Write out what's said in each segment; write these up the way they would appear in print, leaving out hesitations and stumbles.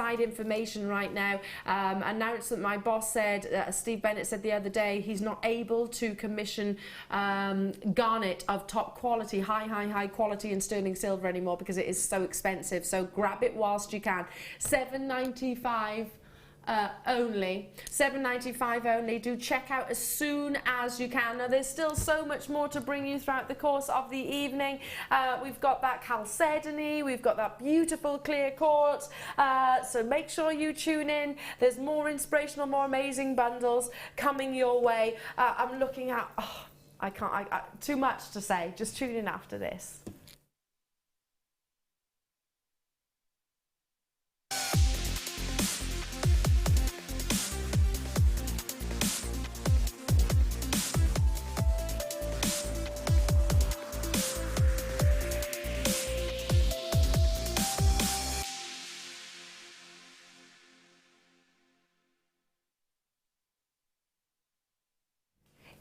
inside information right now. Announcement my boss said, Steve Bennett said the other day, he's not able to commission garnet of top quality, high quality in sterling silver anymore because it is so expensive. So grab it whilst you can. $7.95 only. $7.95 only. Do check out as soon as you can. Now there's still so much more to bring you throughout the course of the evening. We've got that chalcedony, we've got that beautiful clear quartz, so make sure you tune in. There's more inspirational, more amazing bundles coming your way. I'm looking at, too much to say. Just tune in after this.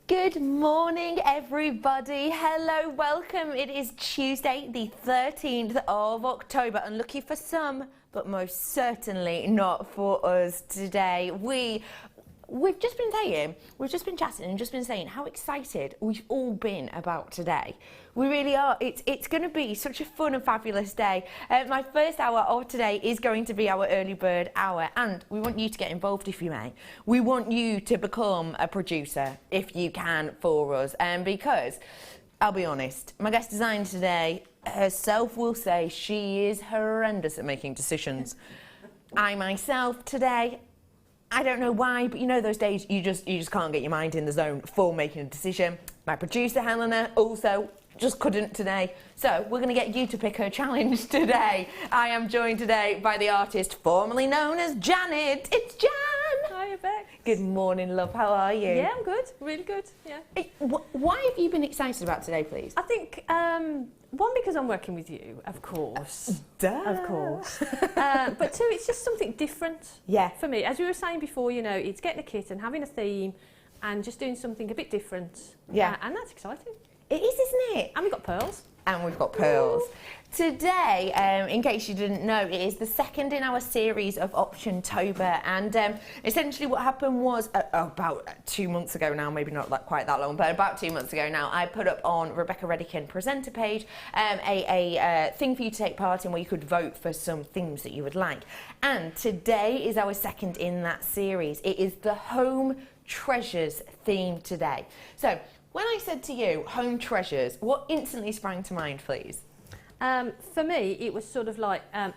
Good morning, everybody. Hello, welcome. It is Tuesday, the 13th of October. Unlucky for some, but most certainly not for us today. We've just been chatting and just been saying how excited we've all been about today. We really are. It's going to be such a fun and fabulous day. My first hour of today is going to be our early bird hour, and we want you to get involved if you may. We want you to become a producer if you can for us, because I'll be honest, my guest designer today herself will say she is horrendous at making decisions. I myself today, I don't know why, but you know those days you just can't get your mind in the zone for making a decision. My producer Helena also just couldn't today. So we're going to get you to pick her challenge today. I am joined today by the artist formerly known as Janet. It's Jan. Hi, Beck. Good morning, love. How are you? Yeah, I'm good. Really good. Yeah. Why have you been excited about today, please? I think one, because I'm working with you, of course. Duh. Of course. But two, it's just something different. Yeah. For me, as we were saying before, you know, it's getting a kit and having a theme and just doing something a bit different. Yeah. And that's exciting. It is, isn't it? And we've got pearls. And we've got pearls. Today, in case you didn't know, it is the second in our series of Optiontober, and essentially what happened was about 2 months ago now, maybe not quite that long, but about 2 months ago now, I put up on Rebecca Redican presenter page a thing for you to take part in where you could vote for some themes that you would like. And today is our second in that series. It is the Home Treasures theme today. So when I said to you, home treasures, what instantly sprang to mind, please? For me, it was sort of like, I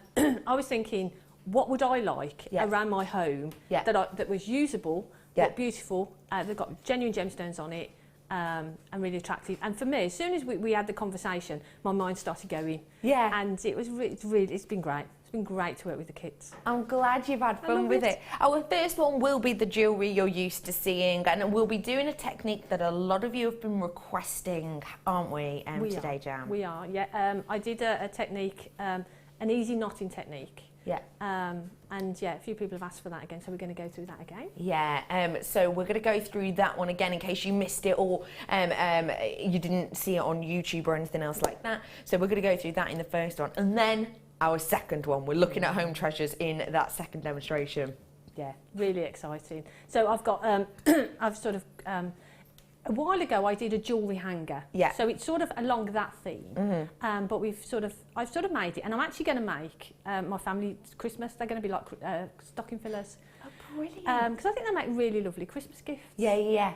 was thinking, what would I like around my home that was usable, but beautiful, they've got genuine gemstones on it, and really attractive. And for me, as soon as we had the conversation, my mind started going. Yeah. And it was it's been great. It's been great to work with the kids. I'm glad you've had fun with it. Our first one will be the jewellery you're used to seeing, and we'll be doing a technique that a lot of you have been requesting, aren't we, today, Jan? We are, yeah. I did a technique, an easy knotting technique. Yeah. And yeah, a few people have asked for that again, so we're going to go through that again. Yeah, so we're going to go through that one again in case you missed it or you didn't see it on YouTube or anything else like that. So we're going to go through that in the first one, and then our second one, we're looking at home treasures in that second demonstration. Yeah, really exciting. So I've got, I've sort of, a while ago I did a jewellery hanger. Yeah. So it's sort of along that theme. Mm-hmm. But I've sort of made it, and I'm actually going to make my family Christmas. They're going to be like stocking fillers. Oh, brilliant. Because I think they make really lovely Christmas gifts. Yeah.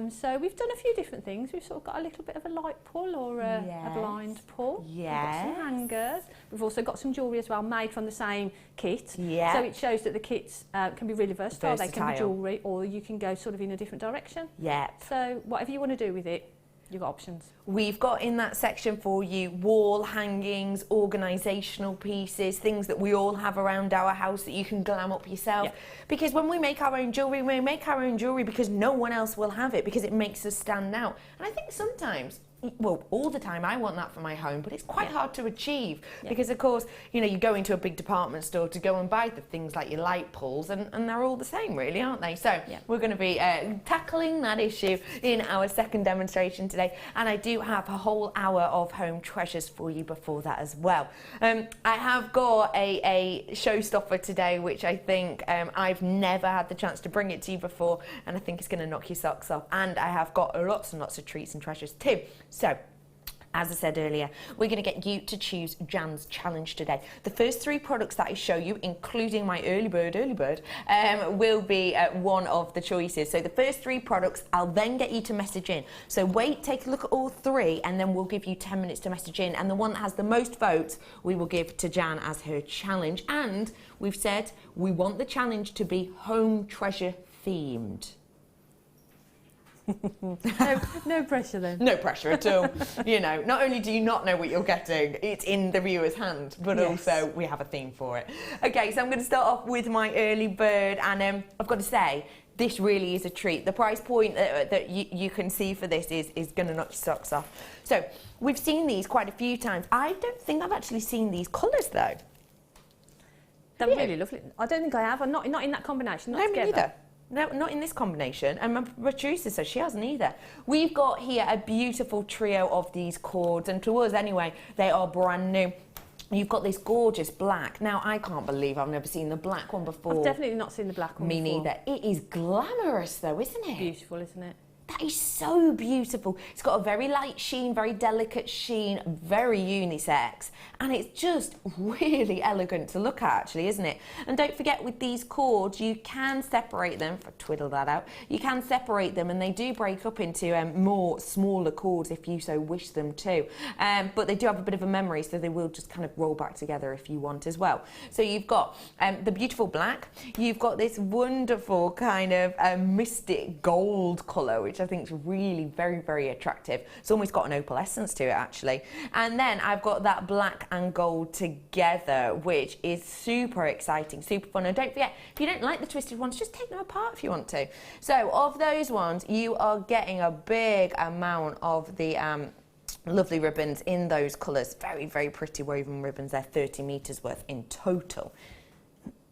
So we've done a few different things. We've sort of got a little bit of a light pull or a blind pull. Yeah. We've got some hangers. We've also got some jewellery as well, made from the same kit. Yeah. So it shows that the kits can be really versatile. They can be jewellery, or you can go sort of in a different direction. Yeah. So whatever you want to do with it, you've got options. We've got in that section for you wall hangings, organisational pieces, things that we all have around our house that you can glam up yourself. Yeah. Because when we make our own jewellery, we make our own jewellery because no one else will have it, because it makes us stand out. And I think sometimes well, all the time I want that for my home, but it's quite hard to achieve because, of course, you know, you go into a big department store to go and buy the things like your light poles, and they're all the same, really, aren't they? So we're going to be tackling that issue in our second demonstration today, and I do have a whole hour of home treasures for you before that as well. I have got a showstopper today, which I think I've never had the chance to bring it to you before, and I think it's going to knock your socks off. And I have got lots and lots of treats and treasures too. So, as I said earlier, we're going to get you to choose Jan's challenge today. The first 3 products that I show you, including my early bird, will be one of the choices. So the first 3 products, I'll then get you to message in. So wait, take a look at all 3, and then we'll give you 10 minutes to message in. And the one that has the most votes, we will give to Jan as her challenge. And we've said we want the challenge to be home treasure themed. No pressure then. No pressure at all. You know, not only do you not know what you're getting, it's in the viewer's hand, but also we have a theme for it. Okay, so I'm going to start off with my early bird, and I've got to say, this really is a treat. The price point that you can see for this is going to knock your socks off. So we've seen these quite a few times. I don't think I've actually seen these colours though. They're really lovely. I don't think I have. I'm not in that combination. Not together. Me neither. No, not in this combination, and my producer says she hasn't either. We've got here a beautiful trio of these cords, and to us anyway, they are brand new. You've got this gorgeous black. Now, I can't believe I've never seen the black one before. I've definitely not seen the black one before. Me neither. It is glamorous though, isn't it? Beautiful, isn't it? That is so beautiful. It's got a very light sheen, very delicate sheen, very unisex, and it's just really elegant to look at, actually, isn't it? And don't forget, with these cords, you can separate them, if I twiddle that out, you can separate them, and they do break up into more smaller cords if you so wish them to. But they do have a bit of a memory, so they will just kind of roll back together if you want as well. So you've got the beautiful black, you've got this wonderful kind of mystic gold colour, which I think is really very, very attractive. It's almost got an opal essence to it, actually. And then I've got that black and gold together, which is super exciting, super fun. And don't forget, if you don't like the twisted ones, just take them apart if you want to. So of those ones, you are getting a big amount of the lovely ribbons in those colours. Very, very pretty woven ribbons. They're 30 metres worth in total.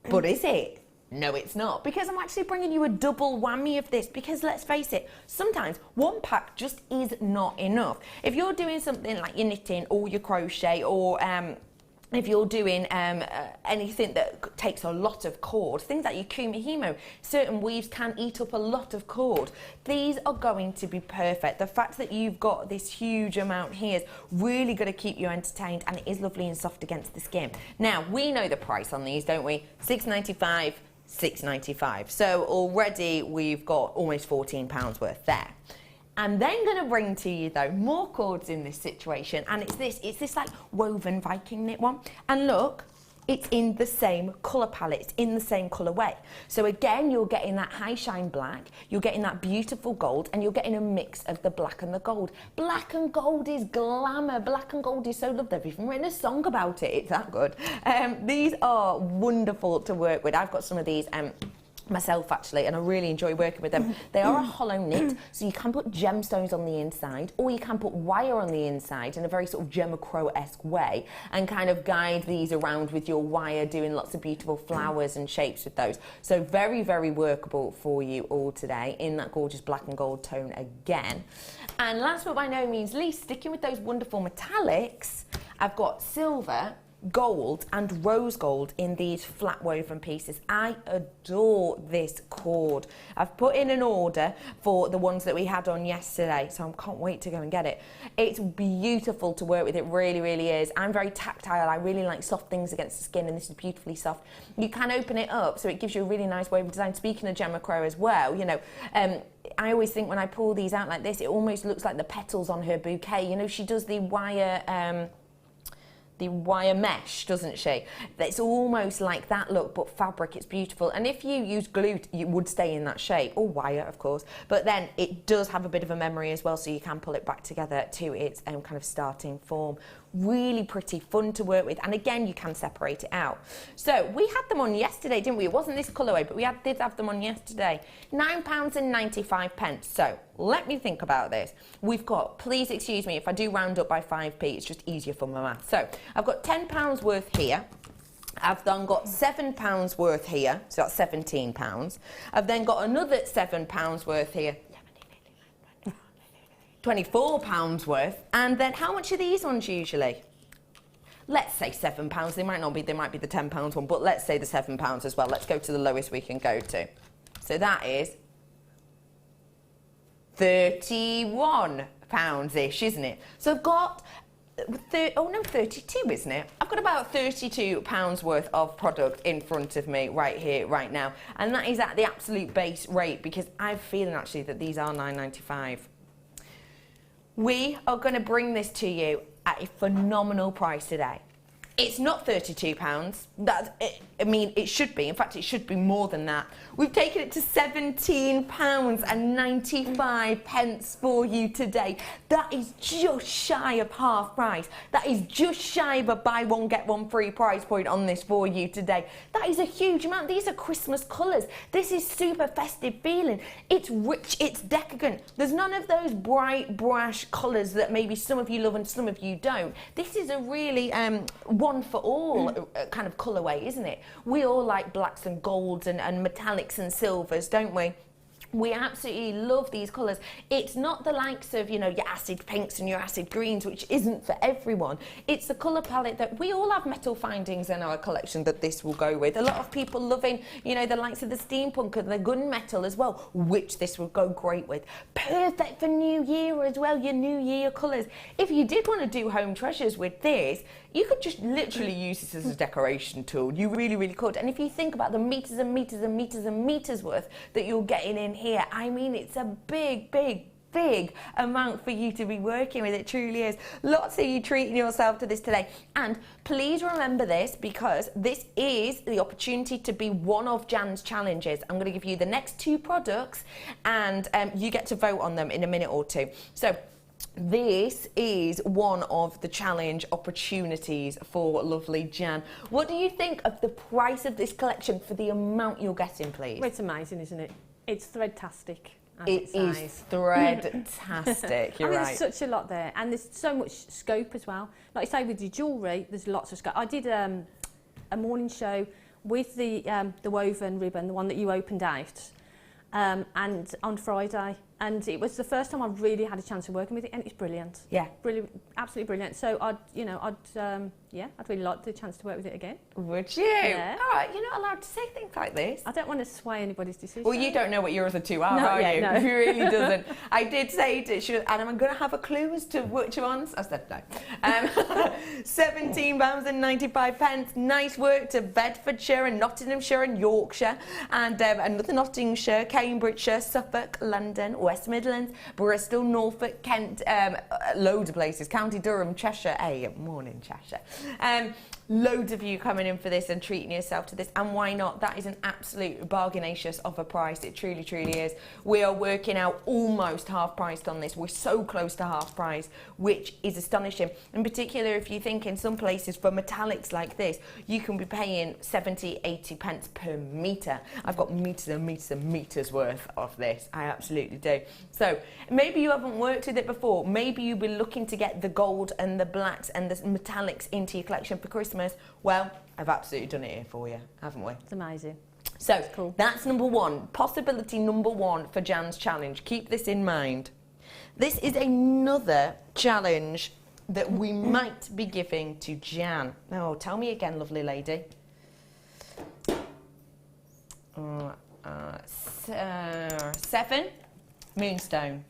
But is it? No, it's not, because I'm actually bringing you a double whammy of this, because let's face it, sometimes one pack just is not enough. If you're doing something like your knitting or your crochet, or if you're doing anything that takes a lot of cord, things like your kumihimo, certain weaves can eat up a lot of cord. These are going to be perfect. The fact that you've got this huge amount here is really going to keep you entertained, and it is lovely and soft against the skin. Now, we know the price on these, don't we? $6.95. $6.95. So already we've got almost £14 worth there. I'm then going to bring to you though more cords in this situation, and it's this like woven Viking knit one, and look, it's in the same colour palette, it's in the same colourway. So again, you're getting that high shine black, you're getting that beautiful gold, and you're getting a mix of the black and the gold. Black and gold is glamour, black and gold is so loved. They've even written a song about it, it's that good. These are wonderful to work with. I've got some of these myself actually, and I really enjoy working with them. They are a hollow knit, so you can put gemstones on the inside, or you can put wire on the inside in a very sort of Gemma Crow-esque way, and kind of guide these around with your wire, doing lots of beautiful flowers and shapes with those. So very, very workable for you all today in that gorgeous black and gold tone again. And last but by no means least, sticking with those wonderful metallics, I've got silver, gold and rose gold in these flat woven pieces. I adore this cord. I've put in an order for the ones that we had on yesterday, so I can't wait to go and get it. It's beautiful to work with, it really, really is. I'm very tactile, I really like soft things against the skin, and this is beautifully soft. You can open it up, so it gives you a really nice woven design. Speaking of Gemma Crow as well, you know, I always think when I pull these out like this, it almost looks like the petals on her bouquet. You know, she does the wire mesh, doesn't she? It's almost like that look, but fabric. It's beautiful. And if you use glue, you would stay in that shape, or wire, of course. But then it does have a bit of a memory as well, so you can pull it back together to its kind of starting form. really pretty, fun to work with, and again, you can separate it out. So we had them on yesterday, didn't we? It wasn't this colourway, but we did have them on yesterday. £9.95. So let me think about this. We've got, please excuse me if I do round up by 5p, it's just easier for my math. So I've got £10 worth here. I've then got £7 worth here, so that's £17. I've then got another £7 worth here, £24 worth. And then how much are these ones usually? Let's say £7. They might not be, they might be the £10 one, but let's say the £7 as well. Let's go to the lowest we can go to. So that is £31-ish, isn't it? So I've got 32, isn't it? I've got about £32 worth of product in front of me right here, right now. And that is at the absolute base rate, because I'm feeling actually that these are £9.95. We are going to bring this to you at a phenomenal price today. It's not £32. I mean, it should be. In fact, it should be more than that. We've taken it to £17.95 for you today. That is just shy of half price. That is just shy of a buy one, get one free price point on this for you today. That is a huge amount. These are Christmas colours. This is super festive feeling. It's rich, it's decadent. There's none of those bright, brash colours that maybe some of you love and some of you don't. This is a really one for all kind of colourway, isn't it? We all like blacks and golds and metallics and silvers, don't we? We absolutely love these colours. It's not the likes of, you know, your acid pinks and your acid greens, which isn't for everyone. It's the colour palette that we all have metal findings in our collection that this will go with. A lot of people loving, you know, the likes of the steampunk and the gunmetal as well, which this will go great with. Perfect for New Year as well, your New Year colours. If you did want to do home treasures with this, you could just literally use this as a decoration tool. You really, really could. And if you think about the meters and meters and meters and meters worth that you're getting in here, I mean, it's a big, big, big amount for you to be working with. It truly is. Lots of you treating yourself to this today. And please remember this, because this is the opportunity to be one of Jan's challenges. I'm going to give you the next 2 products, and you get to vote on them in a minute or two. So this is one of the challenge opportunities for lovely Jan. What do you think of the price of this collection for the amount you're getting, please? Well, it's amazing, isn't it? It's thread-tastic. It is thread-tastic, you're right. There's such a lot there, and there's so much scope as well. Like I say, with your jewellery, there's lots of scope. I did a morning show with the woven ribbon, the one that you opened out, and on Friday. And it was the first time I really had a chance of working with it, and it's brilliant. Yeah, brilliant, absolutely brilliant. So I'd really like the chance to work with it again. Would you? Yeah. All right, you're not allowed to say things like this. I don't want to sway anybody's decision. Well, you don't know what your other 2 are, are you? No. He really doesn't. I did say to she, and I'm going to have a clue as to which ones. I said no. £17.95. Nice work to Bedfordshire and Nottinghamshire and Yorkshire, and another Nottinghamshire, Cambridgeshire, Suffolk, London, West Midlands, Bristol, Norfolk, Kent, loads of places, County Durham, Cheshire. Hey, morning Cheshire. Loads of you coming in for this and treating yourself to this, and why not? That is an absolute bargainacious of a price. It truly, truly is. We are working out almost half priced on this. We're so close to half price, which is astonishing. In particular, if you think in some places for metallics like this, you can be paying 70, 80 pence per metre. I've got meters and meters and meters worth of this. I absolutely do. So maybe you haven't worked with it before. Maybe you've been looking to get the gold and the blacks and the metallics into your collection for Christmas. Well, I've absolutely done it here for you, haven't we? It's amazing. So cool. That's number 1, possibility number 1 for Jan's challenge. Keep this in mind. This is another challenge that we might be giving to Jan. Oh, tell me again, lovely lady. 7, Moonstone.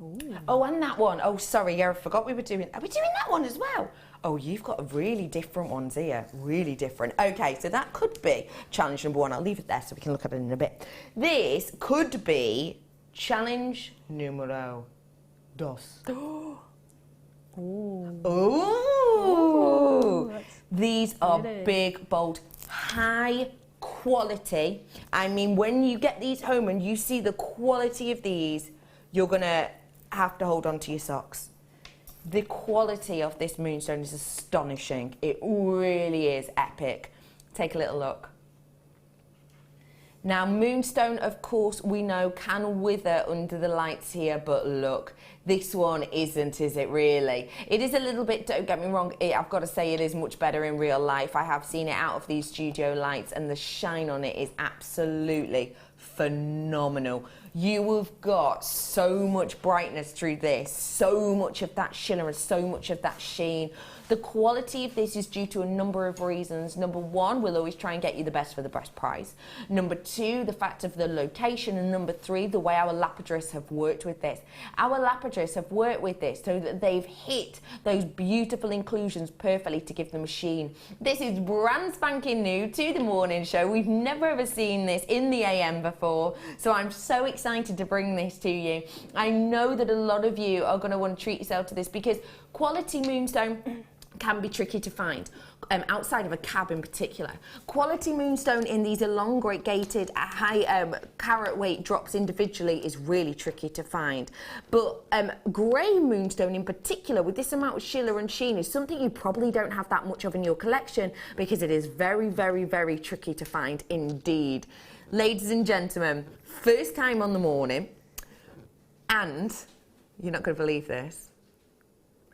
Ooh. Oh, and that one. Oh, sorry, yeah, I forgot we were doing. Are we doing that one as well? Oh, you've got really different ones here. Really different. Okay, so that could be challenge number 1. I'll leave it there so we can look at it in a bit. This could be challenge numero 2. Ooh. Ooh. These are big, bold, high quality. I mean, when you get these home and you see the quality of these, you're going to have to hold on to your socks. The quality of this moonstone is astonishing. It really is epic. Take a little look. Now, moonstone, of course, we know can wither under the lights here, but look, this one isn't, is it really? It is a little bit, don't get me wrong, I've got to say it is much better in real life. I have seen it out of these studio lights and the shine on it is absolutely phenomenal. You have got so much brightness through this, so much of that shimmer and so much of that sheen. The quality of this is due to a number of reasons. Number one, we'll always try and get you the best for the best price. Number two, the fact of the location. And number three, the way our lapidarists have worked with this. Our lapidarists have worked with this so that they've hit those beautiful inclusions perfectly to give them a sheen. This is brand spanking new to the morning show. We've never ever seen this in the AM before. So I'm so excited to bring this to you. I know that a lot of you are going to want to treat yourself to this because quality moonstone can be tricky to find, outside of a cab in particular. Quality moonstone in these elongated high carat weight drops individually is really tricky to find. But grey moonstone in particular, with this amount of shimmer and sheen, is something you probably don't have that much of in your collection because it is very, very, very tricky to find indeed. Ladies and gentlemen, first time on the morning, and you're not going to believe this,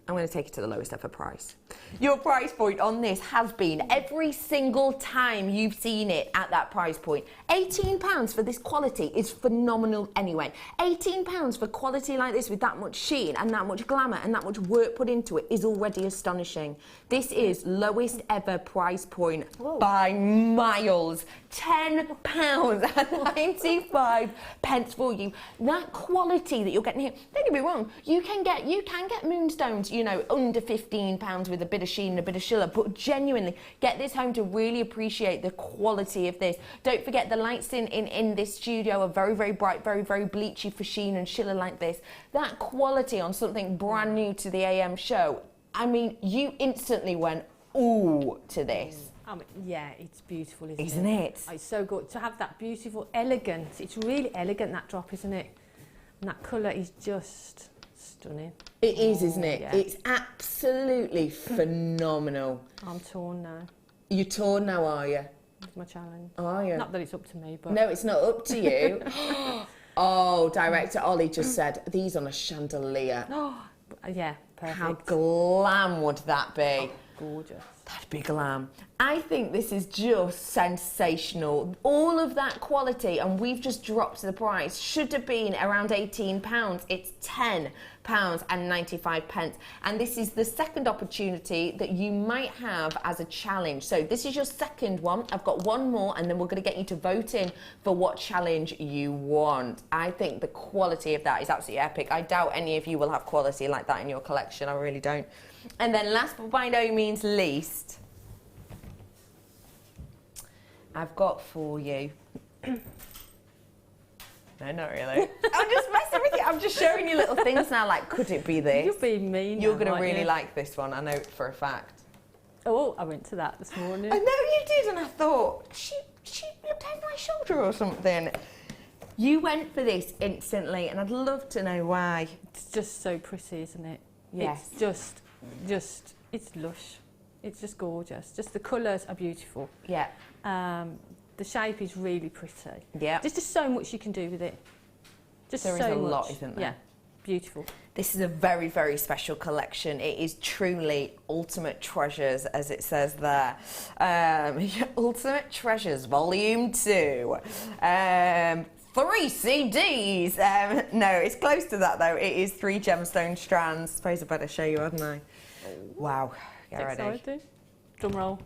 I'm going to take it to the lowest ever price. Your price point on this has been every single time you've seen it at that price point. £18 for this quality is phenomenal anyway. £18 for quality like this with that much sheen and that much glamour and that much work put into it is already astonishing. This is lowest ever price point by miles. £10.95 for you. That quality that you're getting here, don't get me wrong, you can get moonstones, you know, under £15 with a bit of sheen and a bit of shimmer, but genuinely get this home to really appreciate the quality of this. Don't forget the lights in this studio are very, very bright, very, very bleachy for sheen and shimmer like this. That quality on something brand new to the AM show, I mean, you instantly went, ooh, to this. Yeah, it's beautiful, isn't it? It's so good to have that beautiful elegance. It's really elegant, that drop, isn't it? And that colour is just stunning. It is, isn't it? Yeah. It's absolutely phenomenal. I'm torn now. You're torn now, are you? It's my challenge. Are you? Not that it's up to me, but... No, it's not up to you. Oh, director Ollie just said, these on a chandelier. Oh, yeah, perfect. How glam would that be? Oh, gorgeous. That'd be glam. I think this is just sensational. All of that quality, and we've just dropped the price, should have been around £18. It's £10.95. And this is the second opportunity that you might have as a challenge. So this is your second one. I've got one more, and then we're going to get you to vote in for what challenge you want. I think the quality of that is absolutely epic. I doubt any of you will have quality like that in your collection. I really don't. And then last but by no means least, I've got for you. No, not really. I'm just messing with you. I'm just showing you little things now, like, could it be this? You're being mean. You're going to really like this one, I know for a fact. Oh, I went to that this morning. I know you did, and I thought, she looked over my shoulder or something. You went for this instantly, and I'd love to know why. It's just so pretty, isn't it? Yes. It's just, it's lush. It's just gorgeous. Just the colours are beautiful. Yeah. The shape is really pretty. Yeah. There's just so much you can do with it. Just there so is a much. lot, isn't there? Yeah. Beautiful. This is a very, very special collection. It is truly Ultimate Treasures, as it says there. Ultimate Treasures, Volume 2. 3 CDs. No, it's close to that, though. It is 3 gemstone strands. I suppose I better show you, hadn't I? Wow. Get ready. Exciting. Drum roll.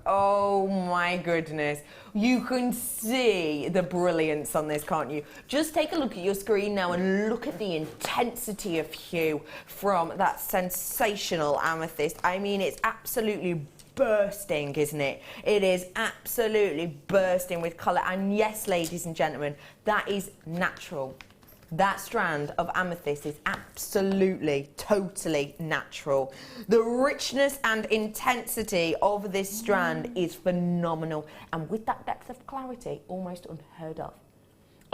Oh my goodness. You can see the brilliance on this, can't you? Just take a look at your screen now and look at the intensity of hue from that sensational amethyst. I mean, it's absolutely bursting, isn't it? It is absolutely bursting with colour. And yes, ladies and gentlemen, that is natural. That strand of amethyst is absolutely, totally natural. The richness and intensity of this strand is phenomenal. And with that depth of clarity, almost unheard of.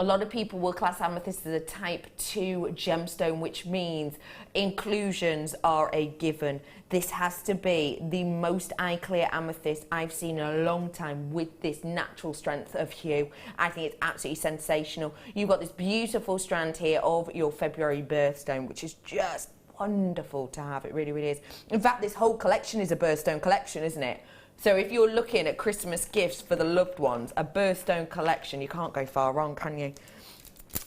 A lot of people will class amethyst as a type 2 gemstone, which means inclusions are a given. This has to be the most eye clear amethyst I've seen in a long time with this natural strength of hue. I think it's absolutely sensational. You've got this beautiful strand here of your February birthstone, which is just wonderful to have. It really, really is. In fact, this whole collection is a birthstone collection, isn't it? So if you're looking at Christmas gifts for the loved ones, a birthstone collection, you can't go far wrong, can you?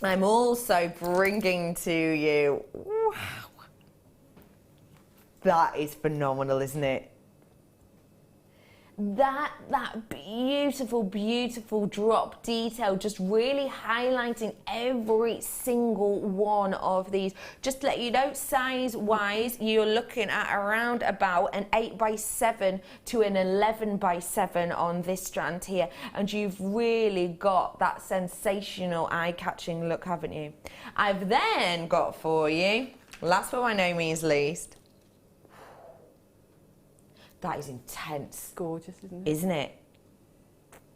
I'm also bringing to you, wow, that is phenomenal, isn't it? That beautiful, beautiful drop detail, just really highlighting every single one of these. Just to let you know, size wise, you're looking at around about an 8x7 to an 11x7 on this strand here, and you've really got that sensational eye-catching look, haven't you? I've then got for you, last but by no means least, that is intense. Gorgeous, isn't it? Isn't it?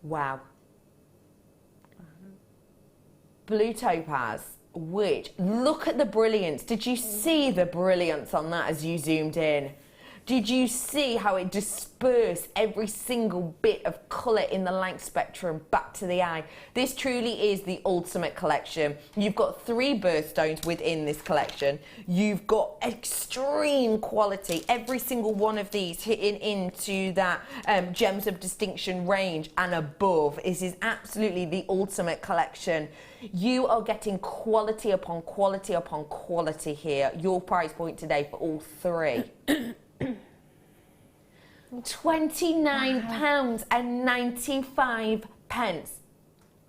Wow. Blue topaz, which, look at the brilliance. Did you see the brilliance on that as you zoomed in? Did you see how it dispersed every single bit of colour in the light spectrum back to the eye? This truly is the ultimate collection. You've got 3 birthstones within this collection. You've got extreme quality. Every single one of these hitting into that Gems of Distinction range and above. This is absolutely the ultimate collection. You are getting quality upon quality upon quality here. Your price point today for all 3. £29.95.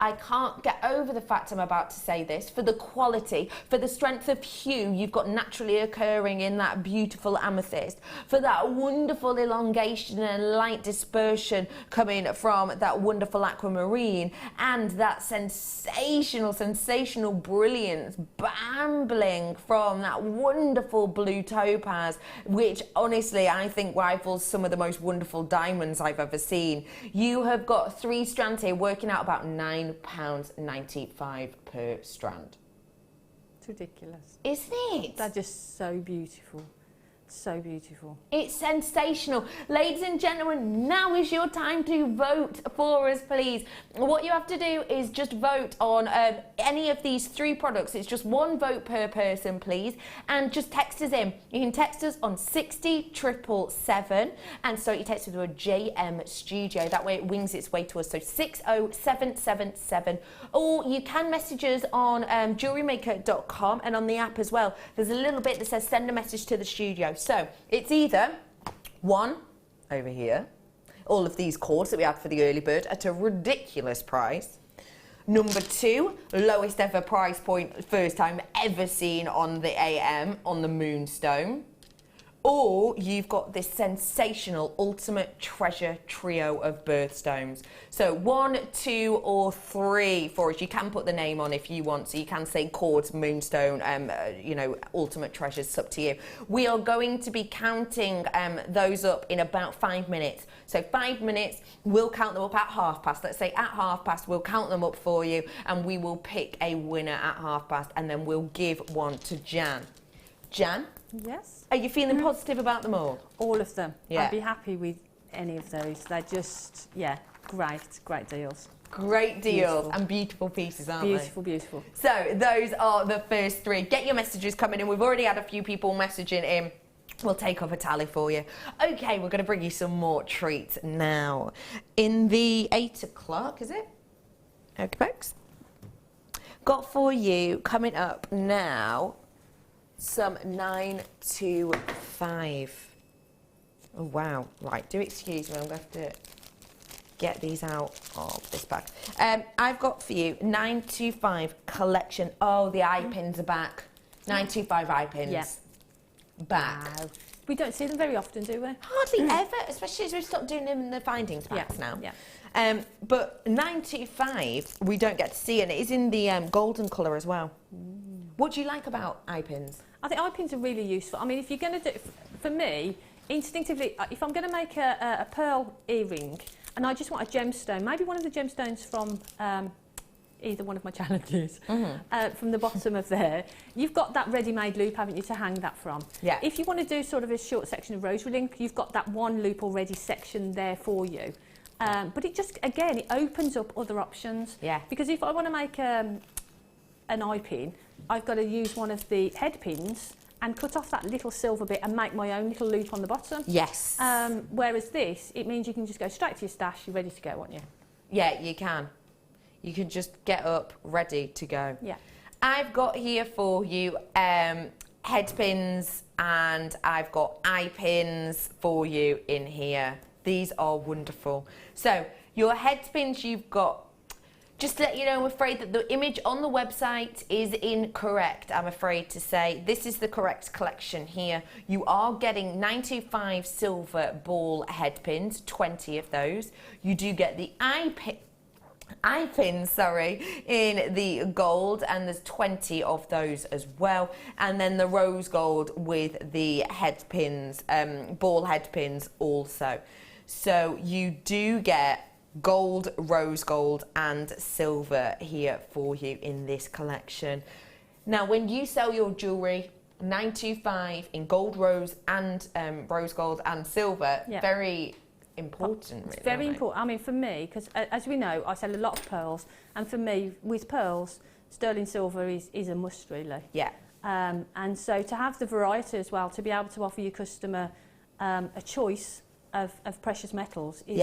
I can't get over the fact I'm about to say this. For the quality, for the strength of hue you've got naturally occurring in that beautiful amethyst, for that wonderful elongation and light dispersion coming from that wonderful aquamarine, and that sensational brilliance bambling from that wonderful blue topaz, which honestly I think rivals some of the most wonderful diamonds I've ever seen. You have got 3 strands here working out about £9.95 per strand. It's ridiculous. Isn't it? They're just so beautiful. So beautiful. It's sensational. Ladies and gentlemen, now is your time to vote for us, please. What you have to do is just vote on any of these 3 products. It's just 1 vote per person, please. And just text us in. You can text us on 60777 and so you text us to a JM Studio. That way it wings its way to us. So 60777. Or you can message us on JewelleryMaker.com and on the app as well. There's a little bit that says send a message to the studio. So it's either 1 over here, all of these cords that we had for the early bird at a ridiculous price. Number 2, lowest ever price point, first time ever seen on the AM, on the Moonstone. Or you've got this sensational ultimate treasure trio of birthstones. So 1, 2 or 3 for us. You can put the name on if you want. So you can say Quartz, Moonstone, you know, ultimate treasures. It's up to you. We are going to be counting those up in about 5 minutes. So 5 minutes, we'll count them up at past. Let's say at past, we'll count them up for you and we will pick a winner at past and then we'll give one to Jan. Jan? Yes. Are you feeling positive about them all? All of them. Yeah. I'd be happy with any of those. They're just, yeah, great deals. Great deals Beautiful. and beautiful pieces, aren't Beautiful, beautiful. they? So those are the first 3. Get your messages coming in. We've already had a few people messaging in. We'll take off a tally for you. Okay, we're going to bring you some more treats now. In the 8 o'clock, is it? Okay, folks. Got for you coming up now some 925. Oh, wow. Right, do excuse me. I'm going to have to get these out of this bag. I've got for you 925 collection. Oh, the eye pins are back. 925 eye pins. Yeah. Back. Wow. We don't see them very often, do we? Hardly ever, especially as we've stopped doing them in the findings packs now. Yeah. But 925 we don't get to see, and it is in the golden colour as well. What do you like about eye pins? I think eye pins are really useful. I mean, if you're going to do, for me, instinctively, if I'm going to make a pearl earring and I just want a gemstone, maybe one of the gemstones from either one of my challenges, from the bottom of there, you've got that ready-made loop, haven't you, to hang that from. Yeah. If you want to do sort of a short section of rosary link, you've got that one loop already section there for you. But it just, again, it opens up other options. Yeah. Because if I want to make an eye pin, I've got to use one of the head pins and cut off that little silver bit and make my own little loop on the bottom. Yes. Whereas this, it means you can just go straight to your stash, you're ready to go, aren't you? Yeah, you can. You can just get up, ready to go. Yeah. I've got here for you head pins, and I've got eye pins for you in here. These are wonderful. So your head pins you've got, just to let you know, I'm afraid that the image on the website is incorrect, I'm afraid to say. This is the correct collection here. You are getting 925 silver ball head pins, 20 of those. You do get the eye pins, in the gold, and there's 20 of those as well. And then the rose gold with the head pins, ball head pins also. So you do get gold, rose gold and silver here for you in this collection. Now when you sell your jewellery, 925 in gold, rose and rose gold and silver, very important. It's really, very important. I mean, for me, because as we know, I sell a lot of pearls, and for me, with pearls, sterling silver is a must, really. Yeah. And so to have the variety as well, to be able to offer your customer a choice of precious metals is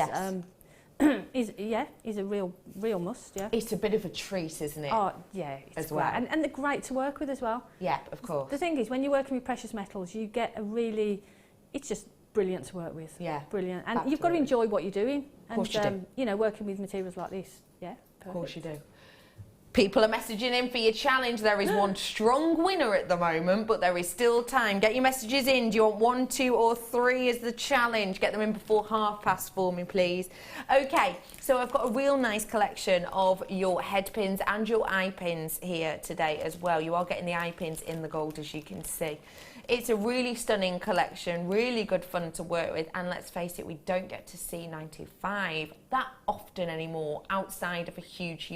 is a real must. Yeah, it's a bit of a treat, isn't it? Oh yeah, it's as well, and they're great to work with as well. Yeah, of course. The thing is, when you're working with precious metals, you get it's just brilliant to work with. Yeah, brilliant, and you've got to enjoy what you're doing. Of course you do. You know, working with materials like this. Yeah, perfect. Of course you do. People are messaging in for your challenge. There is one strong winner at the moment, but there is still time. Get your messages in. Do you want 1, 2 or 3 as the challenge? Get them in before past for me, please. Okay, so I've got a real nice collection of your head pins and your eye pins here today as well. You are getting the eye pins in the gold, as you can see. It's a really stunning collection, really good fun to work with, and let's face it, we don't get to see 925 that often anymore outside of a huge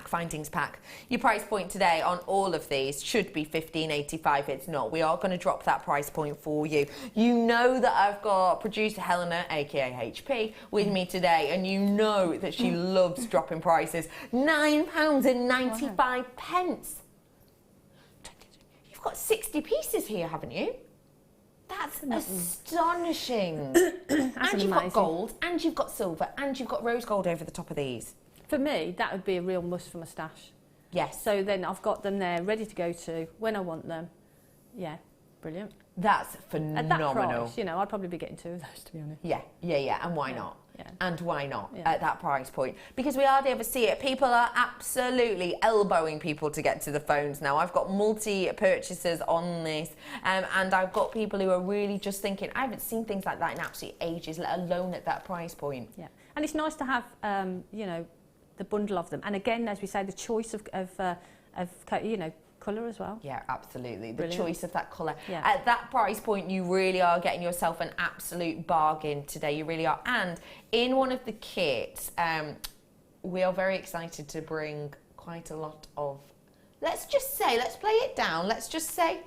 findings pack. Your price point today on all of these should be $15.85. It's not. We are going to drop that price point for you. You know that I've got producer Helena, aka HP, with me today, and you know that she loves dropping prices. £9.95. Wow. You've got 60 pieces here, haven't you? That's astonishing. And you've got gold, and you've got silver, and you've got rose gold over the top of these. For me, that would be a real must for my stash. Yes. So then I've got them there, ready to go to when I want them. Yeah, brilliant. That's phenomenal. At that price, you know, I'd probably be getting 2 of those, to be honest. Yeah, and why not? Yeah. And why not at that price point? Because we hardly ever see it. People are absolutely elbowing people to get to the phones now. I've got multi-purchasers on this, and I've got people who are really just thinking, I haven't seen things like that in absolute ages, let alone at that price point. Yeah, and it's nice to have, you know, the bundle of them. And again, as we say, the choice of you know, colour as well. Yeah, absolutely. The choice of that colour. Yeah. At that price point, you really are getting yourself an absolute bargain today. You really are. And in one of the kits, we are very excited to bring quite a lot of, let's play it down. Let's just say,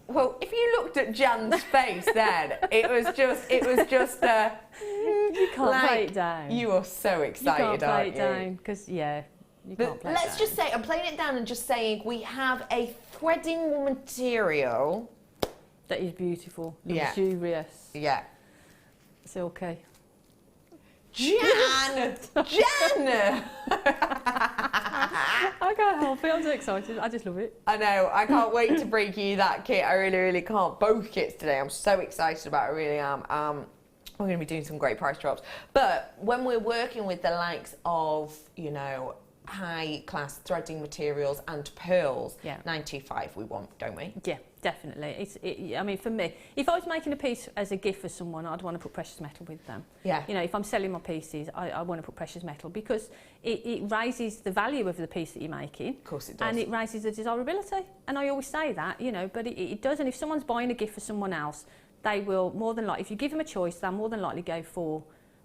well, if you looked at Jan's face then, it was just you can't play it down. You are so excited, aren't you? You can't play it down, because, let's just say, I'm playing it down and just saying we have a threading material that is beautiful, luxurious. Yeah. Silky. Jan! Jan! I can't help it, I'm so excited. I just love it. I know, I can't wait to bring you that kit. I really, really can't. Both kits today, I'm so excited about it, I really am. We're going to be doing some great price drops. But when we're working with the likes of, you know, high-class threading materials and pearls, 925 we want, don't we? Yeah, definitely. I mean, for me, if I was making a piece as a gift for someone, I'd want to put precious metal with them. Yeah. You know, if I'm selling my pieces, I want to put precious metal, because it raises the value of the piece that you're making. Of course it does. And it raises the desirability. And I always say that, you know, but it does. And if someone's buying a gift for someone else, they will more than likely, if you give them a choice, they'll more than likely go for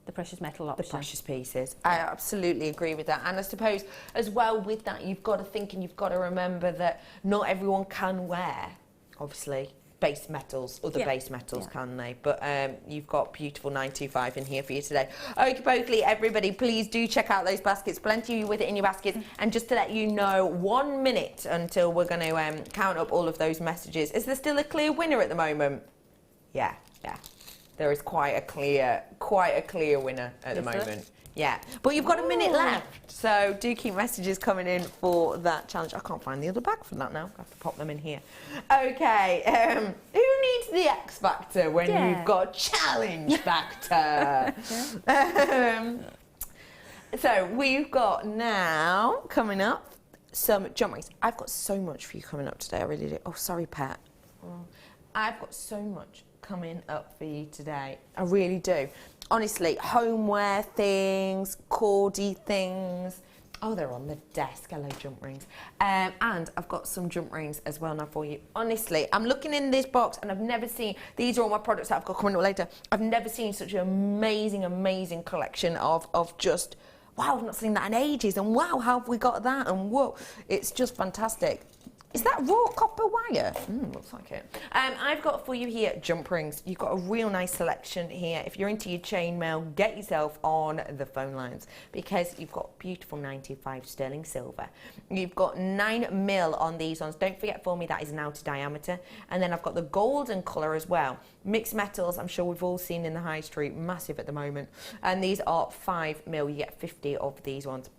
the precious metal option. The precious pieces. I absolutely agree with that. And I suppose as well with that, you've got to think and you've got to remember that not everyone can wear, obviously, base metals, other base metals, can they? But you've got beautiful 925 in here for you today. Okie dokie, everybody, please do check out those baskets. Plenty with it in your baskets. And just to let you know, 1 minute until we're going to count up all of those messages. Is there still a clear winner at the moment? Yeah. There is quite a clear winner at the moment. Yeah, but you've got a minute left, so do keep messages coming in for that challenge. I can't find the other bag for that now. I have to pop them in here. Okay, who needs the X Factor when you've got challenge factor? So we've got now, coming up, some jump rings. I've got so much for you coming up today, I really do. Oh, sorry, Pat. I've got so much coming up for you today. I really do. Honestly, homeware things, cordy things. Oh, they're on the desk. Hello, jump rings. And I've got some jump rings as well now for you. Honestly, I'm looking in this box and I've never seen, these are all my products that I've got coming up later. I've never seen such an amazing collection of just, wow, I've not seen that in ages. And wow, how have we got that? And whoa, it's just fantastic. Is that raw copper wire? Looks like it. I've got for you here jump rings. You've got a real nice selection here. If you're into your chainmail, get yourself on the phone lines because you've got beautiful 95 sterling silver. You've got 9mm on these ones. Don't forget for me that is an outer diameter. And then I've got the golden colour as well. Mixed metals, I'm sure we've all seen in the high street, massive at the moment. And these are 5mm. You get 50 of these ones.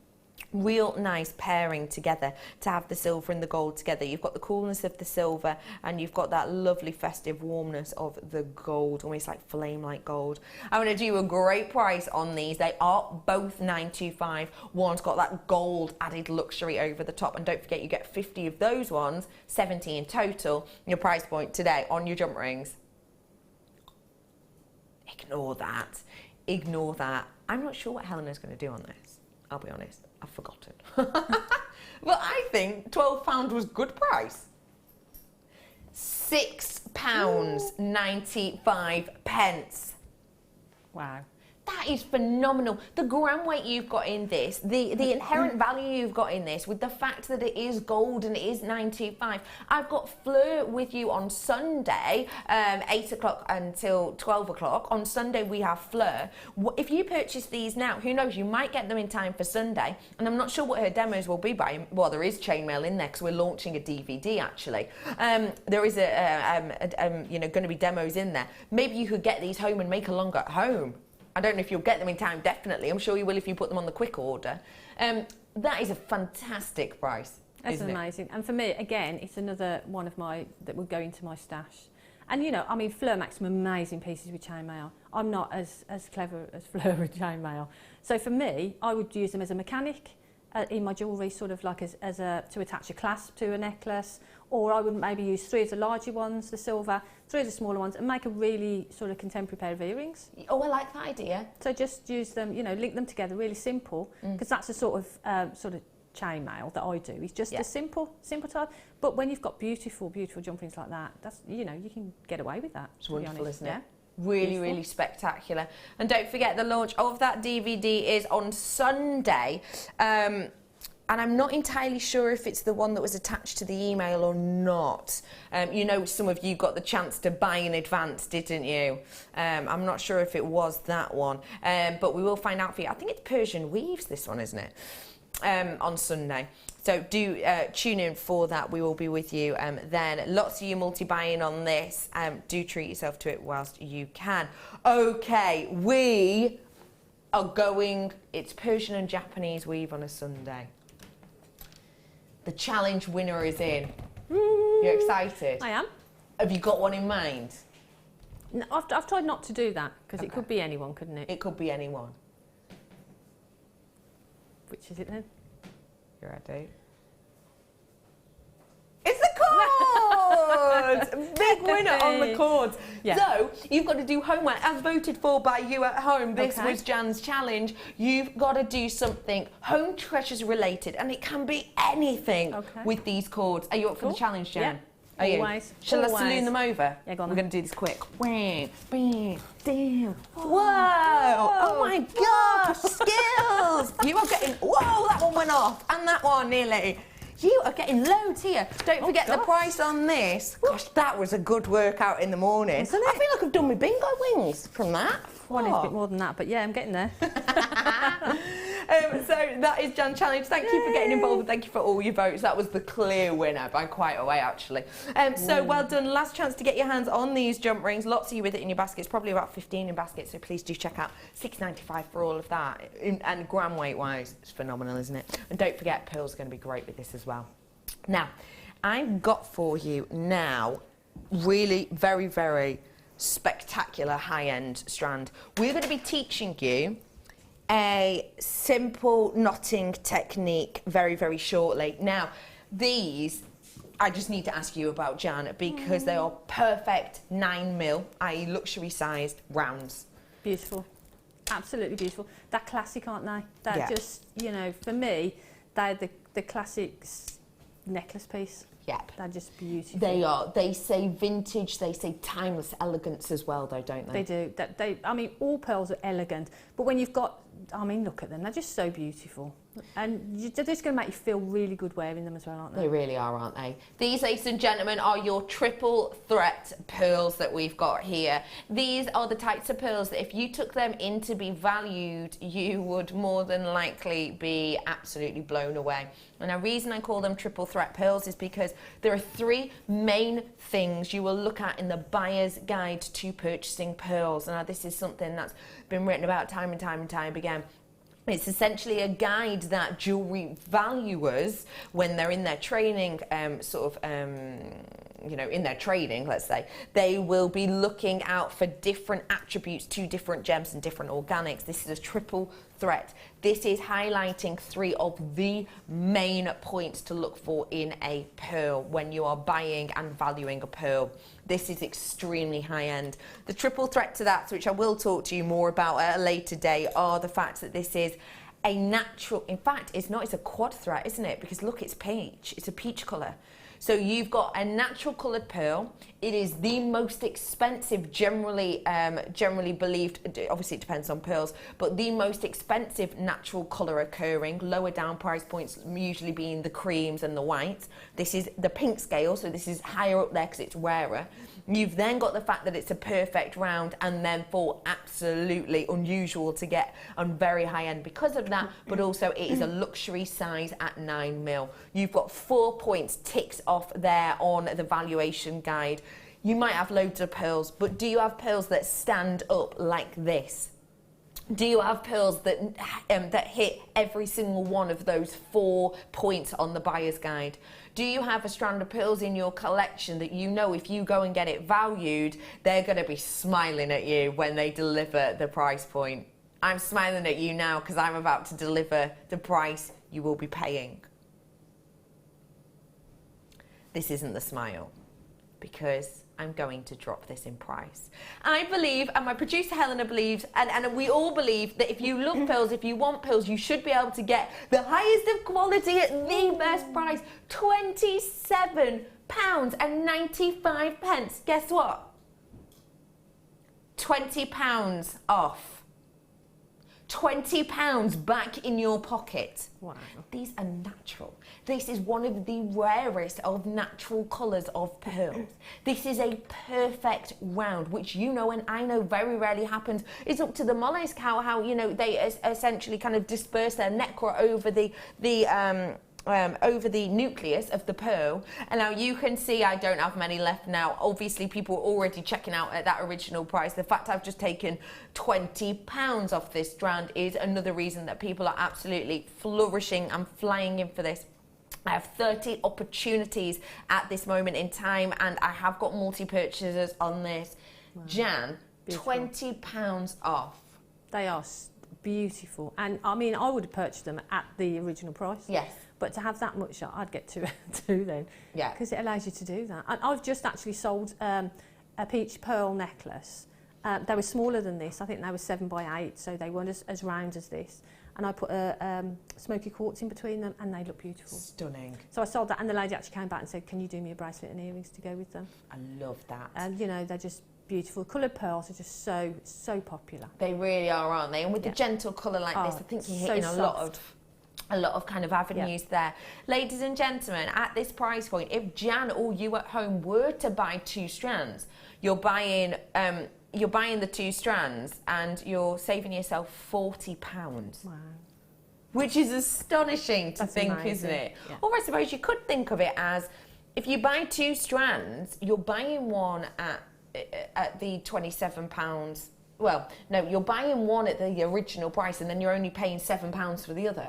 Real nice pairing together to have the silver and the gold together. You've got the coolness of the silver and you've got that lovely festive warmness of the gold, almost like flame like gold. I'm going to do a great price on these. They are both 925. One's got that gold added luxury over the top, and don't forget you get 50 of those ones, 70 in total. Your price point today on your jump rings. Ignore that. I'm not sure what Helena's going to do on this, I'll be honest. I've forgotten. But I think £12 was good price. £6.95. Wow. That is phenomenal. The gram weight you've got in this, the inherent value you've got in this, with the fact that it is gold and it is 925. I've got Fleur with you on Sunday, 8 o'clock until 12 o'clock. On Sunday we have Fleur. If you purchase these now, who knows, you might get them in time for Sunday. And I'm not sure what her demos will be by. Well, there is chainmail in there because we're launching a DVD actually. There is going to be demos in there. Maybe you could get these home and make along at home. I don't know if you'll get them in time, definitely. I'm sure you will if you put them on the quick order. That is a fantastic price. That's amazing. And for me, again, it's another one of my, that would go into my stash. And you know, I mean, Fleur makes some amazing pieces with chainmail. I'm not as clever as Fleur with chainmail. So for me, I would use them as a mechanic in my jewellery, sort of like to attach a clasp to a necklace, or I would maybe use 3 of the larger ones, the silver, 3 of the smaller ones, and make a really sort of contemporary pair of earrings. Oh, I like that idea. So just use them, you know, link them together, really simple, because that's the sort of chainmail that I do. It's just a simple type. But when you've got beautiful jump rings like that, that's, you know, you can get away with that. It's wonderful, isn't it? Really spectacular. And don't forget, the launch of that DVD is on Sunday. And I'm not entirely sure if it's the one that was attached to the email or not. You know, some of you got the chance to buy in advance, didn't you? I'm not sure if it was that one, but we will find out for you. I think it's Persian weaves, this one, isn't it? On Sunday. So do tune in for that. We will be with you then. Lots of you multi-buying on this. Do treat yourself to it whilst you can. Okay, we are going, it's Persian and Japanese weave on a Sunday. The challenge winner is in. You're excited? I am. Have you got one in mind? No, I've tried not to do that, because it could be anyone, couldn't it? It could be anyone. Which is it then? You ready? It's the cords! Big winner on the cords. Yeah. So, you've got to do homework. As voted for by you at home, this was Jan's challenge. You've got to do something home treasures related, and it can be anything with these cords. Are you up for the challenge, Jan? Yeah. Always. Shall I saloon them over? Yeah, go on. We're going to do this quick. Damn. Whoa. Oh my gosh, skills. You are getting, whoa, that one went off. And that one nearly. You are getting loads here. Don't forget the price on this. Gosh, that was a good workout in the morning. Isn't it? I feel like I've done my bingo wings from that. Well, it's a bit more than that, but yeah, I'm getting there. So that is Jan Challenge. Thank you for getting involved and thank you for all your votes. That was the clear winner by quite a way, actually. So well done. Last chance to get your hands on these jump rings. Lots of you with it in your baskets, probably about 15 in baskets, so please do check out. $6.95 for all of that. And gram weight wise, it's phenomenal, isn't it? And don't forget, pearl's going to be great with this as well. Now, I've got for you now really very, very spectacular high-end strand. We're going to be teaching you a simple knotting technique very, very shortly. Now, these I just need to ask you about, Jan, because they are perfect 9mm, i.e. luxury-sized rounds. Beautiful. Absolutely beautiful. They're classic, aren't they? They're just, you know, for me, they're the classic necklace piece. Yep. They're just beautiful. They are. They say vintage, they say timeless elegance as well, though, don't they? They do. I mean, all pearls are elegant, but when you've got, I mean, look at them. They're just so beautiful. And they're just going to make you feel really good wearing them as well, aren't they? They really are, aren't they? These, ladies and gentlemen, are your triple threat pearls that we've got here. These are the types of pearls that if you took them in to be valued, you would more than likely be absolutely blown away. And the reason I call them triple threat pearls is because there are 3 main things you will look at in the buyer's guide to purchasing pearls. Now, this is something that's been written about time and time again. It's essentially a guide that jewellery valuers, when they're in their training, you know, in their training, let's say, they will be looking out for different attributes to different gems and different organics. This is a triple threat. This is highlighting 3 of the main points to look for in a pearl when you are buying and valuing a pearl. This is extremely high end. The triple threat to that, which I will talk to you more about at a later date, are the fact that this is a natural, in fact, it's not, it's a quad threat, isn't it? Because look, it's peach, it's a peach colour. So you've got a natural coloured pearl. It is the most expensive, generally believed, obviously it depends on pearls, but the most expensive natural colour occurring, lower down price points usually being the creams and the whites. This is the pink scale, so this is higher up there because it's rarer. You've then got the fact that it's a perfect round and then for absolutely unusual to get on very high end because of that, but also it is a luxury size at 9mm. You've got 4 points ticked off there on the valuation guide. You might have loads of pearls, but do you have pearls that stand up like this? Do you have pearls that that hit every single one of those 4 points on the buyer's guide? Do you have a strand of pearls in your collection that you know if you go and get it valued, they're going to be smiling at you when they deliver the price point? I'm smiling at you now because I'm about to deliver the price you will be paying. This isn't the smile because I'm going to drop this in price. I believe, and my producer Helena believes, and we all believe that if you love pearls, if you want pearls, you should be able to get the highest of quality at the best price, £27.95. Guess what? £20 off. £20 back in your pocket. Wow. These are natural. This is one of the rarest of natural colours of pearls. This is a perfect round, which you know and I know very rarely happens. It's up to the mollusk how you know they essentially kind of disperse their nectar over the nucleus of the pearl. And now you can see I don't have many left now. Obviously people are already checking out at that original price. The fact I've just taken £20 off this strand is another reason that people are absolutely flourishing and flying in for this. I have 30 opportunities at this moment in time and I have got multi-purchasers on this. Wow. Jan, beautiful. £20 off. They are beautiful. And I mean, I would have purchased them at the original price. Yes. But to have that much, I'd get two then. Yeah. Because it allows you to do that. And I've just actually sold a peach pearl necklace. They were smaller than this. I think they were 7 by 8, so they weren't as round as this. and I put a smoky quartz in between them, and they look beautiful. Stunning. So I sold that, and the lady actually came back and said, can you do me a bracelet and earrings to go with them? I love that. And you know, they're just beautiful. Coloured pearls are just so popular. They really are, aren't they? And with the gentle colour like this, I think you're hitting a lot of kind of avenues there. Ladies and gentlemen, at this price point, if Jan or you at home were to buy 2 strands, you're buying the 2 strands and you're saving yourself £40. Wow. Which is astonishing to think, amazing. isn't it? Yeah. Or I suppose you could think of it as, if you buy 2 strands, you're buying one at the £27. Well, no, you're buying one at the original price, and then you're only paying £7 for the other.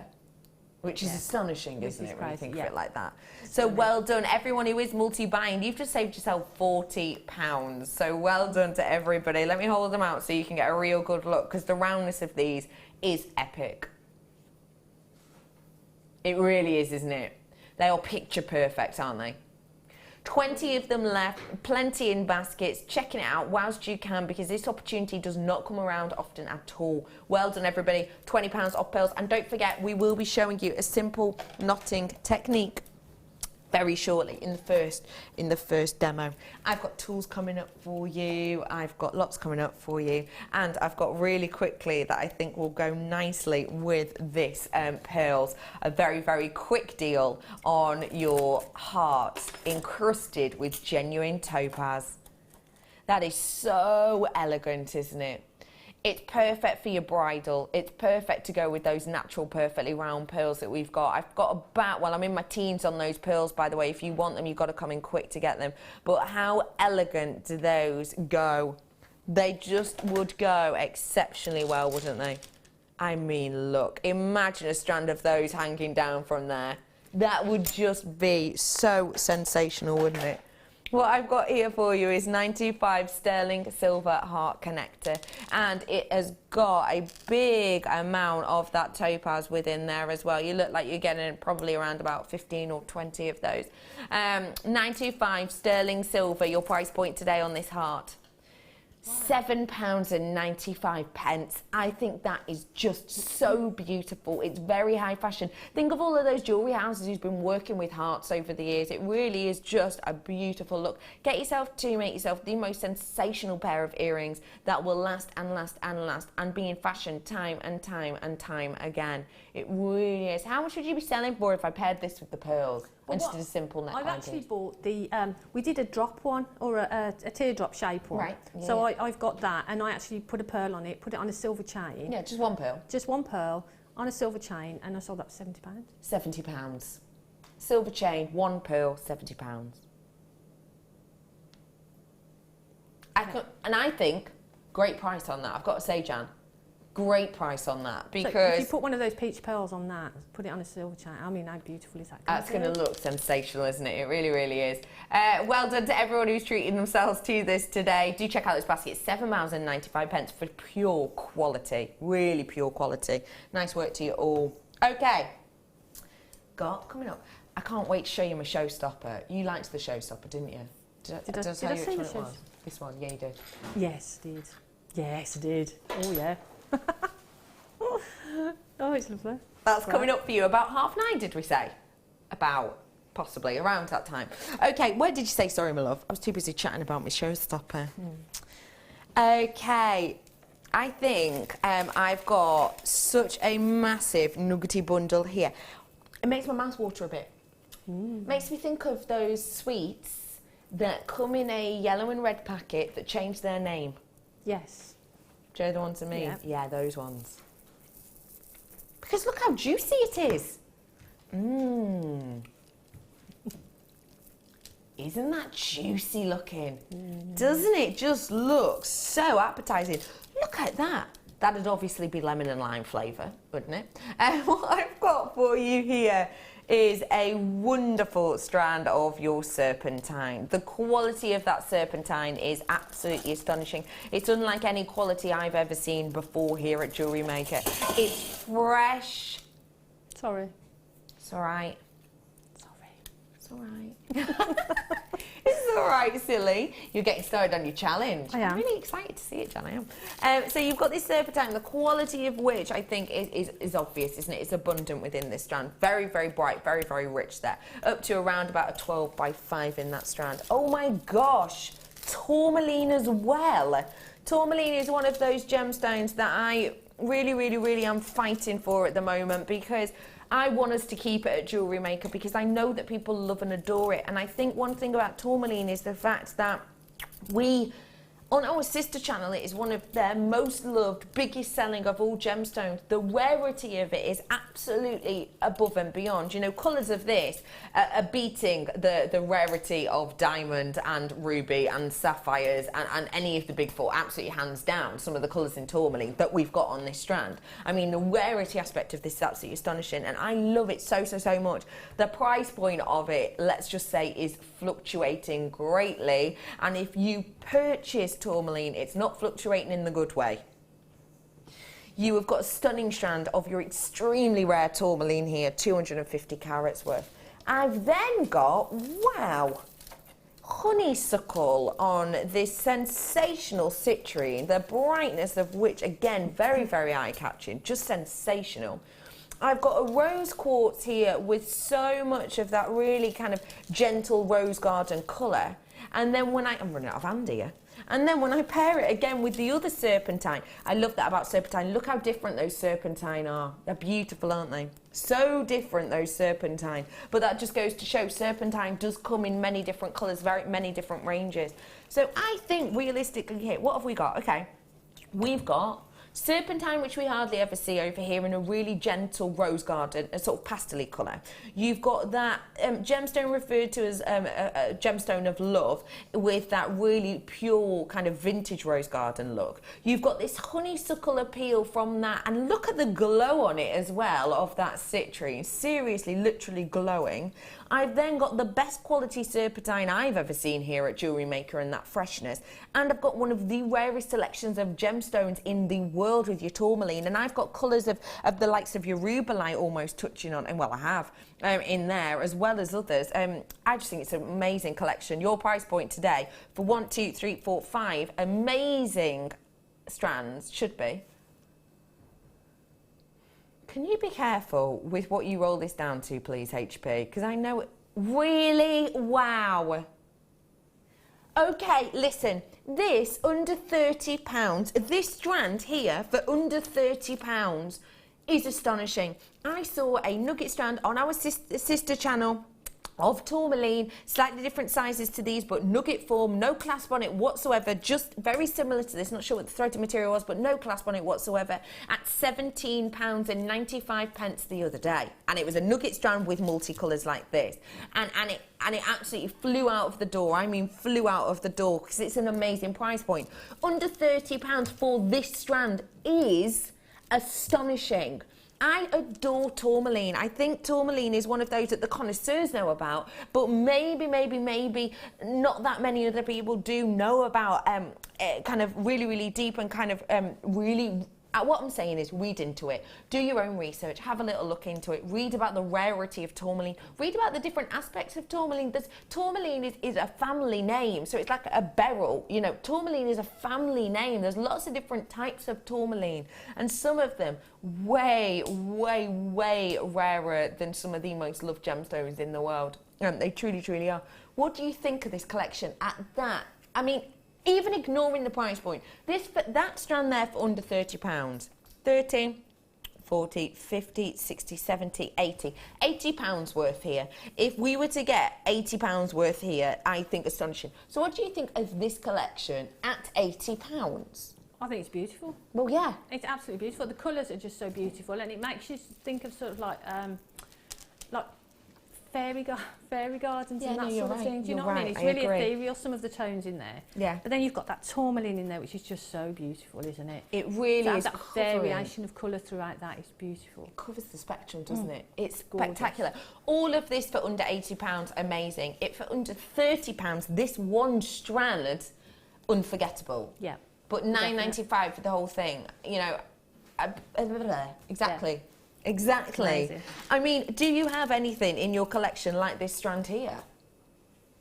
Which is astonishing, isn't it, when you think of it like that? So well done, everyone who is multi-buying. You've just saved yourself £40. So well done to everybody. Let me hold them out so you can get a real good look, because the roundness of these is epic. It really is, isn't it? They are picture perfect, aren't they? 20 of them left, plenty in baskets. Checking it out whilst you can, because this opportunity does not come around often at all. Well done, everybody. £20 off pearls. And don't forget, we will be showing you a simple knotting technique very shortly in the first demo. I've got tools coming up for you. I've got lots coming up for you. And I've got really quickly that I think will go nicely with this pearls. A very, very quick deal on your hearts encrusted with genuine topaz. That is so elegant, isn't it? It's perfect for your bridal. It's perfect to go with those natural, perfectly round pearls that we've got. I've got about, well, I'm in my teens on those pearls, by the way. If you want them, you've got to come in quick to get them. But how elegant do those go? They just would go exceptionally well, wouldn't they? I mean, look, imagine a strand of those hanging down from there. That would just be so sensational, wouldn't it? What I've got here for you is 925 sterling silver heart connector, and it has got a big amount of that topaz within there as well. You look like you're getting probably around about 15 or 20 of those. 925 sterling silver, your price point today on this heart. £7.95. I think that is just so beautiful. It's very high fashion. Think of all of those jewellery houses who's been working with hearts over the years. It really is just a beautiful look. Get yourself to make yourself the most sensational pair of earrings that will last and last and last and be in fashion time and time and time again. It really is. How much would you be selling for if I paired this with the pearls? Well, and just did a simple neckline. I've actually bought the, we did a drop one, or a teardrop shape one. Right. Yeah. So I've got that, and I actually put a pearl on it, put it on a silver chain. Yeah, just one pearl. Just one pearl on a silver chain, and I sold that for £70. £70. Silver chain, one pearl, £70. And I think, great price on that. I've got to say, Jan, great price on that, because so if you put one of those peach pearls on that, put it on a silver chain, I mean, how beautiful is that? That's going to look sensational, isn't it? It really, really is. Well done to everyone who's treating themselves to this today. Do check out this basket. £7.95 for pure quality, really pure quality. Nice work to you all. Okay, coming up. I can't wait to show you my Showstopper. You liked the Showstopper, didn't you? Did I tell you which one it was? This one, yeah, you did. Yes, I did. Yes, I did. Oh, yeah. Oh, it's lovely. That's coming up for you about 9:30, did we say? About, possibly, around that time. Okay, where did you say sorry, my love? I was too busy chatting about my Showstopper. Okay, I think I've got such a massive nuggety bundle here. It makes my mouth water a bit. Makes me think of those sweets that come in a yellow and red packet that change their name. Yes. Do you know the ones I mean? Yeah. Yeah, those ones. Because look how juicy it is. Isn't that juicy looking? Doesn't it just look so appetising? Look at that. That'd obviously be lemon and lime flavour, wouldn't it? And what I've got for you here is a wonderful strand of your serpentine. The quality of that serpentine is absolutely astonishing. It's unlike any quality I've ever seen before here at JewelleryMaker. It's fresh. Sorry. It's all right. Sorry. It's It's all right. It's all right, silly. You're getting started on your challenge. I am. I'm really excited to see it, Jan. I am. So you've got this serpentine, the quality of which I think is obvious, isn't it? It's abundant within this strand. Very, very bright, very, very rich there. Up to around about a 12 by 5 in that strand. Oh my gosh, tourmaline as well. Tourmaline is one of those gemstones that I really, really, really am fighting for at the moment, because I want us to keep it at JewelleryMaker, because I know that people love and adore it. And I think one thing about tourmaline is the fact that on our sister channel, it is one of their most loved, biggest selling of all gemstones. The rarity of it is absolutely above and beyond. You know, colours of this are beating the rarity of diamond and ruby and sapphires and any of the big four, absolutely hands down, some of the colours in tourmaline that we've got on this strand. I mean, the rarity aspect of this is absolutely astonishing, and I love it so, so, so much. The price point of it, let's just say, is fluctuating greatly, and if you purchase tourmaline, it's not fluctuating in the good way. You have got a stunning strand of your extremely rare tourmaline here, 250 carats worth. I've then got, wow, honeysuckle on this sensational citrine, the brightness of which, again, very, very eye-catching, just sensational. I've got a rose quartz here with so much of that really kind of gentle rose garden colour. And then when I'm running out of hand here. And then when I pair it again with the other serpentine, I love that about serpentine. Look how different those serpentine are. They're beautiful, aren't they? So different, those serpentine. But that just goes to show serpentine does come in many different colours, very many different ranges. So I think realistically here, what have we got? Okay, we've got serpentine, which we hardly ever see over here, in a really gentle rose garden, a sort of pastel-y colour. You've got that gemstone referred to as a gemstone of love, with that really pure kind of vintage rose garden look. You've got this honeysuckle appeal from that, and look at the glow on it as well of that citrine. Seriously, literally glowing. I've then got the best quality serpentine I've ever seen here at JewelleryMaker, and that freshness. And I've got one of the rarest selections of gemstones in the world with your tourmaline. And I've got colours of the likes of your rubellite almost touching on, and well, I have, in there, as well as others. I just think it's an amazing collection. Your price point today for 1, 2, 3, 4, 5 amazing strands should be. Can you be careful with what you roll this down to, please, HP? Because I know it. Really? Wow. Okay, listen. This under £30, this strand here for under £30 is astonishing. I saw a nugget strand on our sister channel of tourmaline, slightly different sizes to these, but nugget form, no clasp on it whatsoever, just very similar to this, not sure what the threaded material was, but no clasp on it whatsoever, at £17.95 the other day. And it was a nugget strand with multicolours like this. And it absolutely flew out of the door. I mean, flew out of the door, because it's an amazing price point. Under £30 for this strand is astonishing. I adore tourmaline. I think tourmaline is one of those that the connoisseurs know about, but maybe not that many other people do know about, kind of really, really deep and kind of really... what I'm saying is read into it, do your own research, have a little look into it, read about the rarity of tourmaline, read about the different aspects of tourmaline. Tourmaline is a family name, so it's like a beryl, you know, tourmaline is a family name. There's lots of different types of tourmaline, and some of them way, way, way rarer than some of the most loved gemstones in the world. They truly, truly are. What do you think of this collection at that? I mean, even ignoring the price point, that strand there for under £30, 30, 40, 50, 60, 70, 80. £80 worth here. If we were to get £80 worth here, I think astonishing. So what do you think of this collection at £80? I think it's beautiful. Well, yeah. It's absolutely beautiful. The colours are just so beautiful, and it makes you think of sort of like fairy gardens, and that sort of thing. Do you know what I mean? It's really ethereal, some of the tones in there. Yeah. But then you've got that tourmaline in there, which is just so beautiful, isn't it? It really is. That variation of colour throughout that is beautiful. It covers the spectrum, doesn't it? It's spectacular. All of this for under £80, amazing. It for under £30, this one strand, unforgettable. Yeah. But £9.95 for the whole thing, you know, exactly. Yeah. Exactly. Amazing. I mean, do you have anything in your collection like this strand here?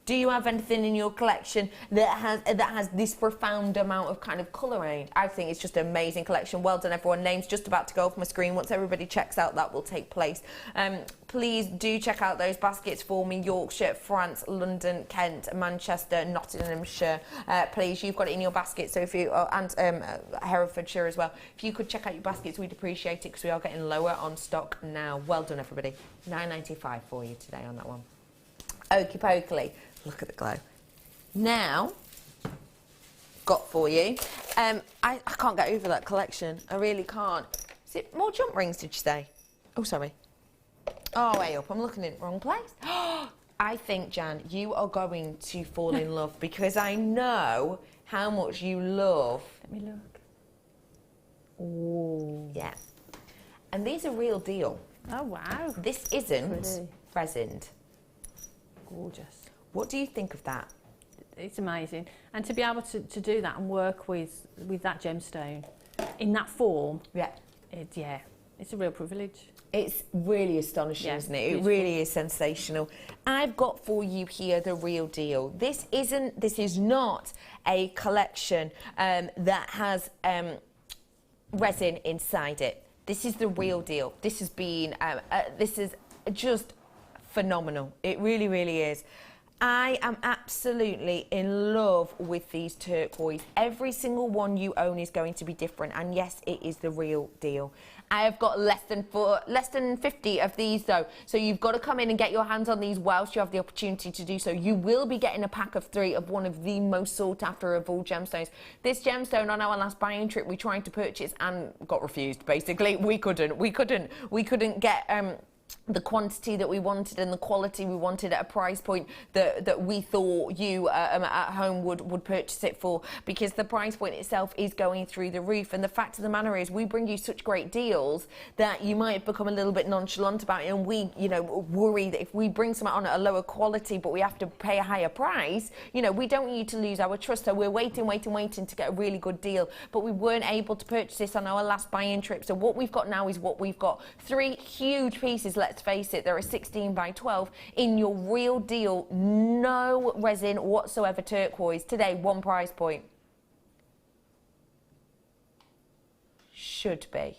Do you have anything in your collection that has this profound amount of kind of colouring? I think it's just an amazing collection. Well done, everyone. Name's just about to go off my screen. Once everybody checks out, that will take place. Please do check out those baskets for me. Yorkshire, France, London, Kent, Manchester, Nottinghamshire. Please, you've got it in your basket. So if you and Herefordshire as well. If you could check out your baskets, we'd appreciate it because we are getting lower on stock now. Well done, everybody. £9.95 for you today on that one. Okie pokely. Look at the glow. Now, got for you. I can't get over that collection. I really can't. Is it more jump rings, did you say? Oh, sorry. Oh, way up. I'm looking in the wrong place. I think, Jan, you are going to fall in love because I know how much you love. Let me look. Oh. Yeah. And these are real deal. Oh, wow. This isn't resined. Gorgeous. What do you think of that? It's amazing. And to be able to do that and work with that gemstone in that form, it's a real privilege. It's really astonishing, isn't it? Beautiful. It really is sensational. I've got for you here the real deal. This is not a collection that has resin inside it. This is the real deal. This has been, this is just phenomenal. It really, really is. I am absolutely in love with these turquoise. Every single one you own is going to be different, and yes, it is the real deal. I have got less than 50 of these though, so you've got to come in and get your hands on these whilst you have the opportunity to do so. You will be getting a pack of 3 of one of the most sought after of all gemstones. This gemstone on our last buying trip we tried to purchase and got refused. Basically, we couldn't get the quantity that we wanted and the quality we wanted at a price point that we thought you at home would purchase it for, because the price point itself is going through the roof. And the fact of the matter is we bring you such great deals that you might become a little bit nonchalant about it, and we worry that if we bring something on at a lower quality but we have to pay a higher price, we don't want you to lose our trust. So we're waiting to get a really good deal, but we weren't able to purchase this on our last buy-in trip. So what we've got now is what we've got. 3 huge pieces, let's face it. There are 16 by 12 in your real deal, no resin whatsoever turquoise. Today, one price point. Should be.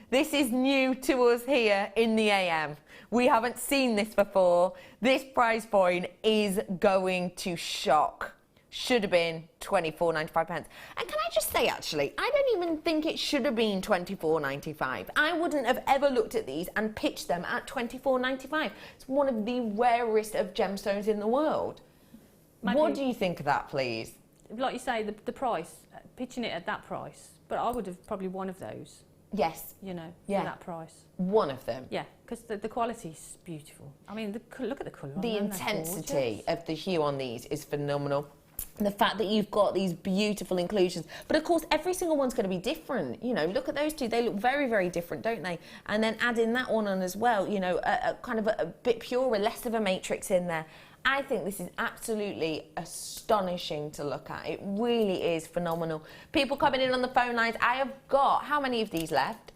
This is new to us here in the AM. We haven't seen this before. This price point is going to shock. Should have been £24.95. And can I just say, actually, I don't even think it should have been £24.95. I wouldn't have ever looked at these and pitched them at £24.95. It's one of the rarest of gemstones in the world. What do you think of that, please? Like you say, the price, pitching it at that price, but I would have probably one of those. Yes. For that price. One of them. Yeah, because the quality's beautiful. I mean, look at the colour. The intensity of the hue on these is phenomenal. The fact that you've got these beautiful inclusions, but of course every single one's going to be different. Look at those two, they look very, very different, don't they? And then adding that one on as well, kind of a bit purer, less of a matrix in there. I think this is absolutely astonishing to look at. It really is phenomenal. People coming in on the phone lines. I have got, how many of these left?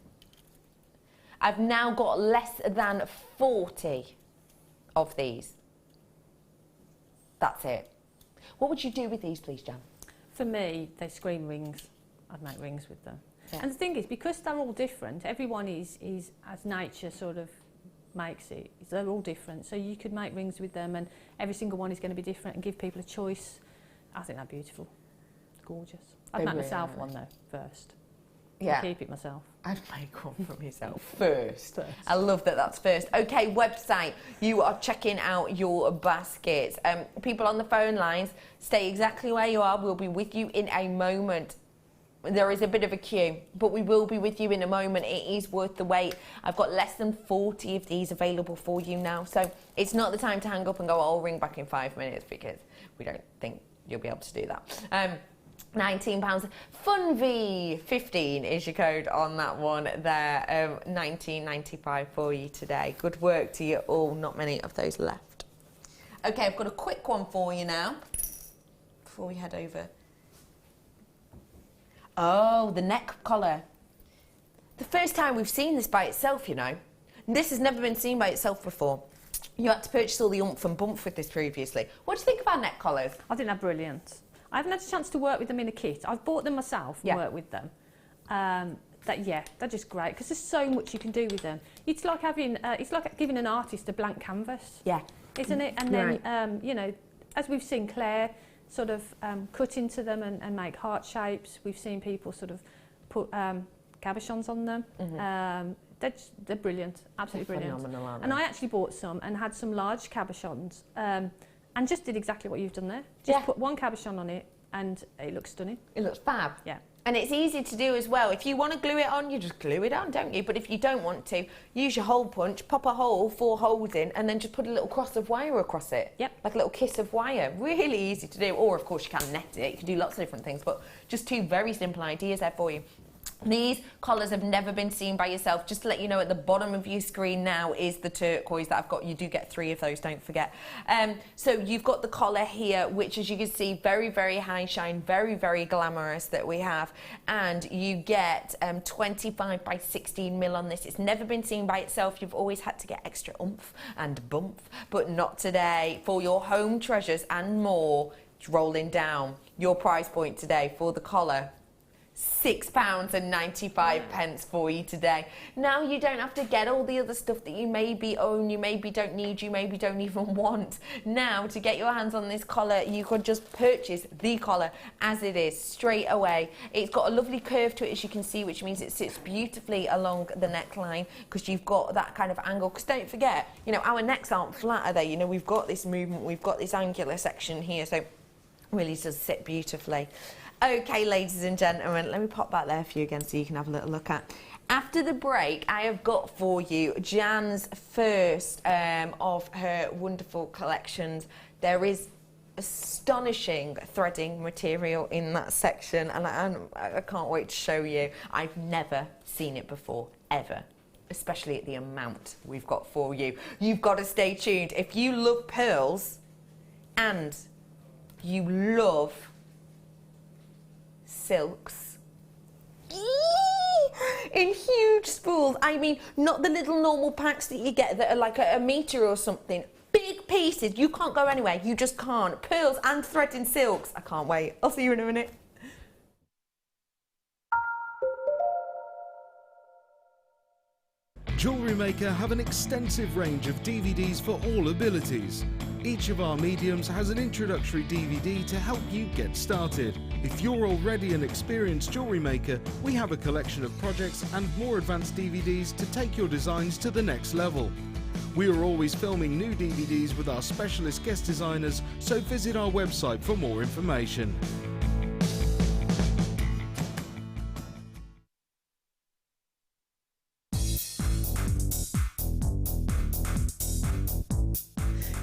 I've now got less than 40 of these. That's it. What would you do with these, please, Jan? For me, they scream rings. I'd make rings with them. Yeah. And the thing is, because they're all different, everyone is as nature sort of makes it. They're all different. So you could make rings with them, and every single one is going to be different and give people a choice. I think they're beautiful. Gorgeous. I'd make myself one, though, first. Yeah. I'll keep it myself. I'd make one for myself first. I love that that's first. Okay, website. You are checking out your baskets. People on the phone lines, stay exactly where you are. We'll be with you in a moment. There is a bit of a queue, but we will be with you in a moment. It is worth the wait. I've got less than 40 of these available for you now. So it's not the time to hang up and go, I'll ring back in 5 minutes, because we don't think you'll be able to do that. £19. FUNV15 is your code on that one there. £19.95 for you today. Good work to you all. Not many of those left. Okay, I've got a quick one for you now before we head over. Oh, the neck collar. the first time we've seen this by itself, you know. This has never been seen by itself before. You had to purchase all the oomph and bump with this previously. What do you think of our neck collars? I think they're brilliant. I haven't had a chance to work with them in a kit. I've bought them myself and worked with them. They're just great because there's so much you can do with them. It's like having, it's like giving an artist a blank canvas. Yeah. Isn't it? And then, you know, as we've seen Claire sort of cut into them and make heart shapes. We've seen people sort of put cabochons on them. They're brilliant, absolutely brilliant. Phenomenal, aren't they? And I actually bought some and had some large cabochons and just did exactly what you've done there. Just put one cabochon on it and it looks stunning. It looks fab. Yeah. And it's easy to do as well. If you want to glue it on, you just glue it on, don't you? But if you don't want to, use your hole punch, pop a hole, 4 holes in, and then just put a little cross of wire across it. Yep. Like a little kiss of wire. Really easy to do. Or, of course, you can net it. You can do lots of different things. But just 2 very simple ideas there for you. These collars have never been seen by yourself. Just to let you know, at the bottom of your screen now is the turquoise that I've got. You do get 3 of those, don't forget. So you've got the collar here, which, as you can see, very, very high shine, very, very glamorous that we have. And you get 25 by 16 mil on this. It's never been seen by itself. You've always had to get extra oomph and bump, but not today. For your home treasures and more, it's rolling down. Your price point today for the collar, £6.95 for you today. Now you don't have to get all the other stuff that you maybe own, you maybe don't need, you maybe don't even want. Now, to get your hands on this collar, you could just purchase the collar as it is straight away. It's got a lovely curve to it, as you can see, which means it sits beautifully along the neckline because you've got that kind of angle. Because don't forget, you know, our necks aren't flat, are they? You know, we've got this movement, we've got this angular section here, so it really does sit beautifully. Okay, ladies and gentlemen, let me pop that there for you again so you can have a little look at. After the break, I have got for you Jan's first of her wonderful collections. There is astonishing threading material in that section, and I can't wait to show you. I've never seen it before, ever. Especially at the amount we've got for you. You've got to stay tuned. If you love pearls and you love silks in huge spools, I mean, not the little normal packs that you get that are like a metre or something, big pieces, you can't go anywhere, you just can't. Pearls and threading silks, I can't wait. I'll see you in a minute. JewelleryMaker have an extensive range of DVDs for all abilities. Each of our mediums has an introductory DVD to help you get started. If you're already an experienced jewellery maker, we have a collection of projects and more advanced DVDs to take your designs to the next level. We are always filming new DVDs with our specialist guest designers, so visit our website for more information.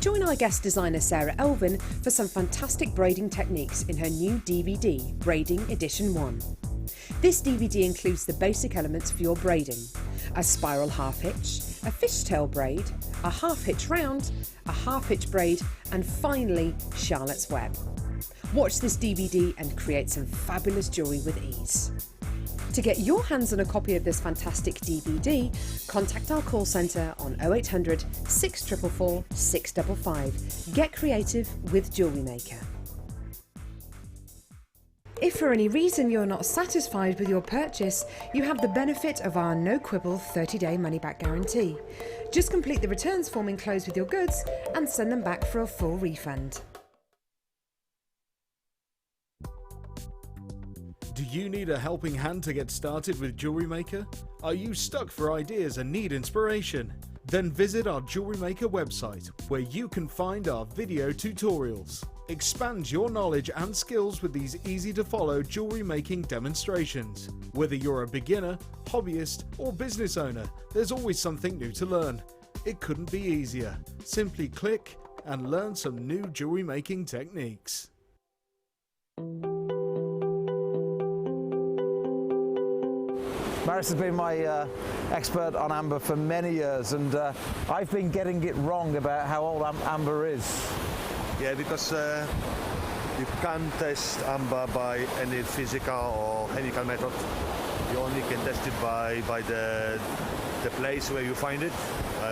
Join our guest designer Sarah Elvin for some fantastic braiding techniques in her new DVD, Braiding Edition 1. This DVD includes the basic elements for your braiding: a spiral half hitch, a fishtail braid, a half hitch round, a half hitch braid, and finally Charlotte's Web. Watch this DVD and create some fabulous jewellery with ease. To get your hands on a copy of this fantastic DVD, contact our call centre on 0800 644 655. Get creative with JewelleryMaker. If for any reason you're not satisfied with your purchase, you have the benefit of our no quibble 30-day money-back guarantee. Just complete the returns form enclosed with your goods and send them back for a full refund. Do you need a helping hand to get started with JewelleryMaker? Are you stuck for ideas and need inspiration? Then visit our JewelleryMaker website, where you can find our video tutorials. Expand your knowledge and skills with these easy-to-follow jewellery making demonstrations. Whether you're a beginner, hobbyist, or business owner, there's always something new to learn. It couldn't be easier. Simply click and learn some new jewellery making techniques. Maris has been my expert on amber for many years, and I've been getting it wrong about how old amber is. Yeah, because you can't test amber by any physical or chemical method. You only can test it by the place where you find it,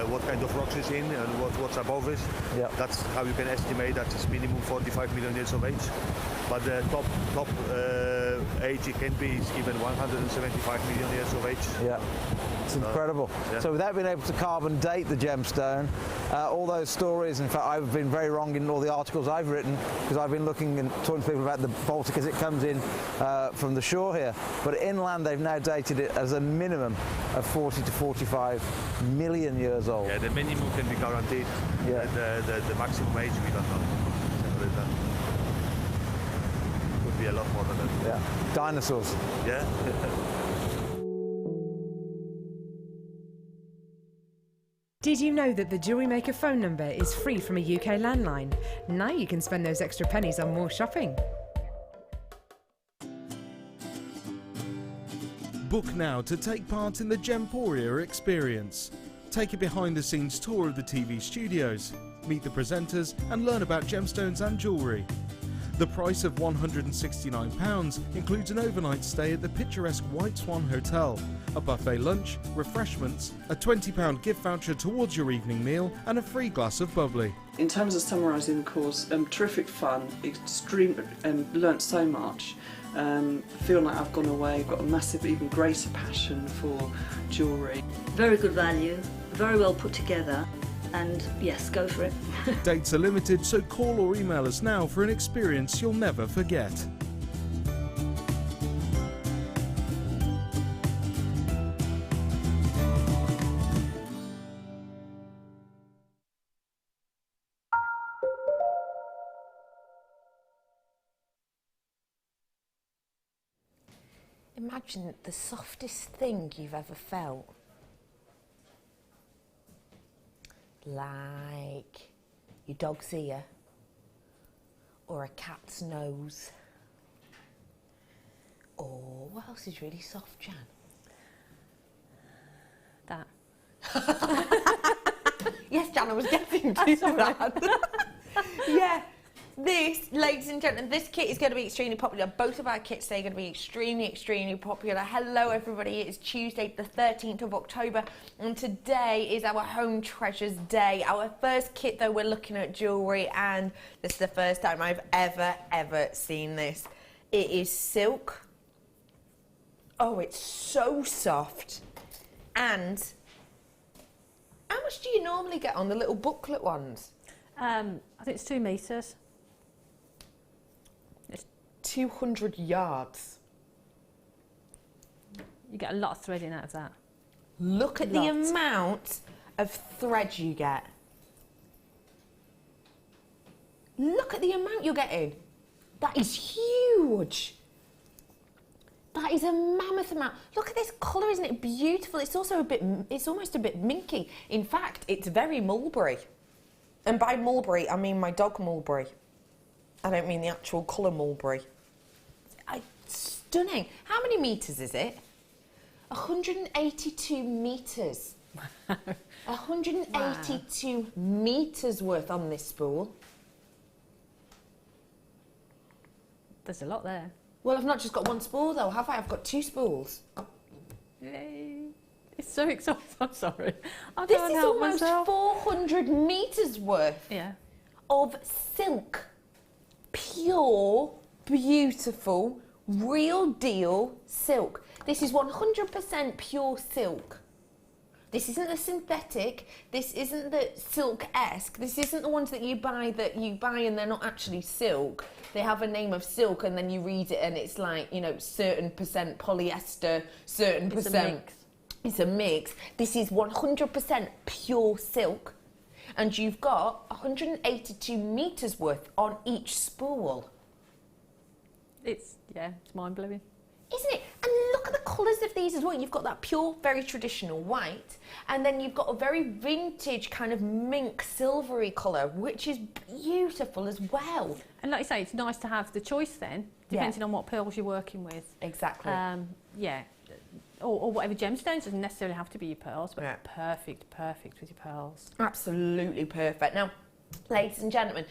what kind of rocks it's in, and what's above it. Yeah. That's how you can estimate that it's minimum 45 million years of age. But the top age it can be is even 175 million years of age. Yeah, it's incredible. Yeah. So without being able to carbon date the gemstone, all those stories, in fact I've been very wrong in all the articles I've written, because I've been looking and talking to people about the Baltic as it comes in from the shore here. But inland they've now dated it as a minimum of 40 to 45 million years old. Yeah, the minimum can be guaranteed. Yeah. The maximum age we don't know. Could be a lot more than that. Yeah, dinosaurs. Yeah. Did you know that the JewelleryMaker phone number is free from a UK landline? Now you can spend those extra pennies on more shopping. Book now to take part in the Gemporia experience. Take a behind-the-scenes tour of the TV studios, meet the presenters and learn about gemstones and jewellery. The price of £169 includes an overnight stay at the picturesque White Swan Hotel, a buffet lunch, refreshments, a £20 gift voucher towards your evening meal and a free glass of bubbly. In terms of summarising the course, terrific fun, extreme, learnt so much. Feel like I've gone away, got a massive, even greater passion for jewellery. Very good value, very well put together, and yes, go for it. Dates are limited, so call or email us now for an experience you'll never forget. Imagine the softest thing you've ever felt. Like your dog's ear or a cat's nose. Or what else is really soft, Jan? That. Yes, Jan, I was getting to that. Yeah. This, ladies and gentlemen, this kit is going to be extremely popular. Both of our kits today are going to be extremely popular. Hello everybody, it's Tuesday the 13th of October and today is our Home Treasures Day. Our first kit though, we're looking at jewellery and this is the first time I've ever seen this. It is silk. Oh, it's so soft. And how much do you normally get on the little booklet ones? I think it's 2 metres. 200 yards. You get a lot of threading out of that. Look at the amount of thread you get. Look at the amount you're getting. That is huge. That is a mammoth amount. Look at this colour, isn't it beautiful? It's also it's almost a bit minky. In fact, it's very mulberry. And by mulberry, I mean my dog mulberry. I don't mean the actual colour mulberry. Stunning. How many metres is it? 182 metres. 182 metres worth on this spool. There's a lot there. Well, I've not just got one spool though, have I? I've got 2 spools. Yay. It's so exciting. I'm sorry. I This can't is help almost myself. 400 metres worth of silk. Pure, beautiful, real deal silk. This is 100% pure silk. This isn't the synthetic, this isn't the silk-esque, this isn't the ones that you buy and they're not actually silk. They have a name of silk and then you read it and it's like, you know, certain percent polyester, certain percent... It's a mix. It's a mix. This is 100% pure silk. And you've got 182 metres worth on each spool. It's mind-blowing. Isn't it? And look at the colours of these as well. You've got that pure, very traditional white, and then you've got a very vintage kind of mink silvery colour, which is beautiful as well. And like you say, it's nice to have the choice then, depending on what pearls you're working with. Exactly. Or whatever gemstones, doesn't necessarily have to be your pearls, but perfect with your pearls. Absolutely perfect. Now, ladies and gentlemen,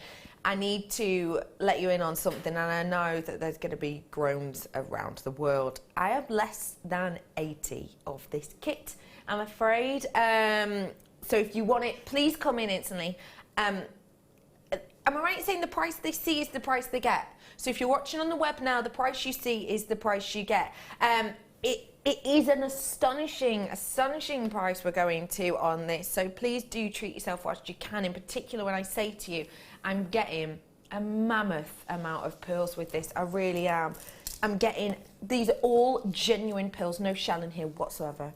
I need to let you in on something, and I know that there's going to be groans around the world. I have less than 80 of this kit, I'm afraid. So if you want it, please come in instantly. Am I right in saying the price they see is the price they get? So if you're watching on the web now, the price you see is the price you get. It is an astonishing price we're going to on this. So please do treat yourself whilst you can. In particular, when I say to you, I'm getting a mammoth amount of pearls with this. I really am. I'm getting, these are all genuine pearls, no shell in here whatsoever.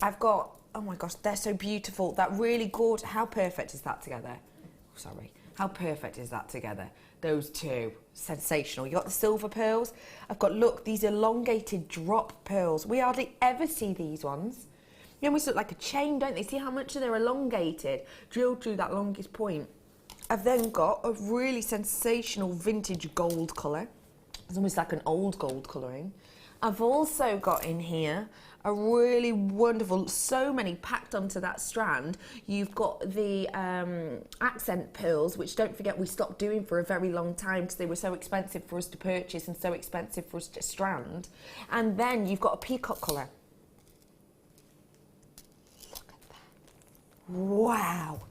I've got, oh my gosh, they're so beautiful. That really gorgeous, how perfect is that together? Sorry, how perfect is that together? Those two, sensational. You got the silver pearls. I've got, look, these elongated drop pearls. We hardly ever see these ones. They almost look like a chain, don't they? See how much they're elongated, drilled through that longest point. I've then got a really sensational vintage gold colour. It's almost like an old gold colouring. I've also got in here a really wonderful, so many packed onto that strand. You've got the accent pearls, which don't forget we stopped doing for a very long time because they were so expensive for us to purchase and so expensive for us to strand. And then you've got a peacock colour. Look at that. Wow.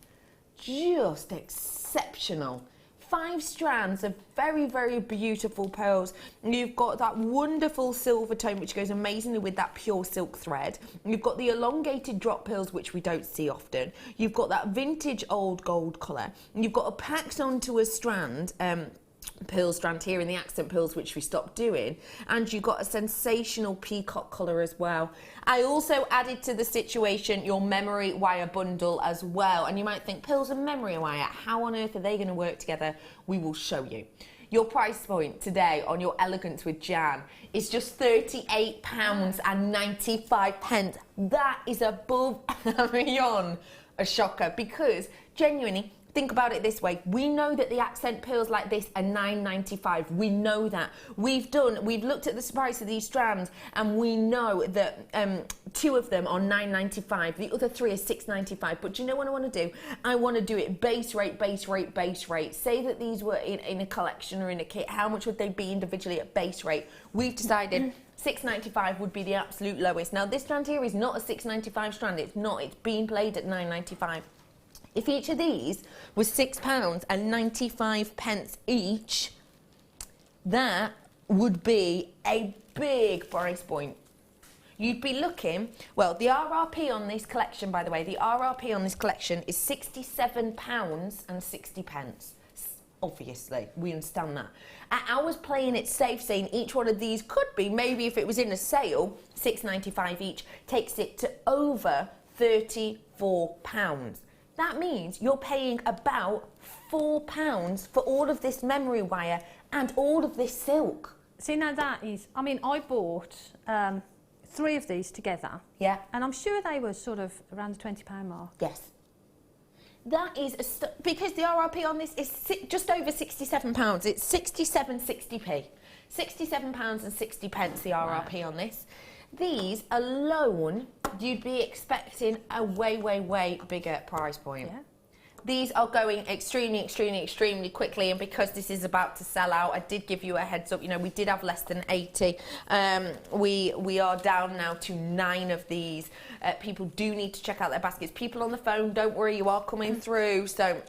Just exceptional. 5 strands of very, very beautiful pearls. You've got that wonderful silver tone, which goes amazingly with that pure silk thread. You've got the elongated drop pearls, which we don't see often. You've got that vintage old gold colour. And you've got a packed onto a strand, pearl strand here in the accent pearls, which we stopped doing, and you got a sensational peacock colour as well. I also added to the situation your memory wire bundle as well, and you might think, pearls and memory wire, how on earth are they going to work together? We will show you. Your price point today on your Elegance with Jan is just £38.95. That is above and beyond a shocker, because genuinely, think about it this way. We know that the accent pearls like this are $9.95. We know that. We've looked at the price of these strands, and we know that 2 of them are $9.95. The other 3 are $6.95. But do you know what I want to do? I want to do it base rate, base rate, base rate. Say that these were in a collection or in a kit. How much would they be individually at base rate? We've decided $6.95 would be the absolute lowest. Now, this strand here is not a $6.95 strand. It's not. It's being played at $9.95. If each of these was £6.95 each, that would be a big price point. You'd be looking, well, the RRP on this collection, by the way, the RRP on this collection is £67.60. Obviously, we understand that. I was playing it safe, saying each one of these could be, maybe if it was in a sale, £6.95 each, takes it to over £34. That means you're paying about £4 for all of this memory wire and all of this silk. See, now that is, I mean, I bought 3 of these together. Yeah. And I'm sure they were sort of around the £20 mark. Yes. That is, because the RRP on this is just over £67. It's 67.60p. £67.60 the RRP on this. These alone, you'd be expecting a way, way, way bigger price point. Yeah. These are going extremely, extremely, extremely quickly, and because this is about to sell out, I did give you a heads up. You know, we did have less than 80. We are down now to 9 of these. People do need to check out their baskets. People on the phone, don't worry, you are coming through, so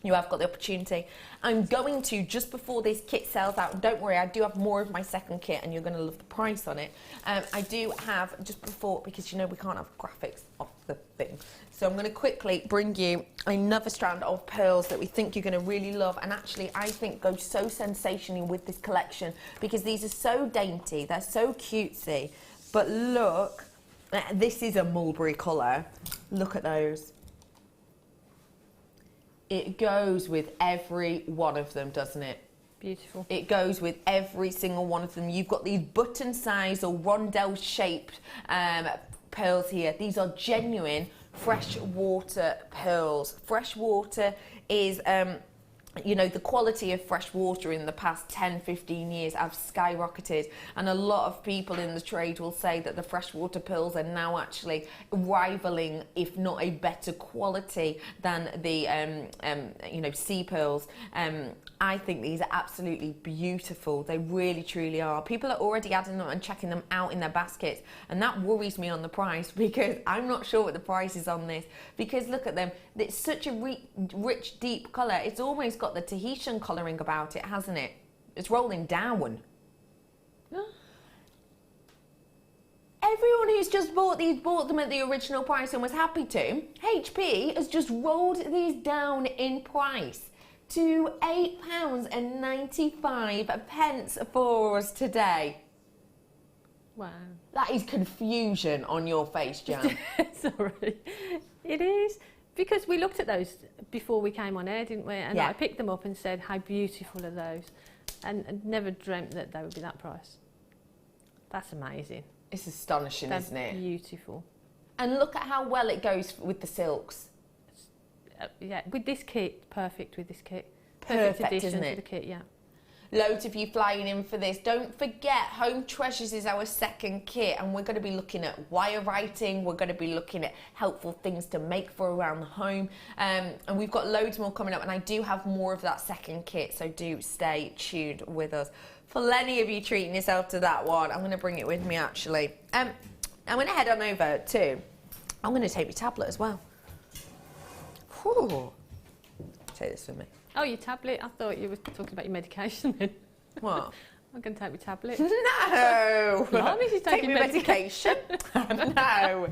you have got the opportunity. I'm going to, just before this kit sells out, don't worry, I do have more of my second kit, and you're going to love the price on it. I do have, just before, because you know we can't have graphics off the thing, so I'm going to quickly bring you another strand of pearls that we think you're going to really love, and actually I think go so sensationally with this collection, because these are so dainty, they're so cutesy. But look, this is a mulberry colour. Look at those. It goes with every one of them, doesn't it? Beautiful. It goes with every single one of them. You've got these button size or rondelle shaped pearls here. These are genuine freshwater pearls. Freshwater is you know, the quality of fresh water in the past 10, 15 years have skyrocketed, and a lot of people in the trade will say that the freshwater pearls are now actually rivaling, if not a better quality than the you know, sea pearls. I think these are absolutely beautiful. They really truly are. People are already adding them and checking them out in their baskets, and that worries me on the price, because I'm not sure what the price is on this, because look at them. It's such a rich deep colour. It's almost got the Tahitian colouring about it, hasn't it? It's rolling down. Everyone who's just bought these bought them at the original price and was happy to. HP has just rolled these down in price to £8.95 for us today. Wow. That is confusion on your face, Jan. Sorry. It is. Because we looked at those before we came on air, didn't we? And I picked them up and said, how beautiful are those? And never dreamt that they would be that price. That's amazing. It's astonishing, That's isn't it? Beautiful. And look at how well it goes with the silks. Yeah, with this kit, perfect with this kit. Perfect, addition isn't it? to the kit, yeah. Loads of you flying in for this. Don't forget, Home Treasures is our second kit, and we're going to be looking at wire writing. We're going to be looking at helpful things to make for around the home. And we've got loads more coming up, and I do have more of that second kit, so do stay tuned with us. Plenty of you treating yourself to that one. I'm going to bring it with me, actually. I'm going to head on over to... I'm going to take my tablet as well. Whew. Take this with me. Oh, your tablet? I thought you were talking about your medication then. What? I'm going to take my tablet. No! Blimey, she's taking medication. No.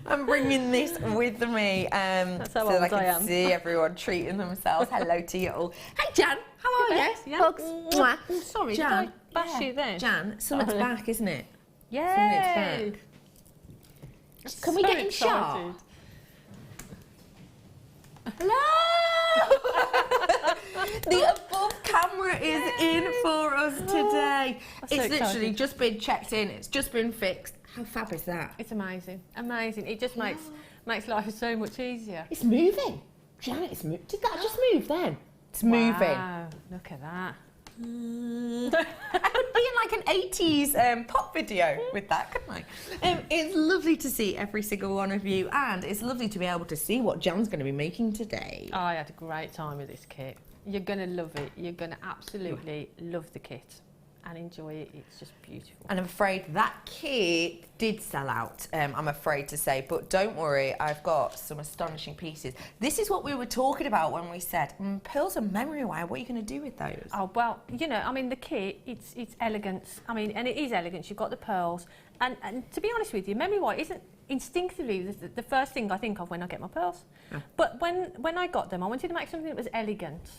I'm bringing this with me That's how so that I old I can am. see everyone treating themselves. Hello to you all. Hey, Jan. How are you? Yeah. Hugs. Mwah. Oh, sorry, Jan. did I bash you then? Jan, something's Sorry. back, isn't it? Yay! Something's back. Can we get in shot? Hello! The above camera is in for us today. That's so It's literally exciting. just been checked in. It's just been fixed. How fab is that? It's amazing. Amazing. It just makes life so much easier. It's moving. Janet, it's moving. Did that just move then? It's moving. Wow, look at that. I could be in like an 80s pop video with that, couldn't I? It's lovely to see every single one of you, and it's lovely to be able to see what Jan's going to be making today. I had a great time with this kit. You're going to love it. You're going to absolutely love the kit and enjoy it. It's just beautiful. And I'm afraid that kit did sell out, I'm afraid to say, but don't worry, I've got some astonishing pieces. This is what we were talking about when we said, pearls and memory wire, what are you going to do with those? Oh, well, you know, I mean, the kit, it's elegance. I mean, and it is elegance. You've got the pearls. And to be honest with you, memory wire isn't instinctively the first thing I think of when I get my pearls. Yeah. But when I got them, I wanted to make something that was elegant.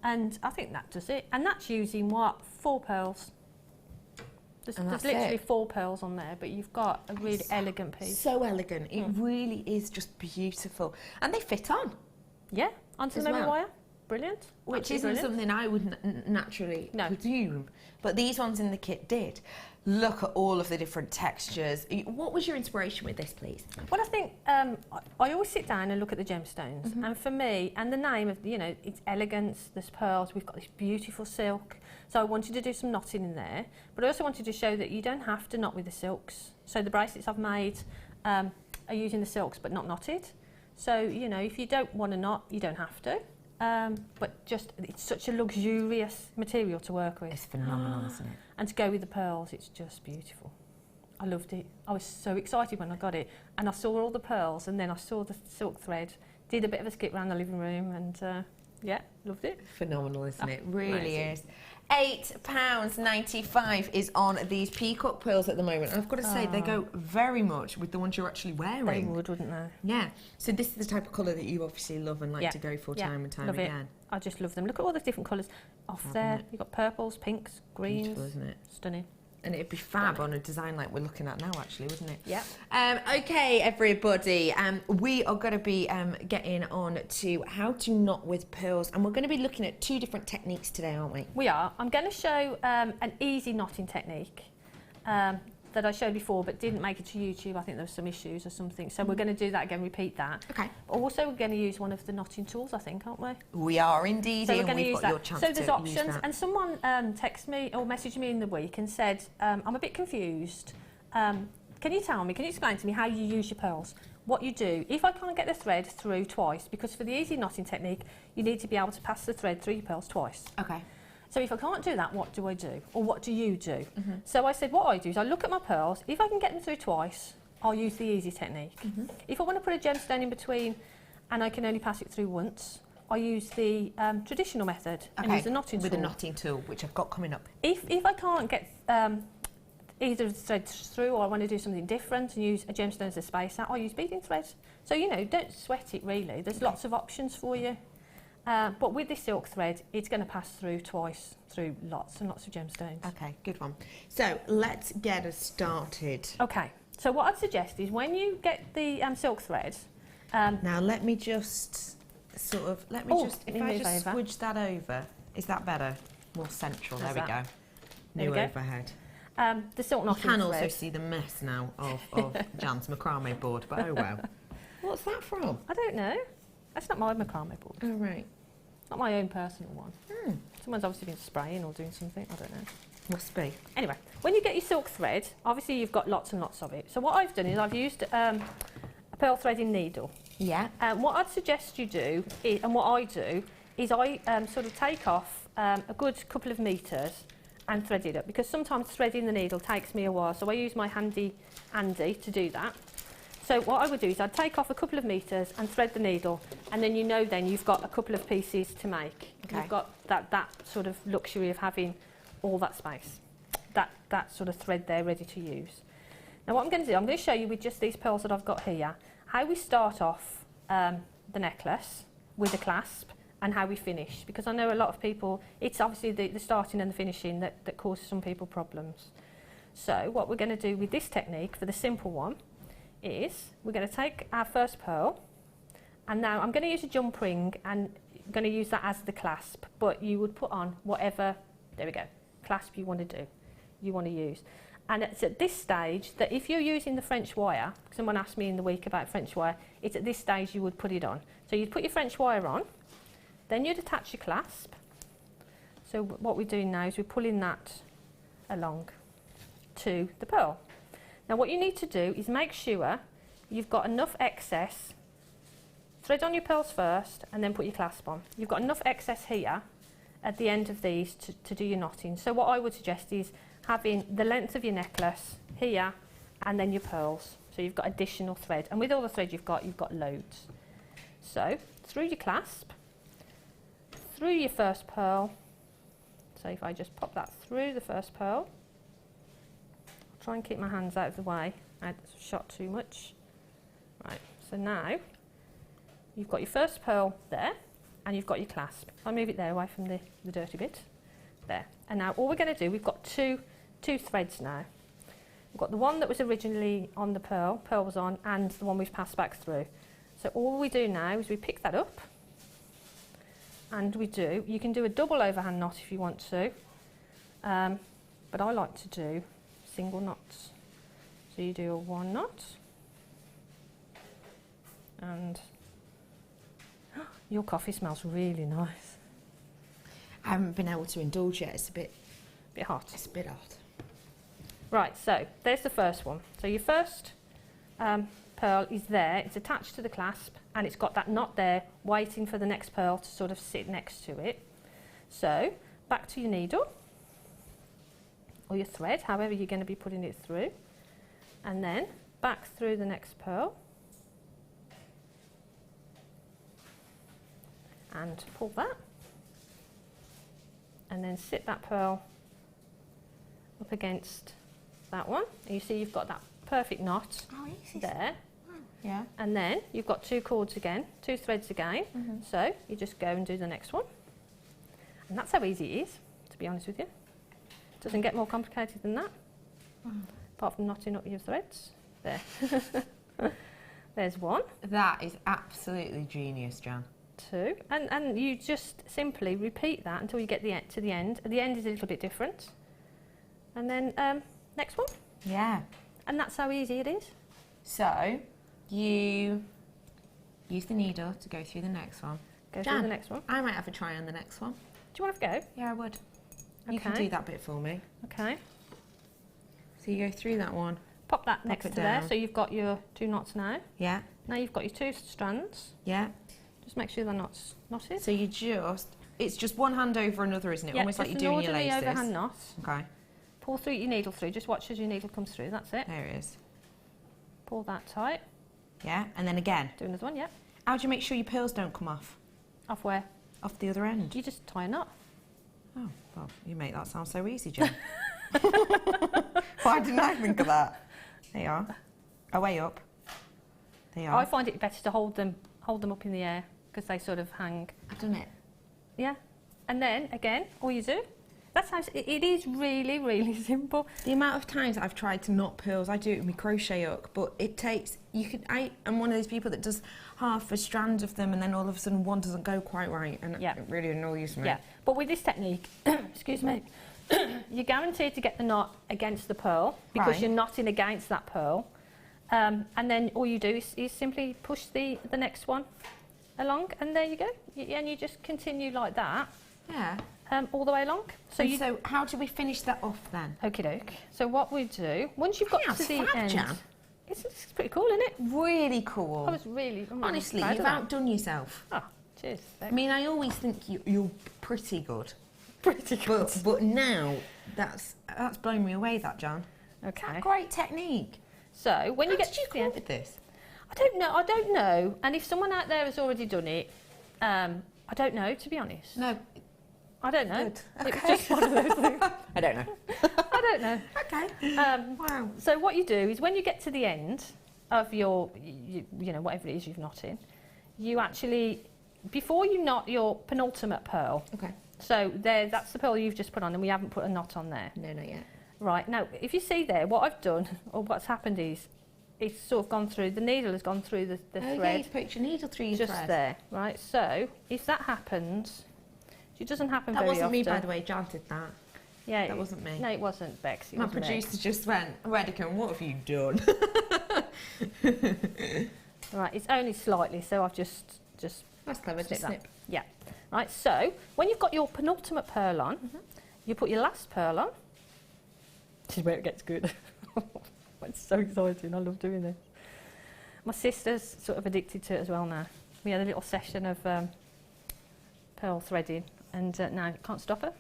And I think that does it. And that's using, what, 4 pearls. There's literally 4 pearls on there, but you've got a really elegant piece. So elegant. It really is just beautiful. And they fit on. Yeah, onto the memory wire. Brilliant. Which isn't something I would naturally presume. But these ones in the kit did. Look at all of the different textures. What was your inspiration with this, please? Well, I think I always sit down and look at the gemstones. And for me, and the name of, you know, it's Elegance, there's pearls, we've got this beautiful silk. So I wanted to do some knotting in there. But I also wanted to show that you don't have to knot with the silks. So the bracelets I've made are using the silks but not knotted. So, you know, if you don't want to knot, you don't have to. But just, it's such a luxurious material to work with. It's phenomenal, isn't it? And to go with the pearls, it's just beautiful. I loved it. I was so excited when I got it. And I saw all the pearls, and then I saw the silk thread, did a bit of a skip around the living room, and yeah, loved it. Phenomenal, isn't it? Really amazing. is. £8.95 is on these peacock pearls at the moment. And I've got to say, they go very much with the ones you're actually wearing. They would, wouldn't they? Yeah. So this is the type of colour that you obviously love and like to go for time and time love again. It. I just love them. Look at all the different colours off there. You've got purples, pinks, greens. Beautiful, isn't it? Stunning. And it'd be fab on a design like we're looking at now, actually, wouldn't it? Yeah. Okay, everybody. We are going to be getting on to how to knot with pearls, and we're going to be looking at 2 different techniques today, aren't we? We are. I'm going to show an easy knotting technique. that I showed before but didn't make it to YouTube. I think there were some issues or something. So we're going to do that again, repeat that. Okay. Also, we're going to use one of the knotting tools, I think, aren't we? We are indeed, so we're and going to we've use got your that. chance So there's to options, use that. and someone texted me or messaged me in the week and said, I'm a bit confused. Can you explain to me how you use your pearls? What you do, if I can't get the thread through twice, because for the easy knotting technique, you need to be able to pass the thread through your pearls twice. Okay. So if I can't do that, what do I do? Or what do you do? So I said, what I do is I look at my pearls. If I can get them through twice, I'll use the easy technique. If I want to put a gemstone in between and I can only pass it through once, I use the traditional method and use the knotting tool. With a knotting tool, which I've got coming up. If I can't get either of the threads through, or I want to do something different and use a gemstone as a spacer, I'll use beading thread. So, you know, don't sweat it really. There's lots of options for you. But with this silk thread, it's going to pass through twice through lots and lots of gemstones. Okay, good one. So let's get us started. Okay, so what I'd suggest is when you get the silk thread... now let me just sort of, if I just switch that over, is that better? More central, there we go. New overhead. The silk knotting thread. You can thread. also see the mess now of Jan's macrame board, but oh well. What's that from? I don't know. That's not my macrame board. Oh right. Not my own personal one. Someone's obviously been spraying or doing something, I don't know. Must be. Anyway, when you get your silk thread, obviously you've got lots and lots of it. So what I've done is I've used a pearl threading needle. Yeah. What I'd suggest you do, and what I do, is I sort of take off a good couple of metres and thread it up, because sometimes threading the needle takes me a while, so I use my handy Andy to do that. So what I would do is I'd take off a couple of metres and thread the needle, and then then you've got a couple of pieces to make. Okay. You've got that sort of luxury of having all that space, that sort of thread there ready to use. Now what I'm going to do, I'm going to show you with just these pearls that I've got here, how we start off the necklace with a clasp and how we finish, because I know a lot of people, it's obviously the starting and the finishing that causes some people problems. So what we're going to do with this technique for the simple one is we're going to take our first pearl, and now I'm going to use a jump ring and I'm going to use that as the clasp, but you would put on whatever, there we go, clasp you want to use. And it's at this stage that if you're using the French wire, someone asked me in the week about French wire, it's at this stage you would put it on. So you'd put your French wire on, then you'd attach your clasp. So what we're doing now is we're pulling that along to the pearl. Now what you need to do is make sure you've got enough excess, thread on your pearls first and then put your clasp on. You've got enough excess here at the end of these to do your knotting. So what I would suggest is having the length of your necklace here and then your pearls. So you've got additional thread, and with all the thread you've got loads. So through your clasp, through your first pearl. So if I just pop that through the first pearl, I'll try and keep my hands out of the way. I shot too much. Right, so now you've got your first pearl there and you've got your clasp. I'll move it there away from the dirty bit. There. And now all we're going to do, we've got two threads now. We've got the one that was originally on the pearl was on, and the one we've passed back through. So all we do now is we pick that up, and you can do a double overhand knot if you want to, but I like to do single knots. So you do a one knot, and your coffee smells really nice. I haven't been able to indulge yet, it's a bit hot. It's a bit hot. Right, so there's the first one. So your first pearl is there, it's attached to the clasp, and it's got that knot there waiting for the next pearl to sort of sit next to it. So back to your needle, or your thread, however you're going to be putting it through, and then back through the next pearl, and pull that, and then sit that pearl up against that one. And you see you've got that perfect knot there. Yeah. And then you've got two cords again, two threads again. So you just go and do the next one. And that's how easy it is, to be honest with you. It doesn't get more complicated than that, apart from knotting up your threads. There. There's one. That is absolutely genius, Jan. Two. And you just simply repeat that until you get to the end. At the end is a little bit different. And then next one. Yeah. And that's how easy it is. So, you use the needle to go through the next one. Go through the next one. I might have a try on the next one. Do you want to have a go? Yeah, I would. You can do that bit for me. Okay. So you go through that one. Pop that next to there. So you've got your 2 knots now. Yeah. Now you've got your 2 strands. Yeah. Just make sure they're not knotted. So it's just one hand over another, isn't it? Yeah, Almost like you're doing your laces. Overhand knot. Okay. Pull through your needle through. Just watch as your needle comes through. That's it. There it is. Pull that tight. Yeah, and then again. Do another one, yeah. How do you make sure your pearls don't come off? Off where? Off the other end. You just tie a knot. Oh, well, you make that sound so easy, Jen. Why didn't I think of that? There you are. Oh, way up. There you are. I find it better to hold them up in the air because they sort of hang. I've done it. Yeah. And then, again, all you do, that's how it is really, really simple. The amount of times I've tried to knot pearls, I do it with my crochet hook, but it takes, I am one of those people that does half a strand of them and then all of a sudden one doesn't go quite right, and it really annoys me. Yeah, but with this technique, excuse me, you're guaranteed to get the knot against the pearl because you're knotting against that pearl. And then all you do is simply push the next one along, and there you go. And you just continue like that. Yeah. All the way along. So how do we finish that off then? Okie doke. So what we do, once you've got to the end... Jan. It's pretty cool, isn't it? Really cool. I was really... Honestly, you've outdone yourself. Oh, cheers. I mean, I always think you're pretty good. Pretty good. But now, that's blown me away, that, Jan. Okay. That's great technique. So, when you get to the end with this? I don't know. And if someone out there has already done it, I don't know, to be honest. No. I don't know. Good. Okay. It was just one of those things. I don't know. I don't know. Okay. Wow. So what you do is when you get to the end of your, you know, whatever it is you've knotted, you actually, before you knot your penultimate pearl, okay. So that's the pearl you've just put on and we haven't put a knot on there. No, not yet. Right, now if you see there, what I've done, or what's happened is, it's sort of gone through, the needle has gone through the thread. Yeah, you put your needle through your just thread. There, right? So if that happens, it doesn't happen very often. That wasn't me, by the way. Jan did that. Yeah, that wasn't me. No, it wasn't, Bex. My producer just went, Redican, what have you done? Right, it's only slightly, so I've just that's clever. Just snip. Yeah. Right. So when you've got your penultimate pearl on, you put your last pearl on. This is where it gets good. It's so exciting. I love doing this. My sister's sort of addicted to it as well now. We had a little session of pearl threading, and now I can't stop her.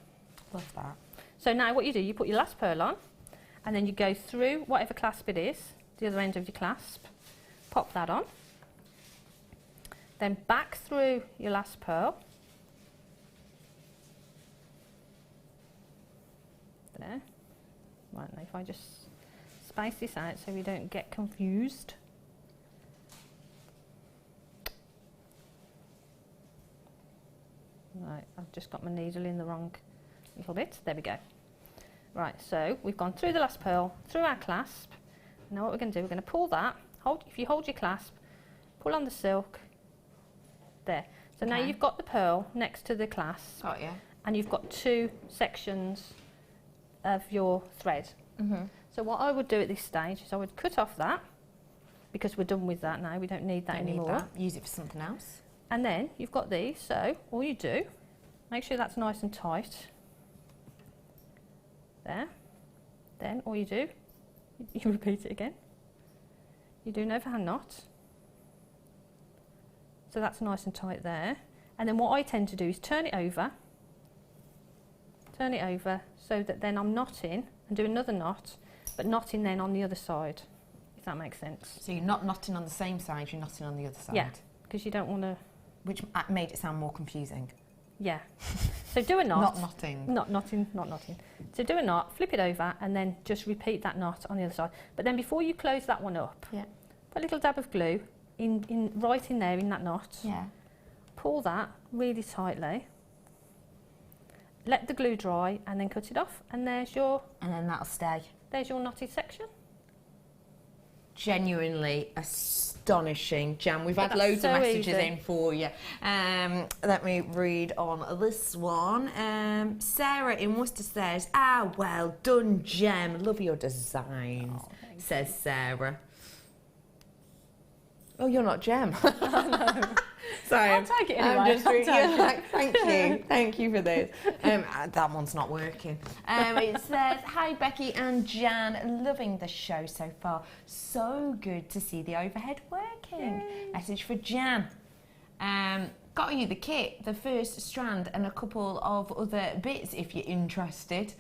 Love that. So now what you do, you put your last pearl on, and then you go through whatever clasp it is, the other end of your clasp, pop that on, then back through your last pearl, there. Right, now if I just space this out so we don't get confused. Right, I've just got my needle in the wrong little bit. There we go. Right, so we've gone through the last pearl, through our clasp. Now what we're going to do, we're going to pull that. If you hold your clasp, pull on the silk. There. So now you've got the pearl next to the clasp. Got you. And you've got 2 sections of your thread. So what I would do at this stage is I would cut off that, because we're done with that now. We don't need that anymore. Use it for something else. And then you've got these, so all you do, make sure that's nice and tight. There. Then all you do, you repeat it again. You do an overhand knot. So that's nice and tight there. And then what I tend to do is turn it over so that then I'm knotting and do another knot, but knotting then on the other side, if that makes sense. So you're not knotting on the same side, you're knotting on the other side. Yeah, because you don't want to... Which made it sound more confusing. Yeah. So do a knot. Not knotting. Not knotting. So do a knot, flip it over, and then just repeat that knot on the other side. But then before you close that one up, put a little dab of glue right in there in that knot. Yeah. Pull that really tightly. Let the glue dry and then cut it off, and there's your... And then that'll stay. There's your knotted section. genuinely astonishing, Jan. We've had loads so of messages easy. in for you. Let me read on this one. Sarah in Worcester says, "Ah, well done, Gem. Love your designs," says Sarah. Oh, you're not Gem. Sorry, I'll take it anyway. I'm just I'll take you're it. like, thank you for this. That one's not working. It says, "Hi Becky and Jan, loving the show so far. So good to see the overhead working." Yay. Message for Jan. Got you the kit, the first strand and a couple of other bits if you're interested.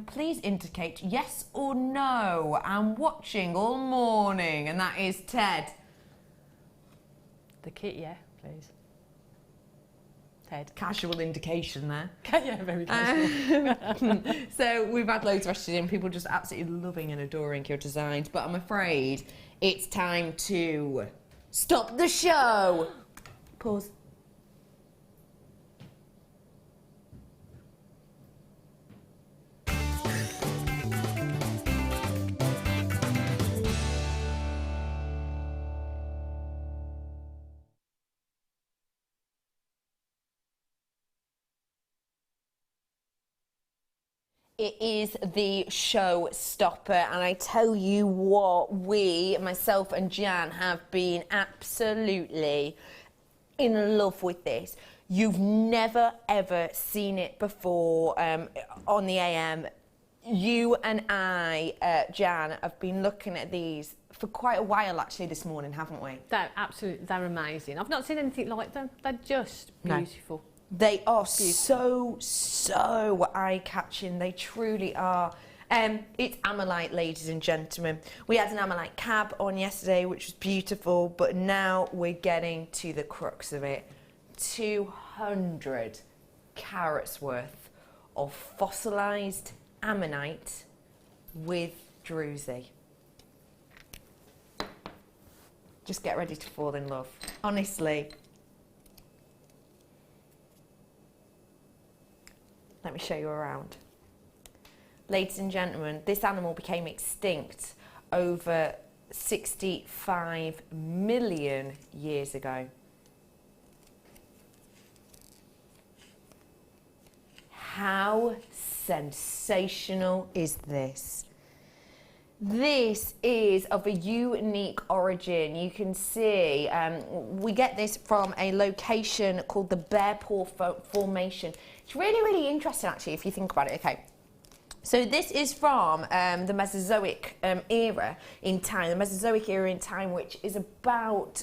Please indicate yes or no. I'm watching all morning, and that is Ted. The kit, yeah, please. Ted. Casual indication there. Yeah, very casual. So we've had loads of messages in, people just absolutely loving and adoring your designs, but I'm afraid it's time to stop the show. Pause. It is the Showstopper, and I tell you what, myself and Jan, have been absolutely in love with this. You've never ever seen it before on the AM. You and I, Jan, have been looking at these for quite a while actually this morning, haven't we? They're amazing. I've not seen anything like them. They're just beautiful. They are so eye-catching. They truly are. It's Ammonite, ladies and gentlemen. We had an Ammonite cab on yesterday, which was beautiful, but now we're getting to the crux of it. 200 carats worth of fossilised Ammonite with druzy. Just get ready to fall in love. Honestly. Let me show you around. Ladies and gentlemen, this animal became extinct over 65 million years ago. How sensational is this? This is of a unique origin. You can see we get this from a location called the Bear Paw Formation. It's really interesting actually if you think about it. Okay, so this is from the Mesozoic era in time, the Mesozoic era in time, which is about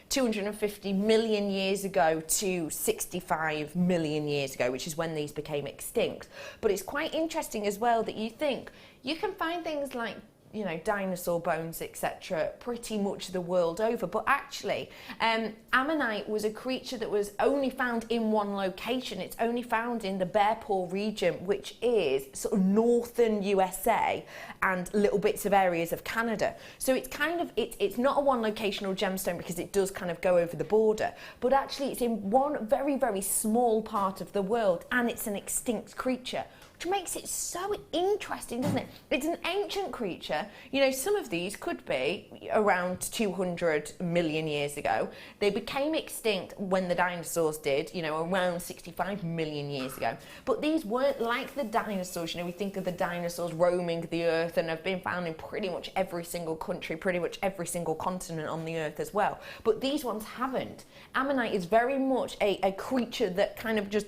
250 million years ago to 65 million years ago, which is when these became extinct. But it's quite interesting as well that you think you can find things like, you know, dinosaur bones, etc., pretty much the world over. But actually, Ammonite was a creature that was only found in one location. It's only found in the Bear Paw region, which is sort of northern USA and little bits of areas of Canada. So it's kind of, it's not a one locational gemstone because it does kind of go over the border, but actually it's in one very small part of the world, and it's an extinct creature, which makes it so interesting, doesn't it? It's an ancient creature. You know, some of these could be around 200 million years ago. They became extinct when the dinosaurs did, you know, around 65 million years ago. But these weren't like the dinosaurs. You know, we think of the dinosaurs roaming the earth and have been found in pretty much every single country, pretty much every single continent on the earth as well. But these ones haven't. Ammonite is very much a creature that kind of just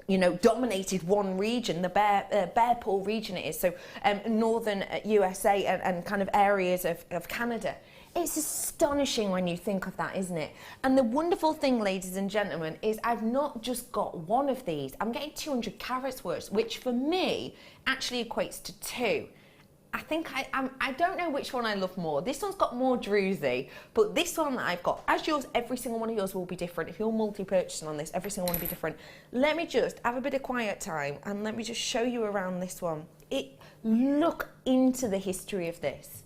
you know, dominated one region, the Bear Paw region it is, so northern USA and kind of areas of Canada. It's astonishing when you think of that, isn't it? And the wonderful thing, ladies and gentlemen, is I've not just got one of these, I'm getting 200 carats worth, which for me actually equates to 2. I think I don't know which one I love more. This one's got more druzy, but this one that I've got, as yours, every single one of yours will be different. If you're multi-purchasing on this, every single one will be different. Let me just have a bit of quiet time and let me just show you around this one. Look into the history of this.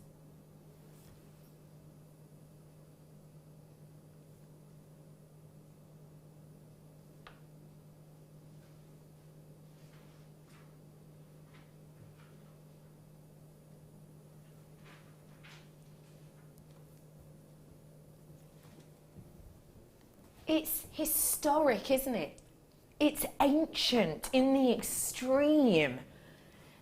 It's historic, isn't it? It's ancient in the extreme.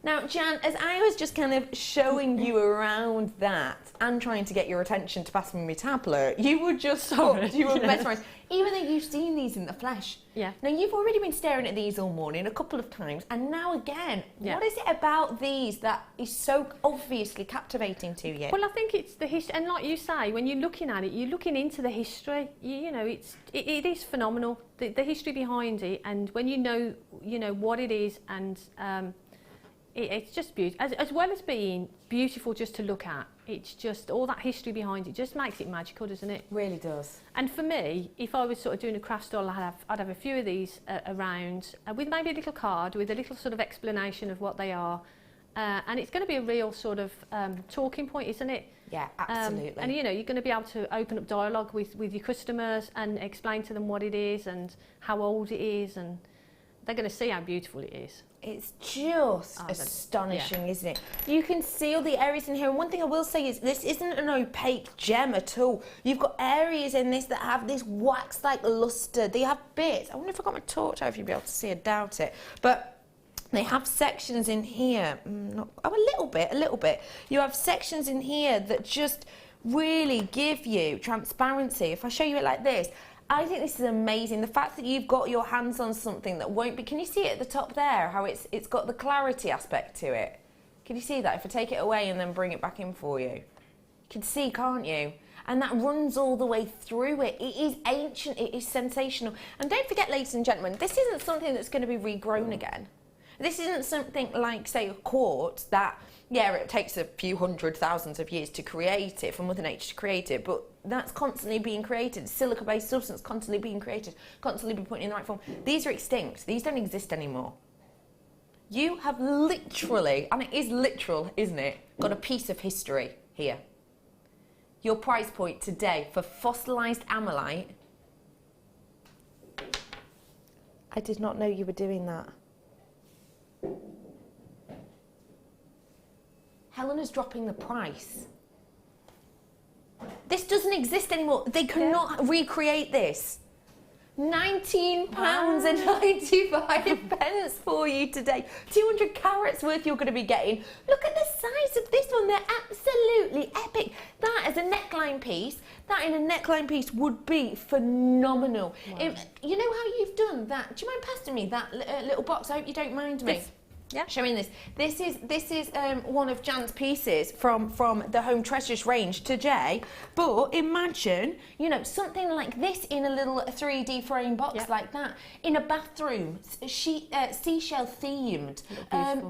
Now, Jan, as I was just kind of showing you around that and trying to get your attention to pass me my tablet, you were just hooked, you were mesmerised, even though you've seen these in the flesh. Yeah. Now, you've already been staring at these all morning a couple of times, and now again, what is it about these that is so obviously captivating to you? Well, I think it's the history, and like you say, when you're looking at it, you're looking into the history. You know, it is phenomenal, the history behind it, and when you know what it is, and it's just beautiful, as well as being beautiful just to look at. It's just all that history behind it just makes it magical, doesn't it? Really does. And for me, if I was sort of doing a craft stall, I'd have a few of these around with maybe a little card with a little sort of explanation of what they are. And it's going to be a real sort of talking point, isn't it? Yeah, absolutely. And you know, you're going to be able to open up dialogue with your customers and explain to them what it is and how old it is, and they're going to see how beautiful it is. It's just astonishing, isn't it? You can see all the areas in here. And one thing I will say is this isn't an opaque gem at all. You've got areas in this that have this wax-like luster. They have bits. I wonder if I got my torch over, you'd be able to see. I doubt it. But they have sections in here. A little bit. You have sections in here that just really give you transparency. If I show you it like this, I think this is amazing. The fact that you've got your hands on something that won't be... Can you see it at the top there, how it's got the clarity aspect to it? Can you see that? If I take it away and then bring it back in for you. You can see, can't you? And that runs all the way through it. It is ancient, it is sensational. And don't forget, ladies and gentlemen, this isn't something that's going to be regrown again. This isn't something like, say, a quartz that, yeah, it takes a few hundred thousands of years to create it, for Mother Nature to create it, but that's constantly being created. Silica-based substance constantly being created, constantly being put in the right form. These are extinct. These don't exist anymore. You have literally, and it is literal, isn't it, got a piece of history here. Your price point today for fossilised Ammonite. I did not know you were doing that. Helena's dropping the price. This doesn't exist anymore. They cannot recreate this. £19.95 for you today. 200 carats worth you're going to be getting. Look at the size of this one. They're absolutely epic. That is a neckline piece. That in a neckline piece would be phenomenal. Wow. You know how you've done that? Do you mind passing me that little box? I hope you don't mind me. Yeah. Showing this. This is one of Jan's pieces from the Home Treasures range today. But imagine, you know, something like this in a little 3D frame box like that in a bathroom, seashell themed,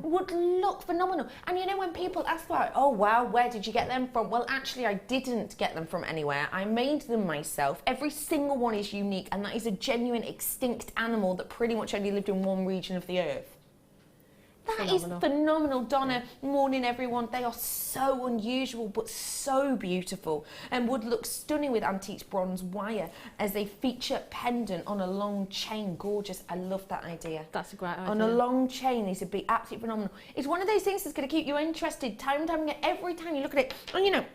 would look phenomenal. And you know, when people ask like, oh wow, where did you get them from? Well, actually, I didn't get them from anywhere. I made them myself. Every single one is unique, and that is a genuine extinct animal that pretty much only lived in one region of the earth. That is phenomenal, Donna. Morning, everyone. They are so unusual, but so beautiful, and would look stunning with antique bronze wire as they feature pendant on a long chain. Gorgeous. I love that idea. That's a great idea. On a long chain, these would be absolutely phenomenal. It's one of those things that's going to keep you interested time and time again. Every time you look at it, and you know,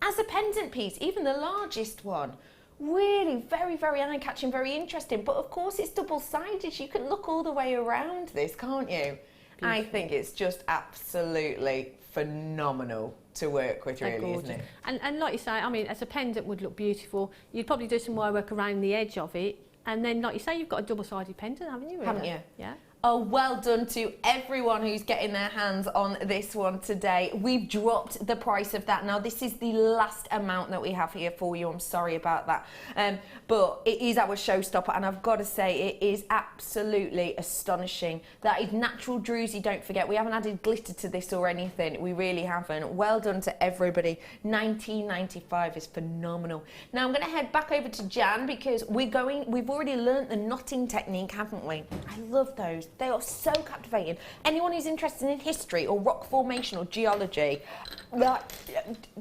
as a pendant piece, even the largest one, really very, very eye-catching, very interesting. But of course, it's double-sided. You can look all the way around this, can't you? Beautiful. I think it's just absolutely phenomenal to work with, really, isn't it? And like you say, I mean, as a pendant would look beautiful. You'd probably do some wire work around the edge of it. And then, like you say, you've got a double-sided pendant, haven't you? Really? Haven't you? Yeah. Oh, well done to everyone who's getting their hands on this one today. We've dropped the price of that. Now, this is the last amount that we have here for you. I'm sorry about that. But it is our showstopper, and I've got to say, it is absolutely astonishing. That is natural druzy, don't forget. We haven't added glitter to this or anything. We really haven't. Well done to everybody. $19.95 is phenomenal. Now, I'm going to head back over to Jan, because we've already learnt the knotting technique, haven't we? I love those. They are so captivating. Anyone who's interested in history or rock formation or geology, like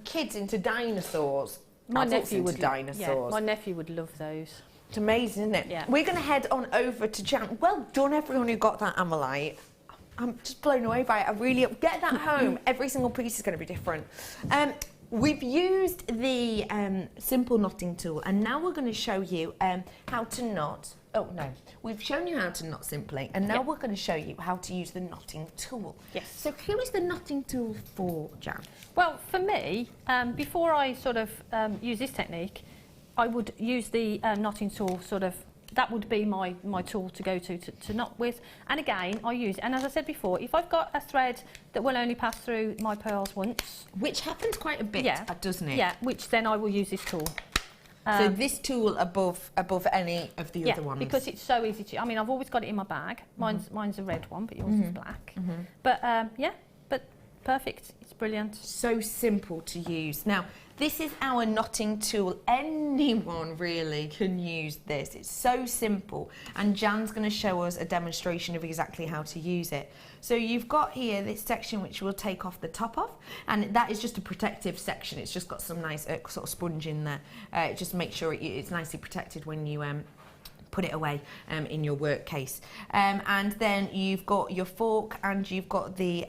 kids into dinosaurs, my nephew would dinosaurs. Yeah, my nephew would love those. It's amazing, isn't it? Yeah. We're going to head on over to Jan. Well done, everyone who got that Ammonite. I'm just blown away by it. I really get that home. Every single piece is going to be different. We've used the simple knotting tool, and now we're going to show you how to knot. Oh no, we've shown you how to knot simply, and now we're going to show you how to use the knotting tool. Yes. So who is the knotting tool for, Jan? Well, for me, before I sort of use this technique, I would use the knotting tool sort of. That would be my tool to go to knot with. And again, I use it. And as I said before, if I've got a thread that will only pass through my pearls once. Which happens quite a bit, doesn't it? Yeah, which then I will use this tool. So this tool above any of the other ones? Because it's so easy to... I mean, I've always got it in my bag. Mine's a red one, but yours is black. But but perfect. It's brilliant. So simple to use. Now, this is our knotting tool. Anyone really can use this. It's so simple, and Jan's going to show us a demonstration of exactly how to use it. So you've got here this section which we'll take off the top of, and that is just a protective section. It's just got some nice sort of sponge in there. Just make sure it's nicely protected when you put it away in your work case. And then you've got your fork, and you've got the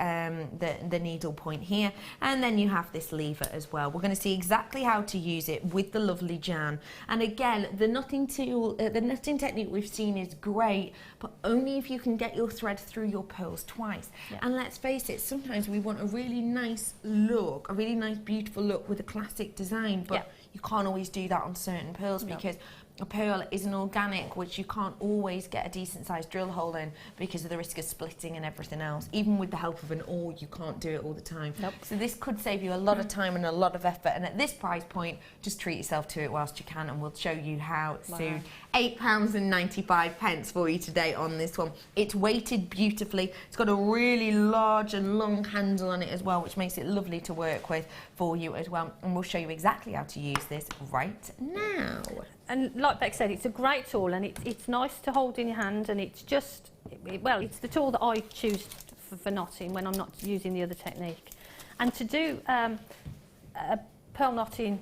needle point here, and then you have this lever as well. We're going to see exactly how to use it with the lovely Jan. And again, the knotting tool, the knotting technique we've seen is great, but only if you can get your thread through your pearls twice. And let's face it, sometimes we want a really nice look, a really nice beautiful look with a classic design, but you can't always do that on certain pearls because a pearl is an organic, which you can't always get a decent sized drill hole in because of the risk of splitting and everything else. Even with the help of an awl, you can't do it all the time. So this could save you a lot of time and a lot of effort, and at this price point, just treat yourself to it whilst you can, and we'll show you how soon. £8.95 for you today on this one. It's weighted beautifully. It's got a really large and long handle on it as well, which makes it lovely to work with for you as well, and we'll show you exactly how to use this right now. And like Beck said, it's a great tool, and it's nice to hold in your hand, and it's just, well, it's the tool that I choose for knotting when I'm not using the other technique. And to do a pearl knotting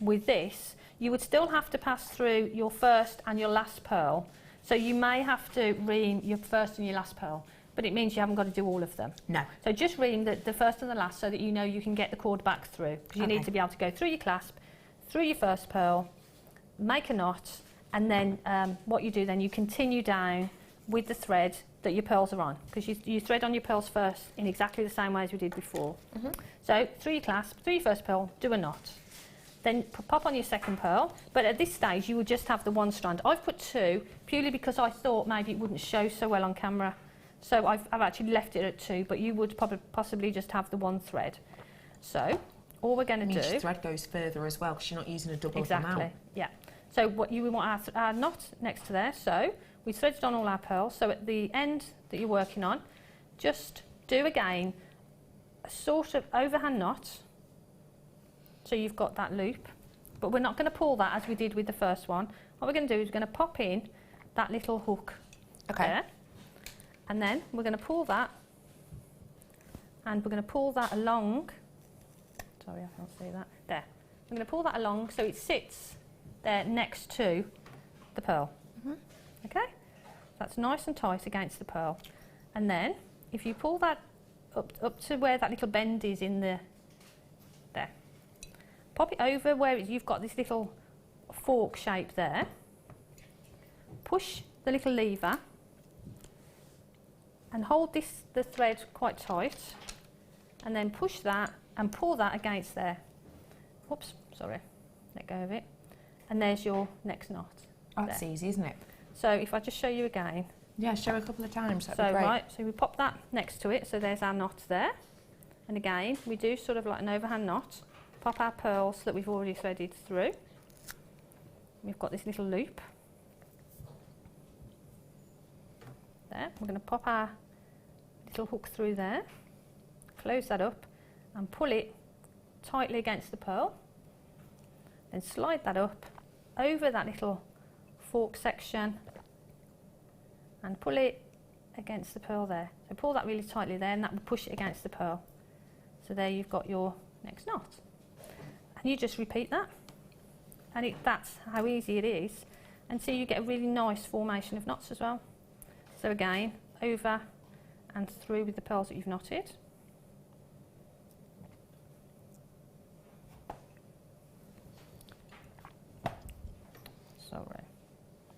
with this, you would still have to pass through your first and your last pearl. So you may have to ream your first and your last pearl, but it means you haven't got to do all of them. No. So just ream the first and the last so that you know you can get the cord back through, because you need to be able to go through your clasp, through your first pearl, make a knot, and then what you do then, you continue down with the thread that your pearls are on, because you thread on your pearls first in exactly the same way as we did before. So through your clasp, through your first pearl, do a knot. Then pop on your second pearl, but at this stage you would just have the one strand. I've put two purely because I thought maybe it wouldn't show so well on camera, so I've actually left it at two, but you would possibly just have the one thread. So all we're going to do... Each thread goes further as well, because you're not using a double amount. Exactly, yeah. So what you want our knot next to there, so we threaded on all our pearls, so at the end that you're working on, just do again a sort of overhand knot, so you've got that loop, but we're not going to pull that as we did with the first one. What we're going to do is we're going to pop in that little hook there, and then we're going to pull that, and we're going to pull that along. Sorry, I can't see that. There. I'm going to pull that along so it sits there next to the pearl. Okay? That's nice and tight against the pearl. And then, if you pull that up to where that little bend is in the... There. Pop it over where you've got this little fork shape there. Push the little lever and hold the thread quite tight, and then push that and pull that against there. Oops, sorry, let go of it. And there's your next knot. Oh, that's easy, isn't it? So if I just show you again. Yeah, show a couple of times, that'd be great. Right, so we pop that next to it, so there's our knot there. And again, we do sort of like an overhand knot. Pop our pearls that we've already threaded through. We've got this little loop. There, we're going to pop our little hook through there. Close that up and pull it tightly against the pearl. Then slide that up over that little fork section and pull it against the pearl there. So pull that really tightly there, and that will push it against the pearl. So there you've got your next knot. And you just repeat that. And that's how easy it is. And so you get a really nice formation of knots as well. So again, over and through with the pearls that you've knotted. sorry.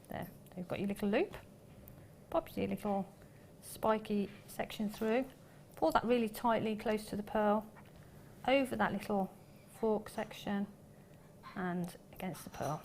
There, you've got your little loop. Pop your little spiky section through. Pull that really tightly close to the pearl, over that little fork section and against the pearl.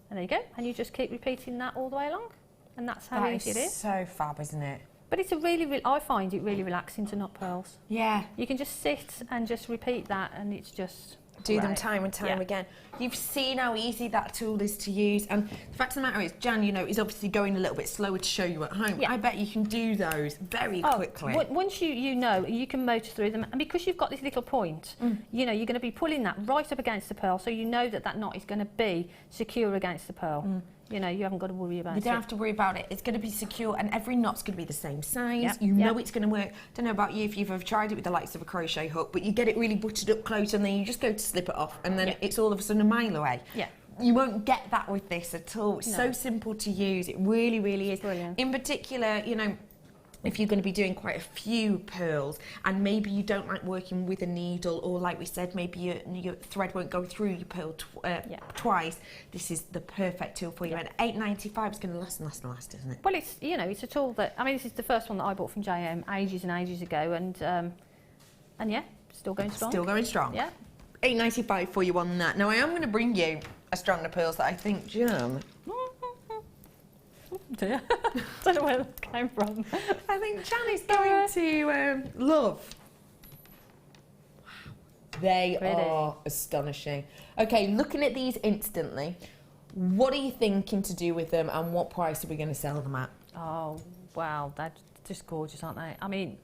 And there you go. And you just keep repeating that all the way along. And that's how easy it is. So fab, isn't it? But it's a really, I find it really relaxing to knot pearls. Yeah. You can just sit and just repeat that, and it's just do them time and time again. You've seen how easy that tool is to use, and the fact of the matter is, Jan, you know, is obviously going a little bit slower to show you at home. I bet you can do those very quickly. Once you know, you can motor through them, and because you've got this little point, you know, you're going to be pulling that right up against the pearl, so you know that that knot is going to be secure against the pearl. You know, you haven't got to worry about it. You don't have to worry about it. It's going to be secure, and every knot's going to be the same size. You know it's going to work. Don't know about you if you've ever tried it with the likes of a crochet hook, but you get it really buttered up close, and then you just go to slip it off, and then it's all of a sudden a mile away. You won't get that with this at all. It's so simple to use. It really, really is. Brilliant. In particular, you know, if you're going to be doing quite a few pearls and maybe you don't like working with a needle, or like we said, maybe your thread won't go through your pearl twice, this is the perfect tool for you. And $8.95 is going to last and last and last, isn't it? Well, it's, you know, it's a tool that, I mean, this is the first one that I bought from JM ages and ages ago, and yeah, still going strong. Still going strong. Yeah. $8.95 for you on that. Now I am going to bring you a strand of pearls that I think Jan... I don't know where that came from. I think Jan is going to love. Wow. They are astonishing. Okay, looking at these instantly, what are you thinking to do with them, and what price are we going to sell them at? Oh, wow, they're just gorgeous, aren't they? I mean,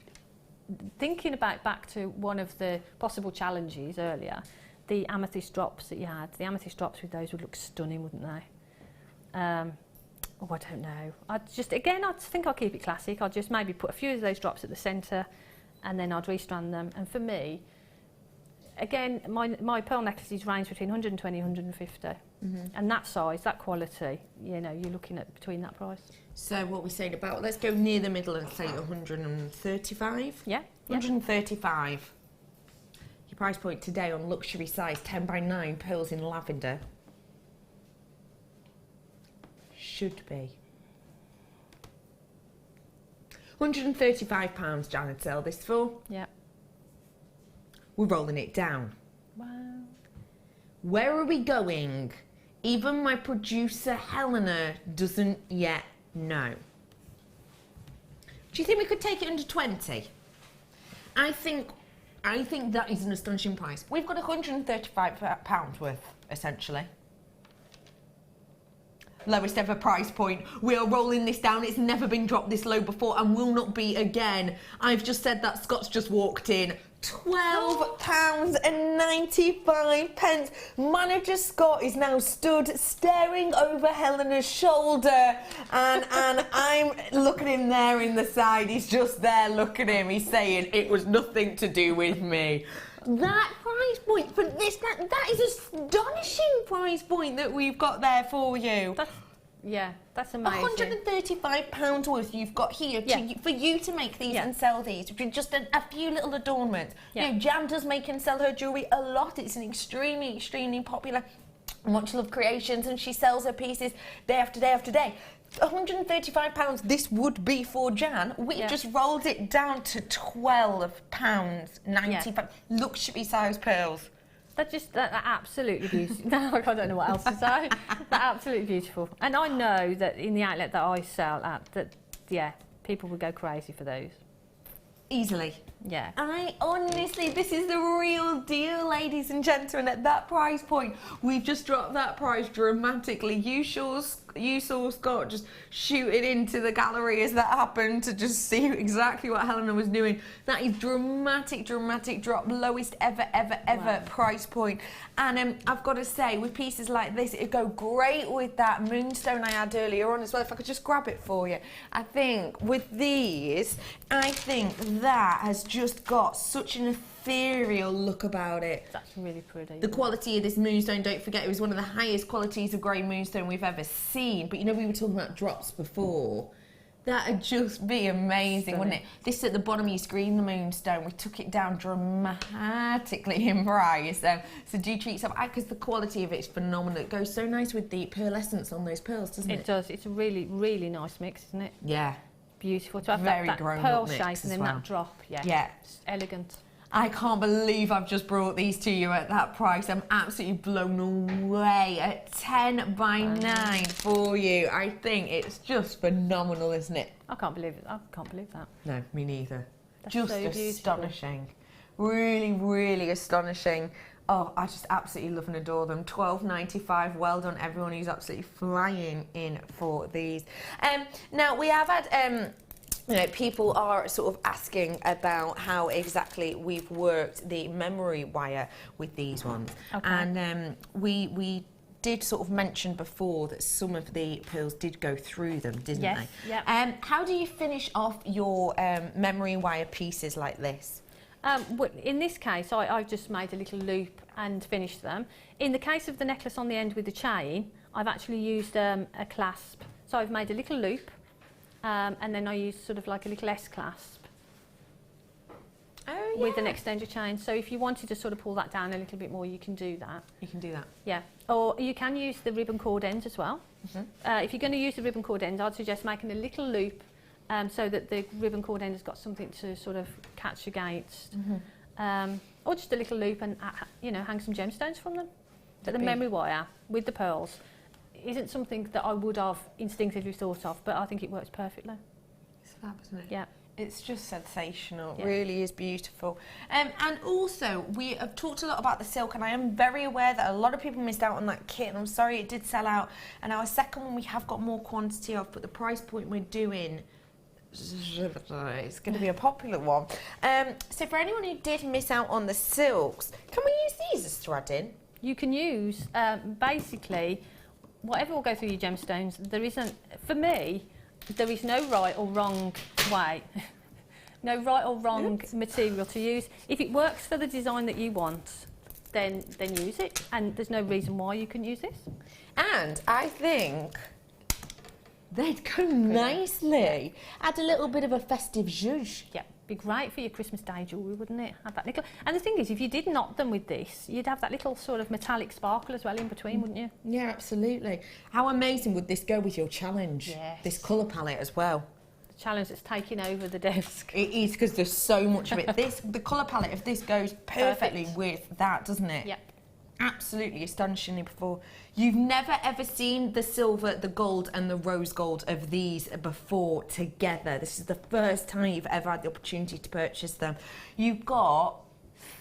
thinking back to one of the possible challenges earlier, the amethyst drops that you had, the amethyst drops with those would look stunning, wouldn't they? Oh, I don't know. I think I'll keep it classic. I'll just maybe put a few of those drops at the centre, and then I'd restrand them. And for me, again, my pearl necklaces range between 120 and 150. And that size, that quality, you know, you're looking at between that price. So what we're saying about, let's go near the middle and say 135? Yeah. 135. Your price point today on luxury size 10x9 pearls in lavender should be £135, Jan would sell this for. Yeah. We're rolling it down. Wow. Where are we going? Even my producer Helena doesn't yet know. Do you think we could take it under 20? I think that is an astonishing price. We've got £135 worth, essentially. Lowest ever price point. We are rolling this down. It's never been dropped this low before and will not be again. I've just said that. Scott's just walked in. £12.95. Manager Scott is now stood staring over Helena's shoulder, and I'm looking at him there in the side. He's just there looking at him. He's saying it was nothing to do with me. That price point for this, that is astonishing price point that we've got there for you. That's amazing. £135 worth you've got here for you to make these and sell these with just a few little adornments. You know, Jan does make and sell her jewellery a lot. It's an extremely, extremely popular, much loved creations, and she sells her pieces day after day after day. £135 this would be for Jan. We've just rolled it down to £12.95. Luxury size pearls. They're absolutely beautiful. No, I don't know what else to say. They're absolutely beautiful. And I know that in the outlet that I sell at, people would go crazy for those. Easily. Yeah. I honestly, this is the real deal, ladies and gentlemen. At that price point, we've just dropped that price dramatically. You saw Scott just shooting into the gallery as that happened to just see exactly what Helena was doing. That is dramatic drop, lowest ever price point. And I've got to say, with pieces like this, it'd go great with that Moonstone I had earlier on as well. If I could just grab it for you. I think with these, that has just got such an ethereal look about it. That's really pretty. The quality of this Moonstone, don't forget, it was one of the highest qualities of grey Moonstone we've ever seen. But you know, we were talking about drops before. That'd just be amazing, wouldn't it? This at the bottom of your screen, the Moonstone, we took it down dramatically in price. So do treat yourself, because the quality of it is phenomenal. It goes so nice with the pearlescence on those pearls, doesn't it? It does. It's a really, really nice mix, isn't it? Yeah. Beautiful. To have Very that grown pearl up mix shape and then that drop. Yeah. It's elegant. I can't believe I've just brought these to you at that price. I'm absolutely blown away at 10 by 9 for you. I think it's just phenomenal, isn't it? I can't believe it. I can't believe that. No, me neither. That's Just so astonishing. Really, really astonishing. Oh, I just absolutely love and adore them. $12.95. Well done, everyone who's absolutely flying in for these. Now, we have had... you know, people are sort of asking about how exactly we've worked the memory wire with these ones. Okay. And we did sort of mention before that some of the pearls did go through them, didn't they? Yeah. How do you finish off your memory wire pieces like this? Well, in this case, I've just made a little loop and finished them. In the case of the necklace on the end with the chain, I've actually used a clasp. So I've made a little loop. And then I use sort of like a little S-clasp with an extender chain. So if you wanted to sort of pull that down a little bit more, you can do that. You can do that. Yeah. Or you can use the ribbon cord ends as well. If you're going to use the ribbon cord end, I'd suggest making a little loop so that the ribbon cord end has got something to sort of catch against. Or just a little loop and, you know, hang some gemstones from them. But the memory wire with the pearls isn't something that I would have instinctively thought of, but I think it works perfectly. It's fab, isn't it? Yeah. It's just sensational. It really is beautiful. And also, we have talked a lot about the silk, and I am very aware that a lot of people missed out on that kit, and I'm sorry it did sell out. And our second one we have got more quantity of, but the price point we're doing, it's going to be a popular one. So for anyone who did miss out on the silks, can we use these as threading? You can use, basically, whatever will go through your gemstones. There isn't, for me, there is no right or wrong way, no right or wrong material to use. If it works for the design that you want, then use it, and there's no reason why you can use this. And I think they'd go nicely. Add a little bit of a festive zhuzh. Yeah. Be great for your Christmas Day jewellery, wouldn't it? Have that little, and the thing is, if you did knot them with this, you'd have that little sort of metallic sparkle as well in between, wouldn't you? Yeah, absolutely. How amazing would this go with your challenge? Yes. This colour palette as well. The challenge that's taking over the desk. It is, because there's so much of it. The colour palette of this goes perfectly with that, doesn't it? Yeah. Absolutely astonishingly before. You've never ever seen the silver, the gold and the rose gold of these before together. This is the first time you've ever had the opportunity to purchase them. You've got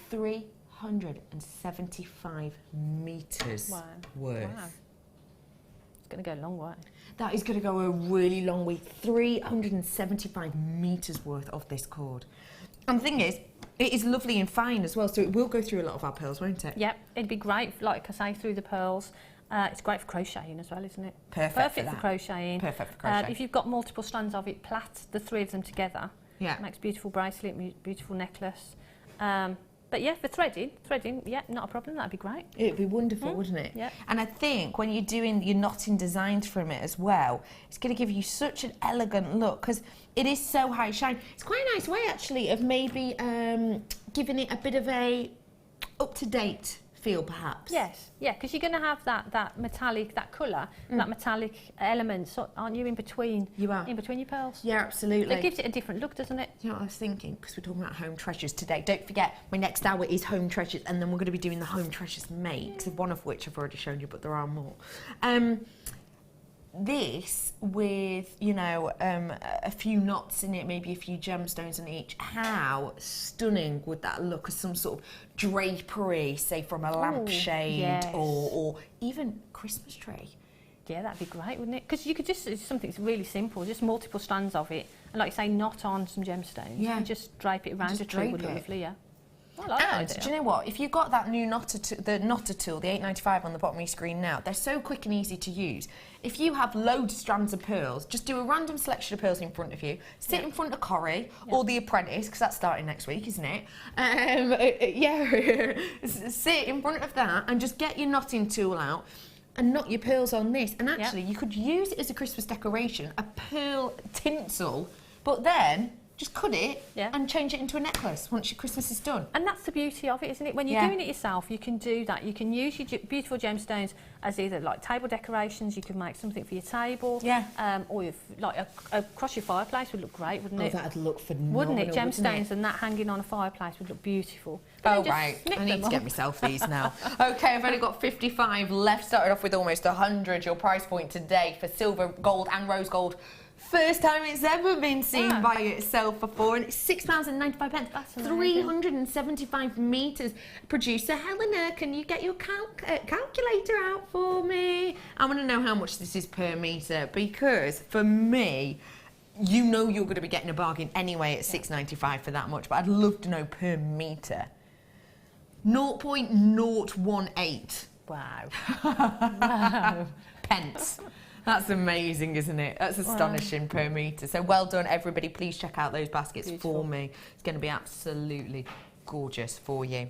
375 metres worth. Wow. It's going to go a long way. That is going to go a really long way. 375 metres worth of this cord. And the thing is, it is lovely and fine as well, so it will go through a lot of our pearls, won't it? Yep, it'd be great, like I say, through the pearls. It's great for crocheting as well, isn't it? Perfect for crocheting. Perfect for crocheting. If you've got multiple strands of it, plait the three of them together. Yeah. It makes beautiful bracelet, beautiful necklace. But yeah, for threading, yeah, not a problem. That'd be great. It'd be wonderful, wouldn't it? Yeah. And I think when you're doing your knotting designs from it as well, it's going to give you such an elegant look because it is so high shine. It's quite a nice way actually of maybe giving it a bit of a up-to-date feel, perhaps. Yes, yeah, because you're going to have that metallic, that colour, that metallic element, so aren't you, in between? You are. In between your pearls. Yeah, absolutely. It gives it a different look, doesn't it? You know what I was thinking? Because we're talking about home treasures today. Don't forget, my next hour is home treasures, and then we're going to be doing the home treasures makes, one of which I've already shown you, but there are more. This with, you know, a few knots in it, maybe a few gemstones in each. How stunning would that look as some sort of drapery, say from a lampshade or even Christmas tree? Yeah, that'd be great, wouldn't it? Because you could just, it's something that's really simple, just multiple strands of it, and like you say, knot on some gemstones, and just drape it around a tree would look lovely, yeah. I like that idea. Do you know what? If you've got that new knotter tool, the 895 on the bottom of your screen now, they're so quick and easy to use. If you have loads of strands of pearls, just do a random selection of pearls in front of you, sit in front of Corrie or The Apprentice, because that's starting next week, isn't it? Sit in front of that and just get your knotting tool out. and knot your pearls on this. And actually, you could use it as a Christmas decoration, a pearl tinsel, but then just cut it and change it into a necklace once your Christmas is done. And that's the beauty of it, isn't it? When you're doing it yourself, you can do that. You can use your beautiful gemstones as either like table decorations. You can make something for your table, or if, like across your fireplace would look great, wouldn't it? Oh, that'd look phenomenal, wouldn't it? Gemstones and that hanging on a fireplace would look beautiful. Oh right, I need to get myself these now. Okay, I've only got 55 left. Started off with almost 100. Your price point today for silver, gold, and rose gold. First time it's ever been seen by itself before, and it's £6.95. That's 375 metres. Producer Helena, can you get your calculator out for me? I want to know how much this is per metre, because for me, you know you're going to be getting a bargain anyway at £6.95 for that much, but I'd love to know per metre. 0.018. Wow. Wow. Pence. That's amazing, isn't it? That's astonishing per metre. So well done, everybody. Please check out those baskets for me. It's going to be absolutely gorgeous for you.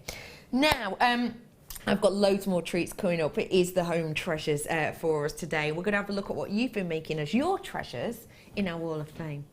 Now, I've got loads more treats coming up. It is the home treasures for us today. We're going to have a look at what you've been making as your treasures in our Wall of Fame.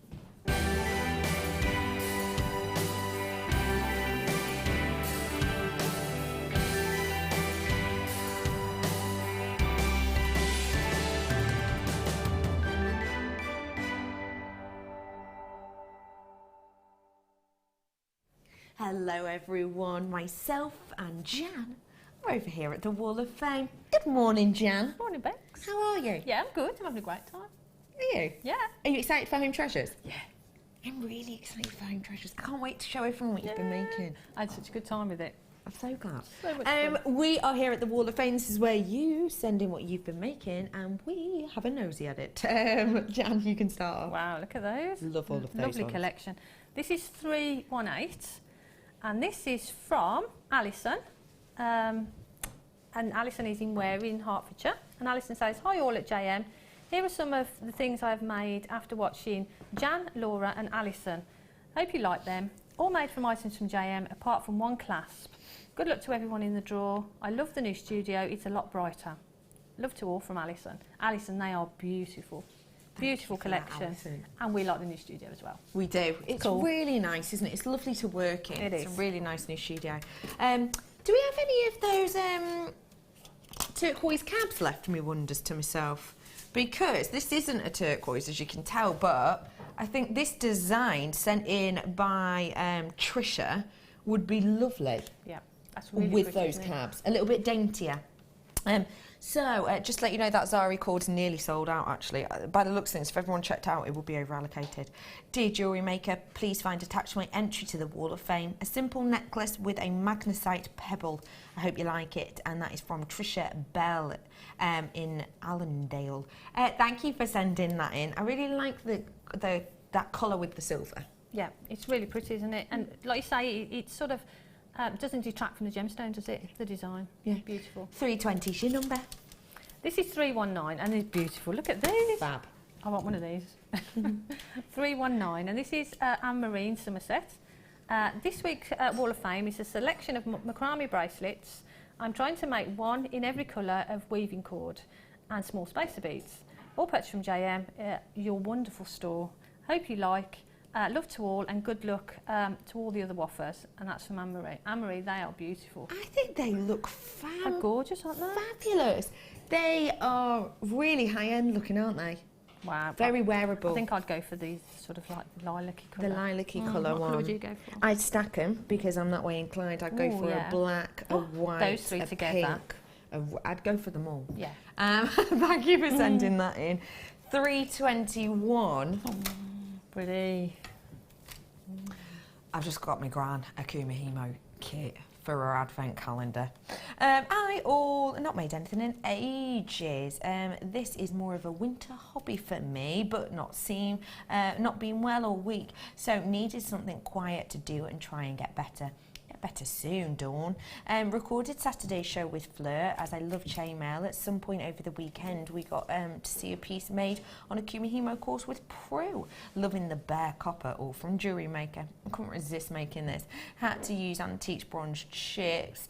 Hello everyone, myself and Jan are over here at the Wall of Fame. Good morning, Jan. Morning, Bex. How are you? Yeah, I'm good. I'm having a great time. Are you? Yeah. Are you excited for Home Treasures? Yeah. I'm really excited for Home Treasures. I can't wait to show everyone what you've been making. I had such a good time with it. I'm so glad. So much fun. We are here at the Wall of Fame. This is where you send in what you've been making and we have a nosy at it. Jan, you can start off. Wow, look at those. Love all of those Lovely ones. collection. This is 318. And this is from Alison, and Alison is in Wary in Hertfordshire. And Alison says, hi all at JM, here are some of the things I've made after watching Jan, Laura and Alison. Hope you like them. All made from items from JM apart from one clasp. Good luck to everyone in the draw. I love the new studio, it's a lot brighter. Love to all from Alison. Alison, they are beautiful. Beautiful collection, and we like the new studio as well. We do. It's cool. Really nice, isn't it? It's lovely to work in. It is. It's a really nice new studio. Do we have any of those turquoise cabs left, me wonders to myself? Because this isn't a turquoise, as you can tell, but I think this design sent in by Trisha would be lovely. Yeah, that's really with pretty, those cabs. A little bit daintier. So, just to let you know that Zari cord's nearly sold out, actually. By the looks of things, if everyone checked out, it will be over-allocated. Dear Jewellery Maker, please find attached my entry to the Wall of Fame, a simple necklace with a magnesite pebble. I hope you like it. And that is from Trisha Bell in Allendale. Thank you for sending that in. I really like that colour with the silver. Yeah, it's really pretty, isn't it? And like you say, it's sort of... doesn't detract from the gemstone, does it? The design. Yeah. Beautiful. 320 is your number. This is 319 and it's beautiful. Look at these. Fab. I want one of these. 319 and this is Anne-Marie in Somerset. This week's Wall of Fame is a selection of macrame bracelets. I'm trying to make one in every colour of weaving cord and small spacer beads. All purchased from JM, your wonderful store. Hope you like. Love to all and good luck to all the other waffers, and that's from Anne-Marie. Anne-Marie, they are beautiful. I think they look They're gorgeous, aren't they? Fabulous. They are really high-end looking, aren't they? Wow. Very wearable. I think I'd go for these sort of like lilac-y colour. The lilac-y colour what one. colour would you go for? I'd stack them because I'm that way inclined. I'd go for a black, a white, those three a together. pink. I'd go for them all. Yeah. Thank you for sending that in. 321. Oh, pretty. I've just got my gran Akuma Hemo kit for her advent calendar. Not made anything in ages. This is more of a winter hobby for me, but not being well all week, so needed something quiet to do and try and get better. Better soon, Dawn. Recorded Saturday's show with Fleur, as I love chainmail. At some point over the weekend, we got to see a piece made on a Kumihimo course with Prue. Loving the bare copper, all from JewelleryMaker. I couldn't resist making this. Had to use antique bronze chips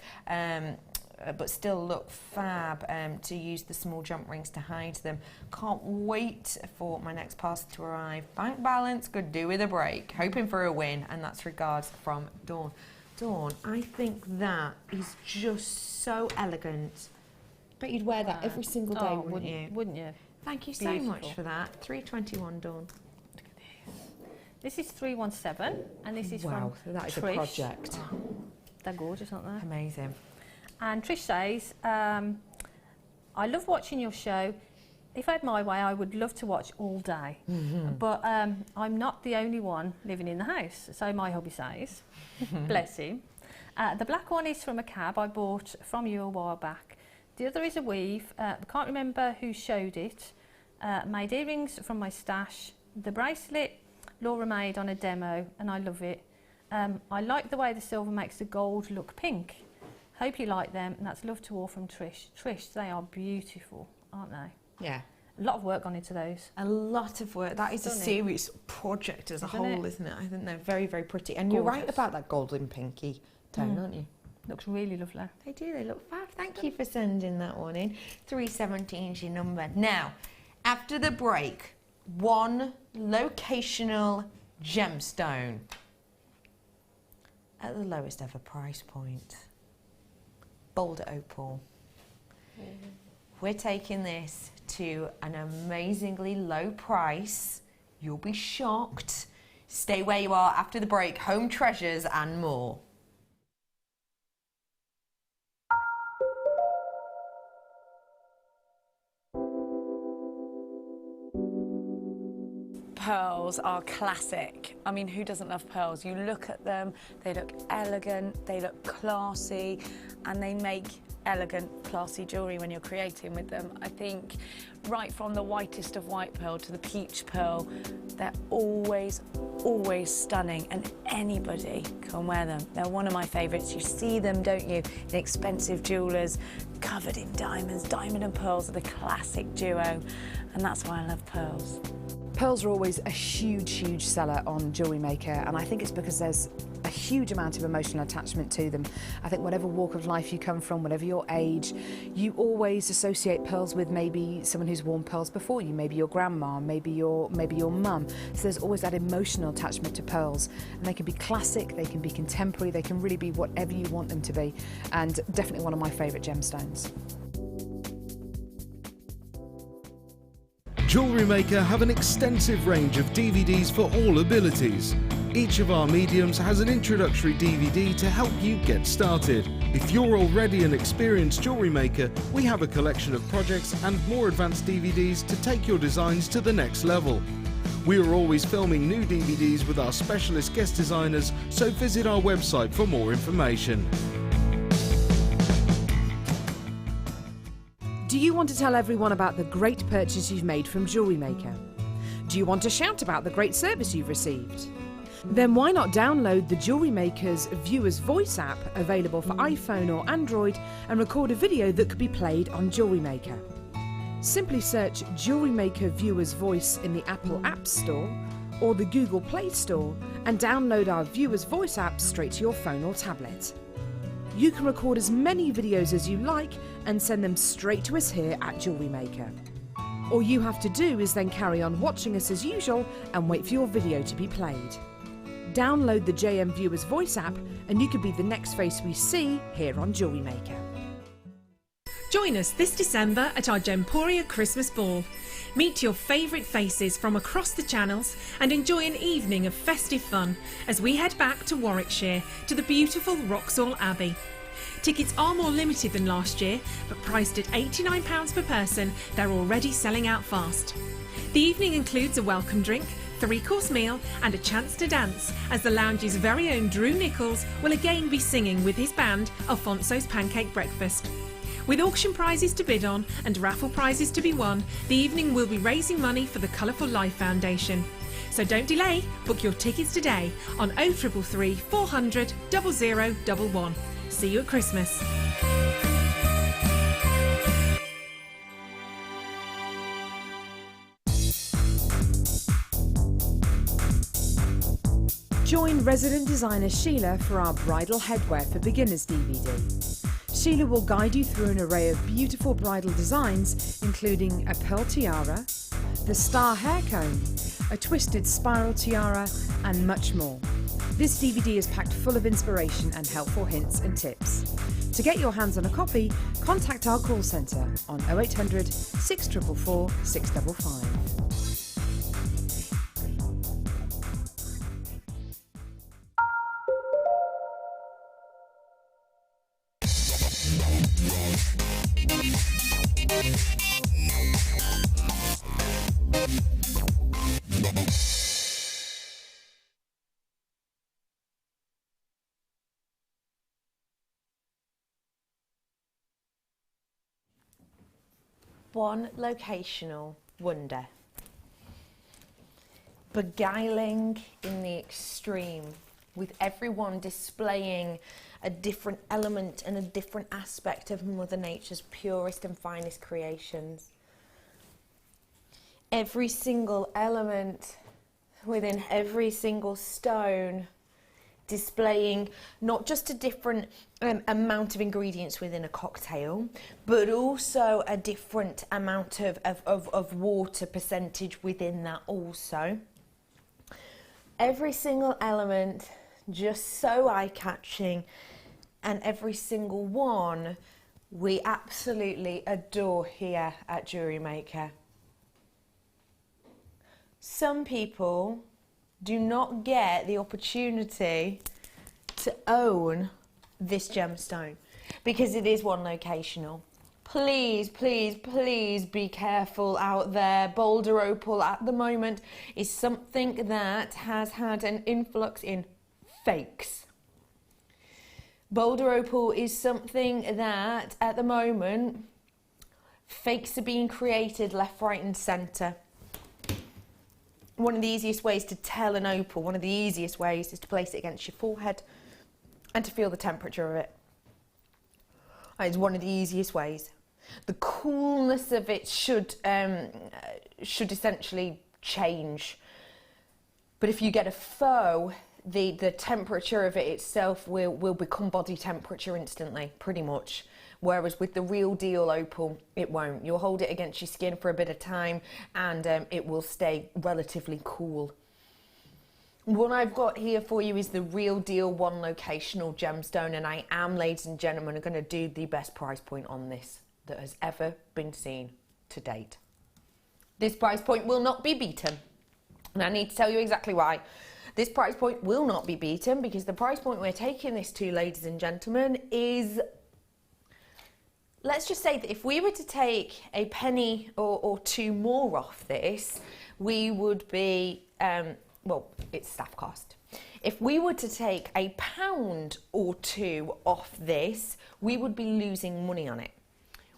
but still look fab, to use the small jump rings to hide them. Can't wait for my next parcel to arrive. Bank balance could do with a break. Hoping for a win, and that's regards from Dawn. Dawn, I think that is just so elegant. Bet you'd wear that every single day, wouldn't you? Wouldn't you? Thank you so much for that. 321, Dawn. Look at this. This is 317, and this is Wow, from that is Trish. a project. They're gorgeous, aren't they? Amazing. And Trish says, I love watching your show. If I had my way, I would love to watch all day. But I'm not the only one living in the house, so my hubby says. Bless him. The black one is from a cab I bought from you a while back. The other is a weave. I can't remember who showed it. Made earrings from my stash. The bracelet Laura made on a demo, and I love it. I like the way the silver makes the gold look pink. Hope you like them, and that's love to all from Trish. Trish, they are beautiful, aren't they? Yeah. A lot of work gone into those. A lot of work. That is a Stunning. serious project as a whole, isn't it? I think they're very, very pretty. And Gorgeous. you're right about that golden pinky tone, aren't you? Looks really lovely. They do, they look fab. Thank you for sending that one in. 317 is your number. Now, after the break, one locational gemstone at the lowest ever price point. Boulder opal. We're taking this to an amazingly low price. You'll be shocked. Stay where you are after the break. Home treasures and more. Pearls are classic. I mean, who doesn't love pearls? You look at them, they look elegant, they look classy, and they make elegant, classy jewellery when you're creating with them. I think right from the whitest of white pearl to the peach pearl, they're always, always stunning, and anybody can wear them. They're one of my favourites. You see them, don't you, in expensive jewellers, covered in diamonds. Diamond and pearls are the classic duo, and that's why I love pearls. Pearls are always a huge, huge seller on JewelleryMaker, and I think it's because there's a huge amount of emotional attachment to them. I think whatever walk of life you come from, whatever your age, you always associate pearls with maybe someone who's worn pearls before you, maybe your grandma, maybe your mum. So there's always that emotional attachment to pearls, and they can be classic, they can be contemporary, they can really be whatever you want them to be, and definitely one of my favourite gemstones. JewelleryMaker have an extensive range of DVDs for all abilities. Each of our mediums has an introductory DVD to help you get started. If you're already an experienced jewellery maker, we have a collection of projects and more advanced DVDs to take your designs to the next level. We are always filming new DVDs with our specialist guest designers, so visit our website for more information. Do you want to tell everyone about the great purchase you've made from JewelleryMaker? Do you want to shout about the great service you've received? Then why not download the JewelleryMaker's Viewer's Voice app, available for iPhone or Android, and record a video that could be played on JewelleryMaker. Simply search JewelleryMaker Viewer's Voice in the Apple App Store or the Google Play Store and download our Viewer's Voice app straight to your phone or tablet. You can record as many videos as you like and send them straight to us here at JewelleryMaker. All you have to do is then carry on watching us as usual and wait for your video to be played. Download the JM Viewer's Voice app and you could be the next face we see here on JewelleryMaker. Join us this December at our Gemporia Christmas Ball. Meet your favourite faces from across the channels and enjoy an evening of festive fun as we head back to Warwickshire to the beautiful Wroxall Abbey. Tickets are more limited than last year, but priced at £89 per person, they're already selling out fast. The evening includes a welcome drink, 3-course meal and a chance to dance, as the lounge's very own Drew Nichols will again be singing with his band Alfonso's Pancake Breakfast. With auction prizes to bid on and raffle prizes to be won, the evening will be raising money for the Colourful Life Foundation. So don't delay, book your tickets today on 0333 400 0011. See you at Christmas. Join resident designer Sheila for our Bridal Headwear for Beginners DVD. Sheila will guide you through an array of beautiful bridal designs, including a pearl tiara, the star hair comb, a twisted spiral tiara, and much more. This DVD is packed full of inspiration and helpful hints and tips. To get your hands on a copy, contact our call centre on 0800 644 655. One locational wonder, beguiling in the extreme, with everyone displaying a different element and a different aspect of Mother Nature's purest and finest creations. Every single element within every single stone displaying not just a different amount of ingredients within a cocktail, but also a different amount of water percentage within that also. Every single element just so eye-catching, and every single one we absolutely adore here at JewelleryMaker. Some people do not get the opportunity to own this gemstone because it is one locational. Please, please, please be careful out there. Boulder opal at the moment is something that has had an influx in fakes. Boulder opal is something that at the moment fakes are being created left, right and centre. One of the easiest ways to tell an opal, one of the easiest ways, is to place it against your forehead and to feel the temperature of it. That is one of the easiest ways. The coolness of it should essentially change. But if you get a faux, the temperature of it itself will become body temperature instantly, pretty much. Whereas with the real deal opal, it won't. You'll hold it against your skin for a bit of time and it will stay relatively cool. What I've got here for you is the real deal one locational gemstone, and I am, ladies and gentlemen, going to do the best price point on this that has ever been seen to date. This price point will not be beaten, and I need to tell you exactly why. This price point will not be beaten because the price point we're taking this to, ladies and gentlemen, is... Let's just say that if we were to take a penny or two more off this, we would be, well, it's staff cost. If we were to take a pound or two off this, we would be losing money on it.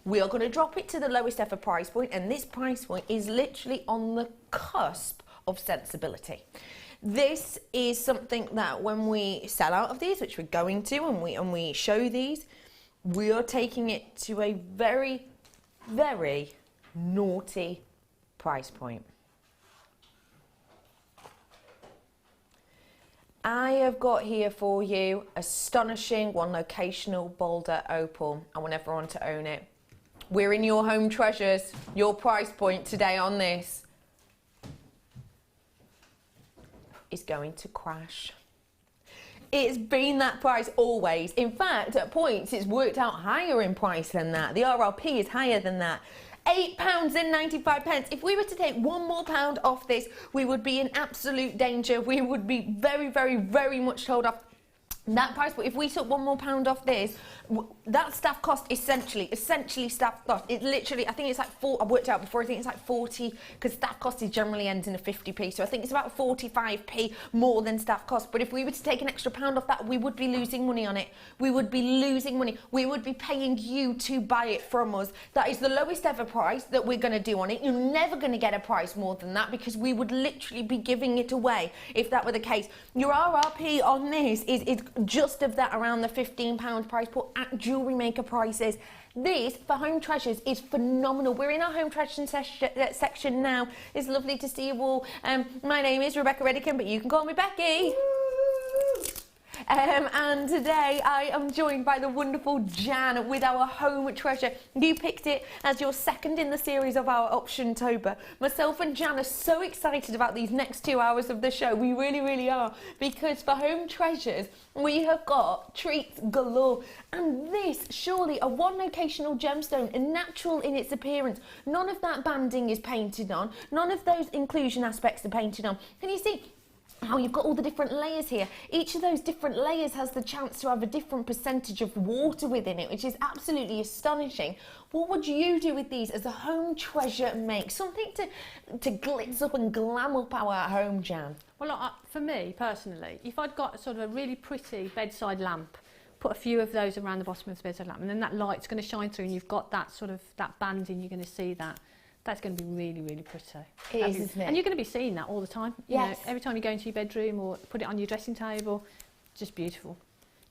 We are going to drop it to the lowest ever price point, and this price point is literally on the cusp of sensibility. This is something that when we sell out of these, which we're going to, and we show these, we are taking it to a very, very naughty price point. I have got here for you astonishing one locational Boulder opal. I want everyone to own it. We're in your home treasures. Your price point today on this is going to crash. It's been that price always. In fact, at points, it's worked out higher in price than that. The RRP is higher than that. £8.95. If we were to take one more pound off this, we would be in absolute danger. We would be very, very, very much told off that price. But if we took one more pound off this, that staff cost essentially staff cost. It literally, I think it's like I worked out before, I think it's like 40, because staff cost is generally ends in a 50p. So I think it's about 45p more than staff cost. But if we were to take an extra pound off that, we would be losing money on it. We would be losing money. We would be paying you to buy it from us. That is the lowest ever price that we're going to do on it. You're never going to get a price more than that because we would literally be giving it away if that were the case. Your RRP on this is just of that, around the £15 price point at JewelleryMaker prices. This for home treasures is phenomenal. We're in our home treasures section now. It's lovely to see you all. My name is Rebecca Redican, but you can call me Becky. And today I am joined by the wonderful Jan with our home treasure. You picked it as your second in the series of our Optiontober. Myself and Jan are so excited about these next 2 hours of the show. We really, really are, because for home treasures we have got treats galore. And this, surely a one locational gemstone, and natural in its appearance. None of that banding is painted on, none of those inclusion aspects are painted on. Can you see how you've got all the different layers here? Each of those different layers has the chance to have a different percentage of water within it, which is absolutely astonishing. What would you do with these as a home treasure make? Something to glitz up and glam up our home, Jan. Well, for me personally, if I'd got sort of a really pretty bedside lamp, put a few of those around the bottom of the bedside lamp, and then that light's going to shine through, and you've got that sort of that banding, you're going to see that. That's going to be really, really pretty. It is, isn't it? And you're going to be seeing that all the time. You Yes. know, every time you go into your bedroom or put it on your dressing table, just beautiful.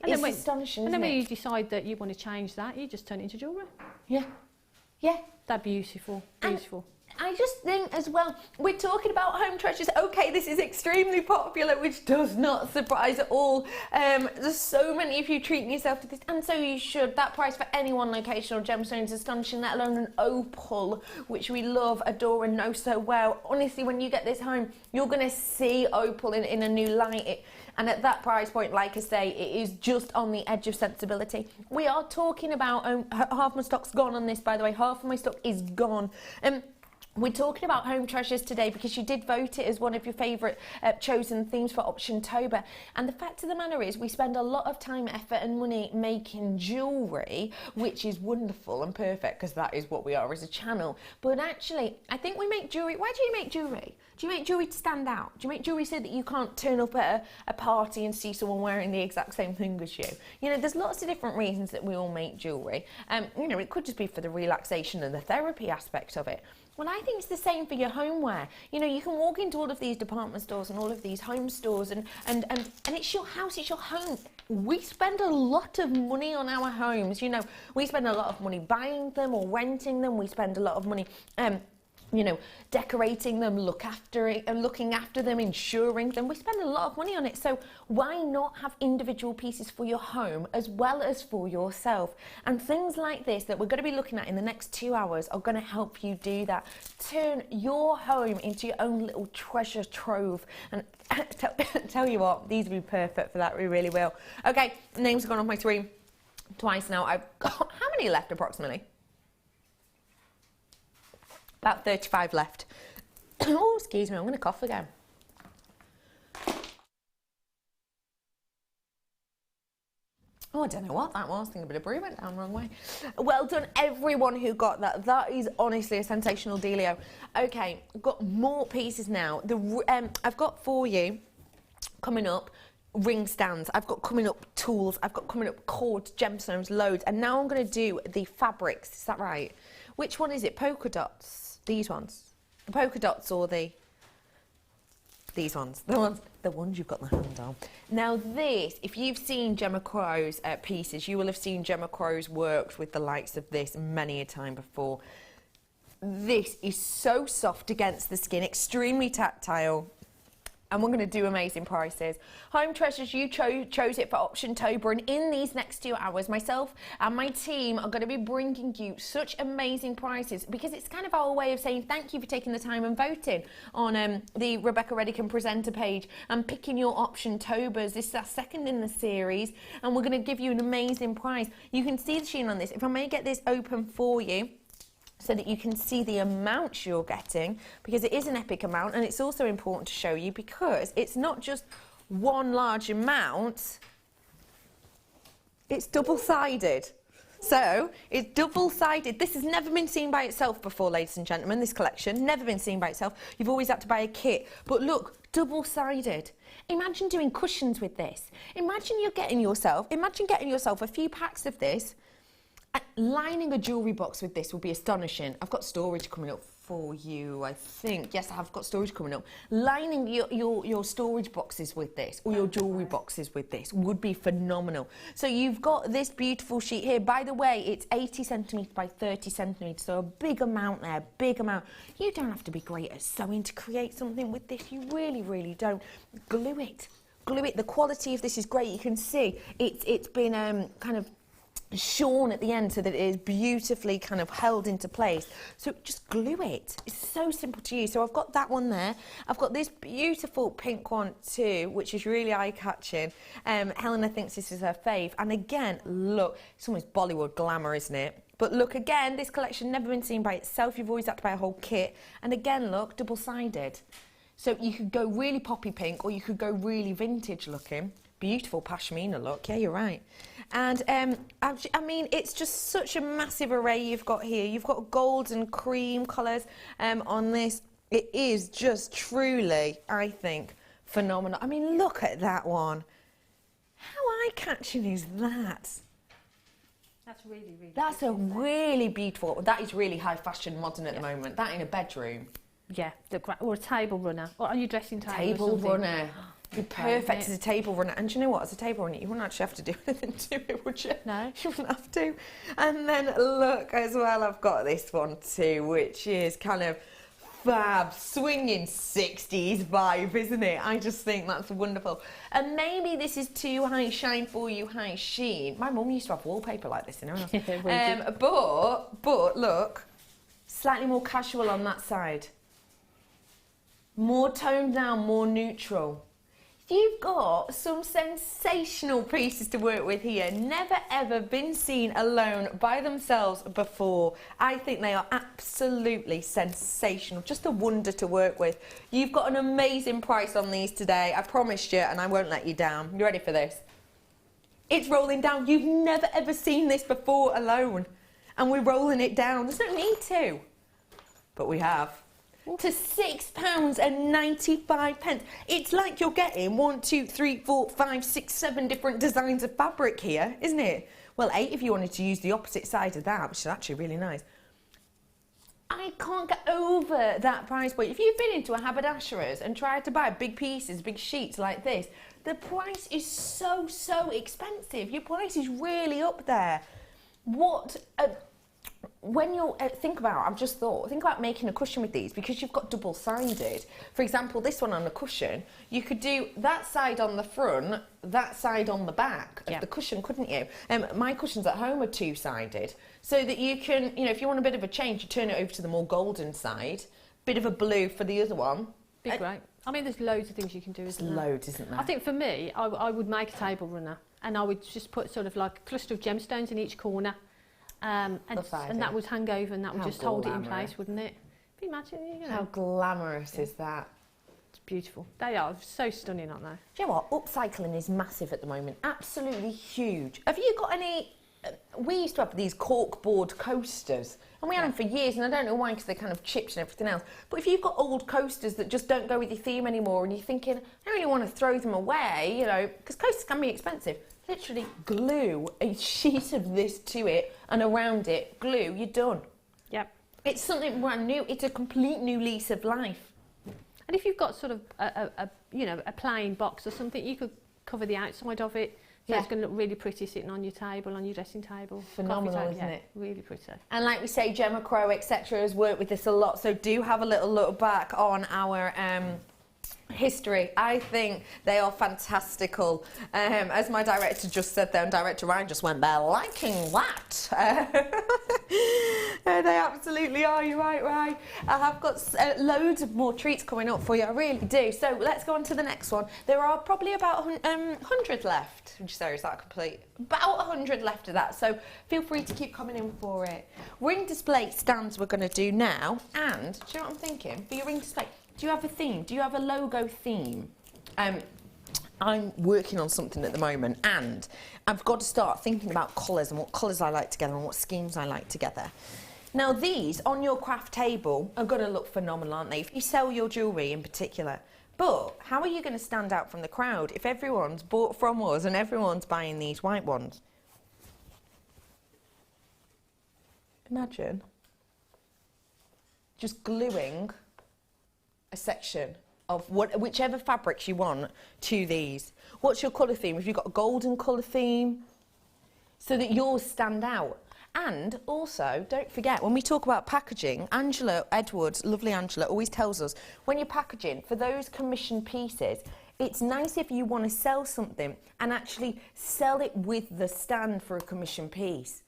And it's astonishing, And then isn't when it? you decide that you want to change that, you just turn it into jewellery. Yeah. Yeah. They're beautiful, beautiful. I just think as well, we're talking about home treasures. Okay, this is extremely popular, which does not surprise at all. There's so many of you treating yourself to this, and so you should. That price for any one locational gemstone is astonishing, let alone an opal, which we love, adore and know so well. Honestly, when you get this home, you're going to see opal in a new light. And at that price point, like I say, it is just on the edge of sensibility. We are talking about, half my stock's gone on this, by the way. Half of my stock is gone. We're talking about home treasures today because you did vote it as one of your favourite chosen themes for Optiontober. And the fact of the matter is, we spend a lot of time, effort and money making jewellery, which is wonderful and perfect because that is what we are as a channel. But actually, I think we make jewellery. Why do you make jewellery? Do you make jewellery to stand out? Do you make jewellery so that you can't turn up at a party and see someone wearing the exact same thing as you? You know, there's lots of different reasons that we all make jewellery. You know, it could just be for the relaxation and the therapy aspect of it. Well, I think it's the same for your homeware. You know, you can walk into all of these department stores and all of these home stores and it's your house, it's your home. We spend a lot of money on our homes. You know, we spend a lot of money buying them or renting them. We spend a lot of money you know, decorating them, looking after them, insuring them. We spend a lot of money on it. So why not have individual pieces for your home as well as for yourself? And things like this that we're going to be looking at in the next 2 hours are going to help you do that. Turn your home into your own little treasure trove. And tell you what, these will be perfect for that. We really will. Okay, names have gone off my screen twice now. I've got, how many left approximately? About 35 left. Oh, excuse me, I'm going to cough again. Oh, I don't know what that was. I think a bit of brew went down the wrong way. Well done, everyone who got that. That is honestly a sensational dealio. Okay, I've got more pieces now. I've got for you, coming up, ring stands. I've got coming up tools. I've got coming up cords, gemstones, loads. And now I'm going to do the fabrics. Is that right? Which one is it? Polka dots? These ones, the polka dots, or these ones, the ones you've got the hand on. Now this, if you've seen Gemma Crow's pieces, you will have seen Gemma Crow's works with the likes of this many a time before. This is so soft against the skin, extremely tactile. And we're going to do amazing prices. Home treasures, you chose it for Optiontober, and in these next 2 hours, myself and my team are going to be bringing you such amazing prices, because it's kind of our way of saying thank you for taking the time and voting on the Rebecca Redican presenter page and picking your Optiontobers. This is our second in the series, and we're going to give you an amazing price. You can see the sheen on this. If I may get this open for you, so that you can see the amount you're getting, because it is an epic amount, and it's also important to show you because it's not just one large amount, it's double-sided. So it's double-sided. This has never been seen by itself before, ladies and gentlemen, this collection, never been seen by itself. You've always had to buy a kit, but look, double-sided. Imagine doing cushions with this. Imagine getting yourself a few packs of this. Lining a jewellery box with this will be astonishing. I've got storage coming up for you, I think. Yes, I have got storage coming up. Lining your storage boxes with this, or your jewellery boxes with this, would be phenomenal. So you've got this beautiful sheet here. By the way, it's 80 centimetres by 30 centimetres, so a big amount there, big amount. You don't have to be great at sewing to create something with this. You really, really don't. Glue it. glue it. The quality of this is great. You can see it's been kind of shorn at the end so that it is beautifully kind of held into place. So just glue it. It's so simple to use. So I've got that one there. I've got this beautiful pink one too, which is really eye-catching. Helena thinks this is her fave. And again, look, it's almost Bollywood glamour, isn't it? But look, again, this collection never been seen by itself. You've always had to buy a whole kit. And again, look, double-sided. So you could go really poppy pink or you could go really vintage looking. Beautiful pashmina look. Yeah, you're right. And I mean, it's just such a massive array you've got here. You've got gold and cream colours on this. It is just truly, I think, phenomenal. I mean, look at that one. How eye-catching is that? That's really, really That's a really beautiful, that is really high fashion modern at the moment. That in a bedroom. Yeah, or a table runner, or on your dressing table. Table runner. Be perfect as a table runner. And do you know what? As a table runner, you wouldn't actually have to do anything to it, would you? No. You wouldn't have to. And then look as well, I've got this one too, which is kind of fab, swinging 60s vibe, isn't it? I just think that's wonderful. And maybe this is too high shine for you, high sheen. My mum used to have wallpaper like this in her house. But look, slightly more casual on that side. More toned down, more neutral. You've got some sensational pieces to work with here. Never ever been seen alone by themselves before. I think they are absolutely sensational. Just a wonder to work with. You've got an amazing price on these today. I promised you, and I won't let you down. You ready for this? It's rolling down. You've never ever seen this before alone. And we're rolling it down. There's no need to. But we have. To £6.95. It's like you're getting 1, 2, 3, 4, 5, 6, 7 different designs of fabric here, isn't it? Well, 8 if you wanted to use the opposite side of that, which is actually really nice. I can't get over that price point. If you've been into a haberdasher's and tried to buy big pieces, big sheets like this, the price is so expensive. Your price is really up there. When you think about making a cushion with these, because you've got double-sided. For example, this one on the cushion, you could do that side on the front, that side on the back of the cushion, couldn't you? My cushions at home are two-sided, so that you can, you know, if you want a bit of a change, you turn it over to the more golden side, bit of a blue for the other one. Be great. I mean, there's loads of things you can do, isn't there? Loads, isn't there? I think for me, I would make a table runner, and I would just put sort of like a cluster of gemstones in each corner. And that would hang over and that would just hold it in place, wouldn't it? Can you imagine? You know. How glamorous is that? It's beautiful. They are so stunning, aren't they? Do you know what? Upcycling is massive at the moment. Absolutely huge. Have you got any... we used to have these corkboard coasters, and we had them for years, and I don't know why, because they're kind of chipped and everything else. But if you've got old coasters that just don't go with your theme anymore, and you're thinking, I don't really want to throw them away, you know, because coasters can be expensive. Literally glue a sheet of this to it, and around it, glue, you're done. Yep. It's something brand new. It's a complete new lease of life. And if you've got sort of a plain box or something, you could cover the outside of it. So it's going to look really pretty sitting on your table, on your dressing table. Phenomenal, isn't it? Really pretty. And like we say, Gemma Crow, etc., has worked with this a lot. So do have a little look back on our history. I think they are fantastical. As my director just said there, and Director Ryan just went, they're liking that. They absolutely are. You're right, Ryan. I have got loads of more treats coming up for you. I really do. So let's go on to the next one. There are probably about 100 left. Would you say, is that complete? About 100 left of that. So feel free to keep coming in for it. Ring display stands we're going to do now. And do you know what I'm thinking? For your ring display, do you have a theme? Do you have a logo theme? I'm working on something at the moment, and I've got to start thinking about colours and what colours I like together and what schemes I like together. Now, these on your craft table are going to look phenomenal, aren't they? If you sell your jewellery in particular. But how are you going to stand out from the crowd if everyone's bought from us and everyone's buying these white ones? Imagine just gluing a section of whichever fabrics you want to these. What's your colour theme? Have you got a golden colour theme? So that yours stand out. And also, don't forget, when we talk about packaging, Angela Edwards, lovely Angela, always tells us, when you're packaging, for those commissioned pieces, it's nice if you want to sell something and actually sell it with the stand for a commission piece.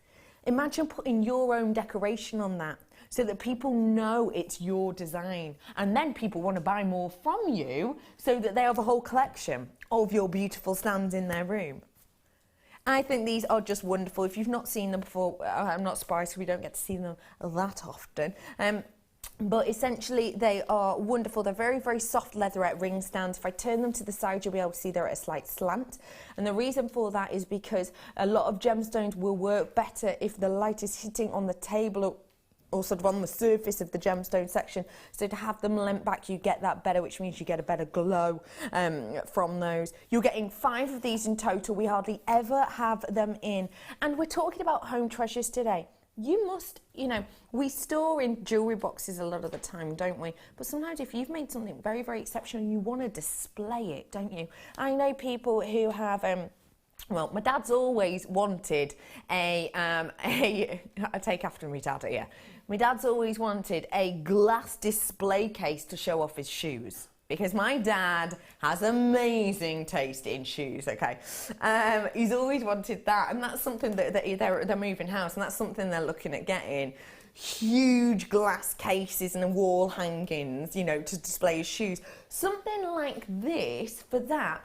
Imagine putting your own decoration on that so that people know it's your design, and then people want to buy more from you so that they have a whole collection of your beautiful stands in their room. I think these are just wonderful. If you've not seen them before, I'm not surprised we don't get to see them that often. But essentially they are wonderful. They're very, very soft leatherette ring stands. If I turn them to the side, you'll be able to see they're at a slight slant. And the reason for that is because a lot of gemstones will work better if the light is hitting on the table or sort of on the surface of the gemstone section. So to have them lent back, you get that better, which means you get a better glow from those. You're getting 5 of these in total. We hardly ever have them in. And we're talking about home treasures today. You must, you know, we store in jewellery boxes a lot of the time, don't we? But sometimes if you've made something very, very exceptional, you want to display it, don't you? I know people who have, well, my dad's always wanted I take after my dad here. My dad's always wanted a glass display case to show off his shoes. Because my dad has amazing taste in shoes, okay? He's always wanted that, and that's something that they're moving house, and that's something they're looking at getting. Huge glass cases and wall hangings, you know, to display his shoes. Something like this for that.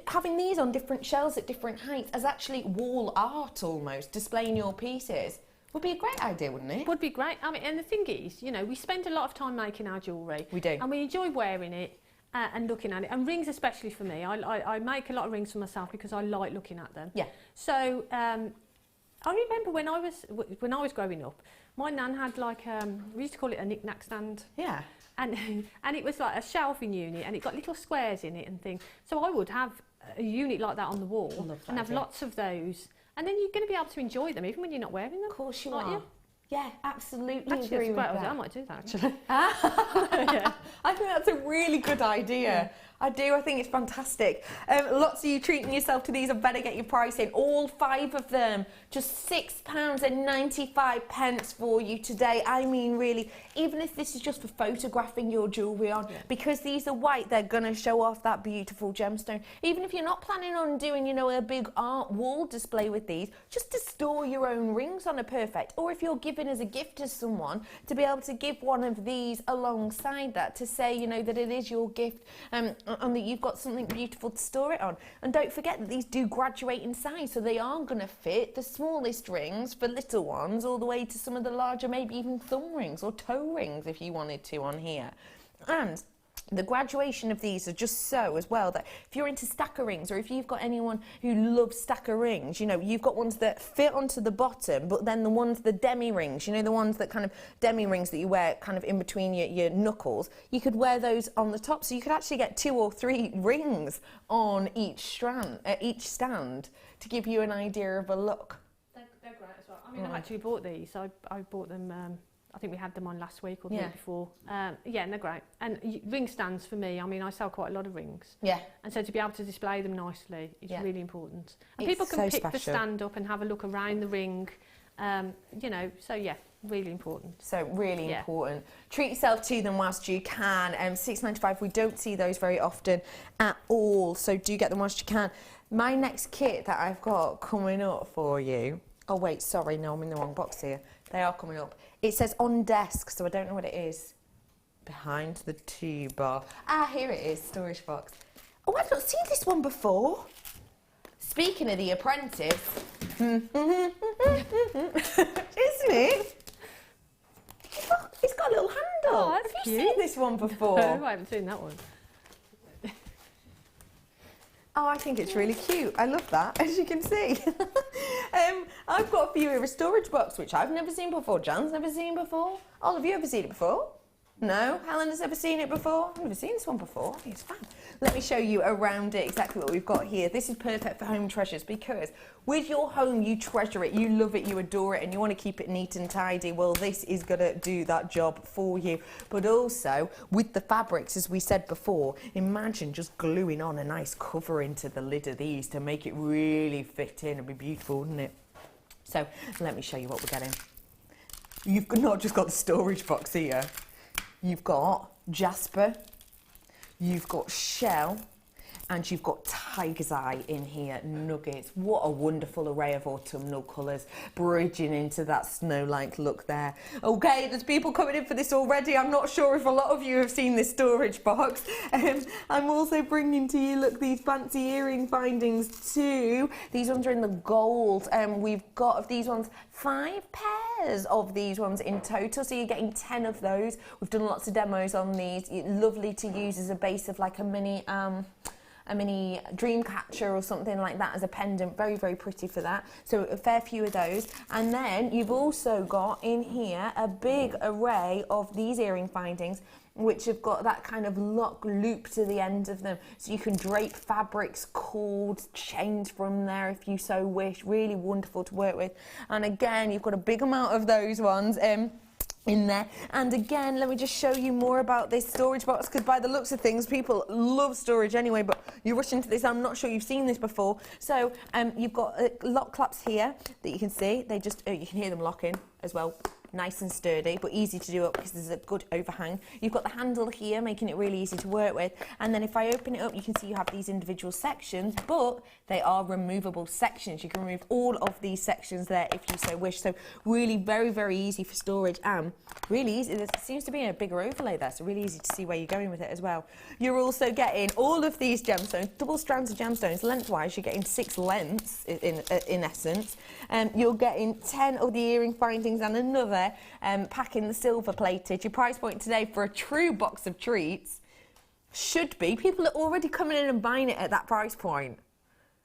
Having these on different shelves at different heights as actually wall art almost, displaying your pieces. Would be a great idea, wouldn't it? Would be great. I mean, and the thing is, you know, we spend a lot of time making our jewellery. We do. And we enjoy wearing it and looking at it. And rings especially for me. I make a lot of rings for myself because I like looking at them. Yeah. So I remember when I was growing up, my nan had like, we used to call it a knick-knack stand. Yeah. And it was like a shelving unit, and it got little squares in it and things. So I would have a unit like that on the wall and have lots of those. And then you're going to be able to enjoy them even when you're not wearing them. Of course you are. Yeah, absolutely. Actually, agree with that. I might do that actually. Yeah. I think that's a really good idea. Yeah. I do. I think it's fantastic. Lots of you treating yourself to these. I better get your price in. All 5 of them, just £6.95 for you today. I mean, really, even if this is just for photographing your jewellery on, because these are white, they're going to show off that beautiful gemstone. Even if you're not planning on doing, you know, a big art wall display with these, just to store your own rings on are perfect. Or if you're giving as a gift to someone, to be able to give one of these alongside that to say, you know, that it is your gift. And that you've got something beautiful to store it on. And don't forget that these do graduate in size, so they are going to fit the smallest rings for little ones all the way to some of the larger, maybe even thumb rings or toe rings if you wanted to on here. And the graduation of these are just so as well that if you're into stacker rings, or if you've got anyone who loves stacker rings, you know, you've got ones that fit onto the bottom, but then the demi rings, you know, the ones that kind of demi rings that you wear kind of in between your knuckles, you could wear those on the top, so you could actually get 2 or 3 rings on each stand to give you an idea of a look. They're great as well. I mean, I've actually bought these. I bought them. I think we had them on last week or the week before. Yeah, and they're great. And ring stands for me, I mean, I sell quite a lot of rings. Yeah. And so to be able to display them nicely is really important. And people can pick the stand up and have a look around the ring, you know, so yeah, really important. So really important. Treat yourself to them whilst you can. £6.95, we don't see those very often at all, so do get them whilst you can. My next kit that I've got coming up for you, oh wait, sorry, no, I'm in the wrong box here. They are coming up. It says on desk, so I don't know what it is. Behind the T-bar. Ah, here it is, storage box. Oh, I've not seen this one before. Speaking of The Apprentice, isn't it? It's got a little handle. Oh, that's Have cute. you seen this one before? No, I haven't seen that one. Oh, I think it's really cute. I love that, as you can see. I've got for you a storage box, which I've never seen before. Jan's never seen before. Oh, have you ever seen it before? No? Helen has never seen it before? I've never seen this one before. I think it's fun. Let me show you around it exactly what we've got here. This is perfect for home treasures because with your home, you treasure it, you love it, you adore it, and you want to keep it neat and tidy. Well, this is going to do that job for you. But also, with the fabrics, as we said before, imagine just gluing on a nice cover into the lid of these to make it really fit in and be beautiful, wouldn't it? So, let me show you what we're getting. You've not just got the storage box here. You've got jasper, you've got shell, And you've got tiger's eye in here, nuggets. What a wonderful array of autumnal colours, bridging into that snow-like look there. Okay, there's people coming in for this already. I'm not sure if a lot of you have seen this storage box. I'm also bringing to you, look, these fancy earring findings too. These ones are in the gold. We've got of these ones 5 pairs of these ones in total, so you're getting 10 of those. We've done lots of demos on these. Lovely to use as a base of like a mini dream catcher or something like that as a pendant. Very, very pretty for that. So a fair few of those. And then you've also got in here a big array of these earring findings, which have got that kind of lock loop to the end of them, so you can drape fabrics, cords, chains from there if you so wish. Really wonderful to work with. And again, you've got a big amount of those ones in there. And again, let me just show you more about this storage box, because by the looks of things, people love storage anyway, but you rush into this, I'm not sure you've seen this before. So you've got lock claps here that you can see. They just, you can hear them locking as well. Nice and sturdy, but easy to do up because there's a good overhang. You've got the handle here, making it really easy to work with. And then if I open it up, you can see you have these individual sections, but they are removable sections. You can remove all of these sections there if you so wish. So really very, very easy for storage, and really easy. There seems to be a bigger overlay there, so really easy to see where you're going with it as well. You're also getting all of these gemstones, double strands of gemstones. Lengthwise, you're getting 6 lengths in essence. You're getting 10 of the earring findings and another pack in the silver plated. Your price point today for a true box of treats should be, people are already coming in and buying it at that price point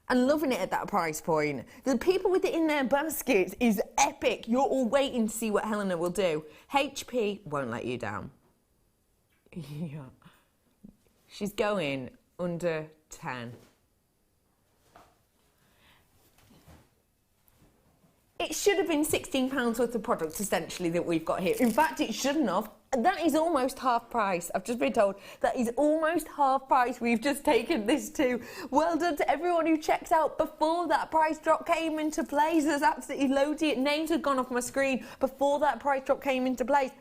and loving it at that price point. The people with it in their baskets is epic. You're all waiting to see what Helena will do. HP won't let you down. Yeah. She's going under 10. It should have been £16 worth of product, essentially, that we've got here. In fact, it shouldn't have. That is almost half price. I've just been told that is almost half price we've just taken this to. Well done to everyone who checked out before that price drop came into place. There's absolutely loads of names had gone off my screen before that price drop came into place.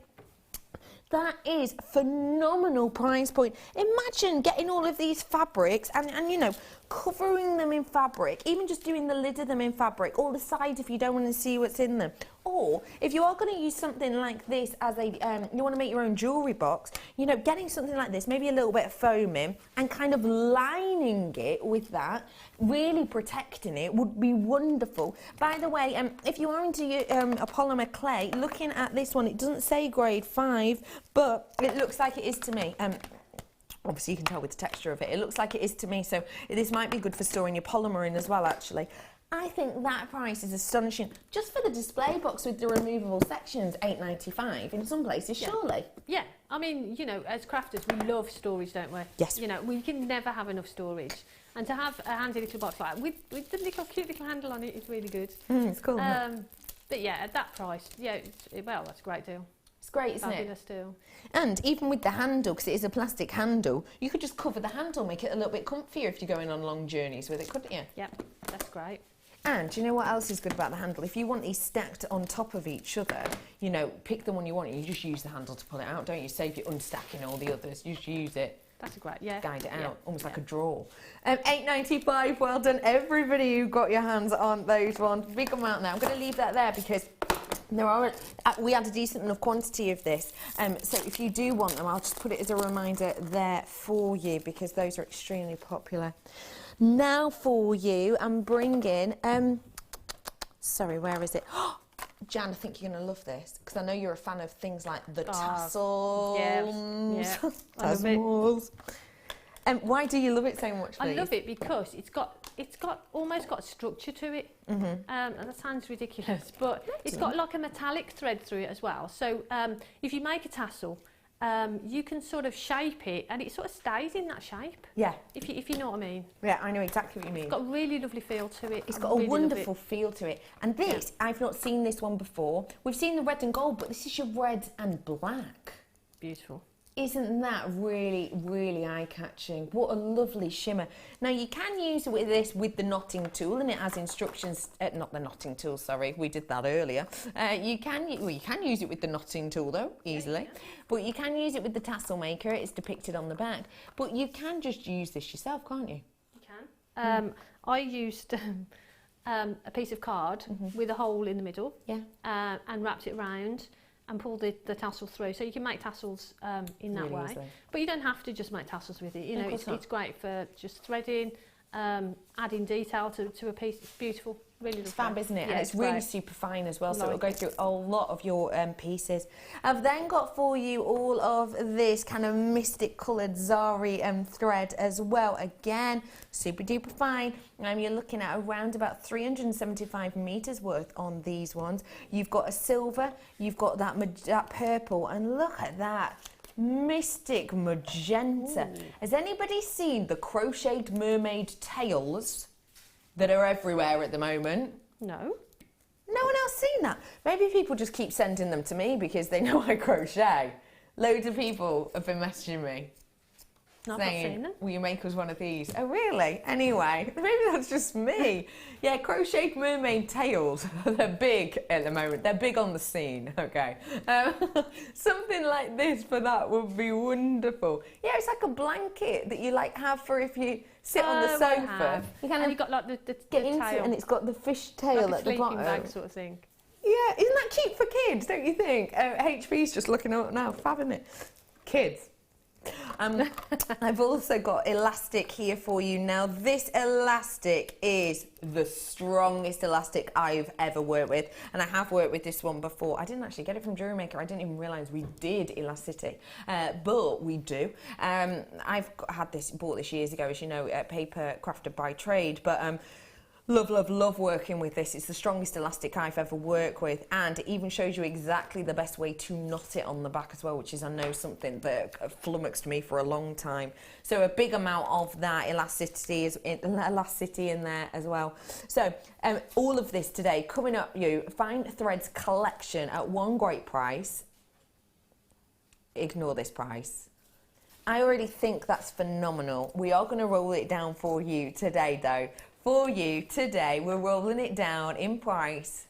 That is phenomenal price point. Imagine getting all of these fabrics and you know, covering them in fabric, even just doing the lid of them in fabric, or the sides if you don't want to see what's in them. Or if you are going to use something like this as a, you want to make your own jewellery box, you know, getting something like this, maybe a little bit of foam in, and kind of lining it with that, really protecting it would be wonderful. By the way, if you are into a polymer clay, looking at this one, it doesn't say grade 5, but it looks like it is to me. Obviously, you can tell with the texture of it. It looks like it is to me, so this might be good for storing your polymer in as well, actually. I think that price is astonishing. Just for the display box with the removable sections, £8.95 in some places, surely. Yeah, I mean, you know, as crafters, we love storage, don't we? Yes. You know, we can never have enough storage. And to have a handy little box like that, with the little cute little handle on it, is really good. It's cool. But yeah, at that price, yeah, well, that's a great deal. It's great, isn't Fabulous deal. And even with the handle, because it is a plastic handle, you could just cover the handle, make it a little bit comfier if you're going on long journeys with it, couldn't you? Yep, that's great. And do you know what else is good about the handle? If you want these stacked on top of each other, you know, pick the one you want, and you just use the handle to pull it out, don't you? Save you unstacking all the others, you just use it. That's a great, yeah. Guide it out, almost like a drawer. £8.95, well done everybody who got your hands on those ones. Big amount now. I'm going to leave that there because there are, we had a decent enough quantity of this. So if you do want them, I'll just put it as a reminder there for you because those are extremely popular. Now for you, I'm bringing, sorry, where is it? Jan, I think you're going to love this because I know you're a fan of things like the tassels. Yeah. Tassels. Why do you love it so much, please? I love it because it's got almost got structure to it. And that sounds ridiculous, but it's got like a metallic thread through it as well. So if you make a tassel, you can sort of shape it and it sort of stays in that shape. Yeah. If you know what I mean. Yeah, I know exactly what you mean. It's got a really lovely feel to it. It's got a wonderful feel to it. And this, I've not seen this one before. We've seen the red and gold, but this is your red and black. Beautiful. Isn't that really, really eye-catching? What a lovely shimmer. Now, you can use it with this with the knotting tool, and it has instructions, not the knotting tool, sorry, we did that earlier. You can use it with the knotting tool, though, easily. But you can use it with the tassel maker, it's depicted on the back. But you can just use this yourself, can't you? I used a piece of card with a hole in the middle, and wrapped it around and pulled the tassel through. So you can make tassels in that way. Easily. But you don't have to just make tassels with it. You know, it's great for just threading, adding detail to a piece. It's beautiful. Really it's fab, isn't it? Yeah, and it's really super fine as well, so it'll go through a lot of your pieces. I've then got for you all of this kind of mystic coloured zari thread as well. Again, super duper fine. You're looking at around about 375 metres worth on these ones. You've got a silver, you've got that purple, and look at that. Mystic magenta. Ooh. Has anybody seen the crocheted mermaid tails that are everywhere at the moment? No. No one else seen that? Maybe people just keep sending them to me because they know I crochet. Loads of people have been messaging me saying, will you make us one of these? Oh, really? Anyway, maybe that's just me. Yeah, crocheted mermaid tails. They're big at the moment. They're big on the scene, okay. Something like this for that would be wonderful. Yeah, it's like a blanket that you like have for if you sit on the sofa. You kind of you've got like the get into tail. it, and it's got the fish tail like at the bottom. Bag sort of thing. Yeah, isn't that cute for kids, don't you think? HV's just looking up now, fab, isn't it? Kids. I've also got elastic here for you. Now, this elastic is the strongest elastic I've ever worked with, and I have worked with this one before. I didn't actually get it from JewelleryMaker. I didn't even realise we did elasticity, but we do. I've bought this years ago, as you know, paper crafted by trade, but love, love, love working with this. It's the strongest elastic I've ever worked with, and it even shows you exactly the best way to knot it on the back as well, which is, I know, something that flummoxed me for a long time. So a big amount of that elasticity in there as well. So all of this today coming up, you Find Threads collection at one great price. Ignore this price. I already think that's phenomenal. We are going to roll it down for you today, though. For you today, we're rolling it down in price.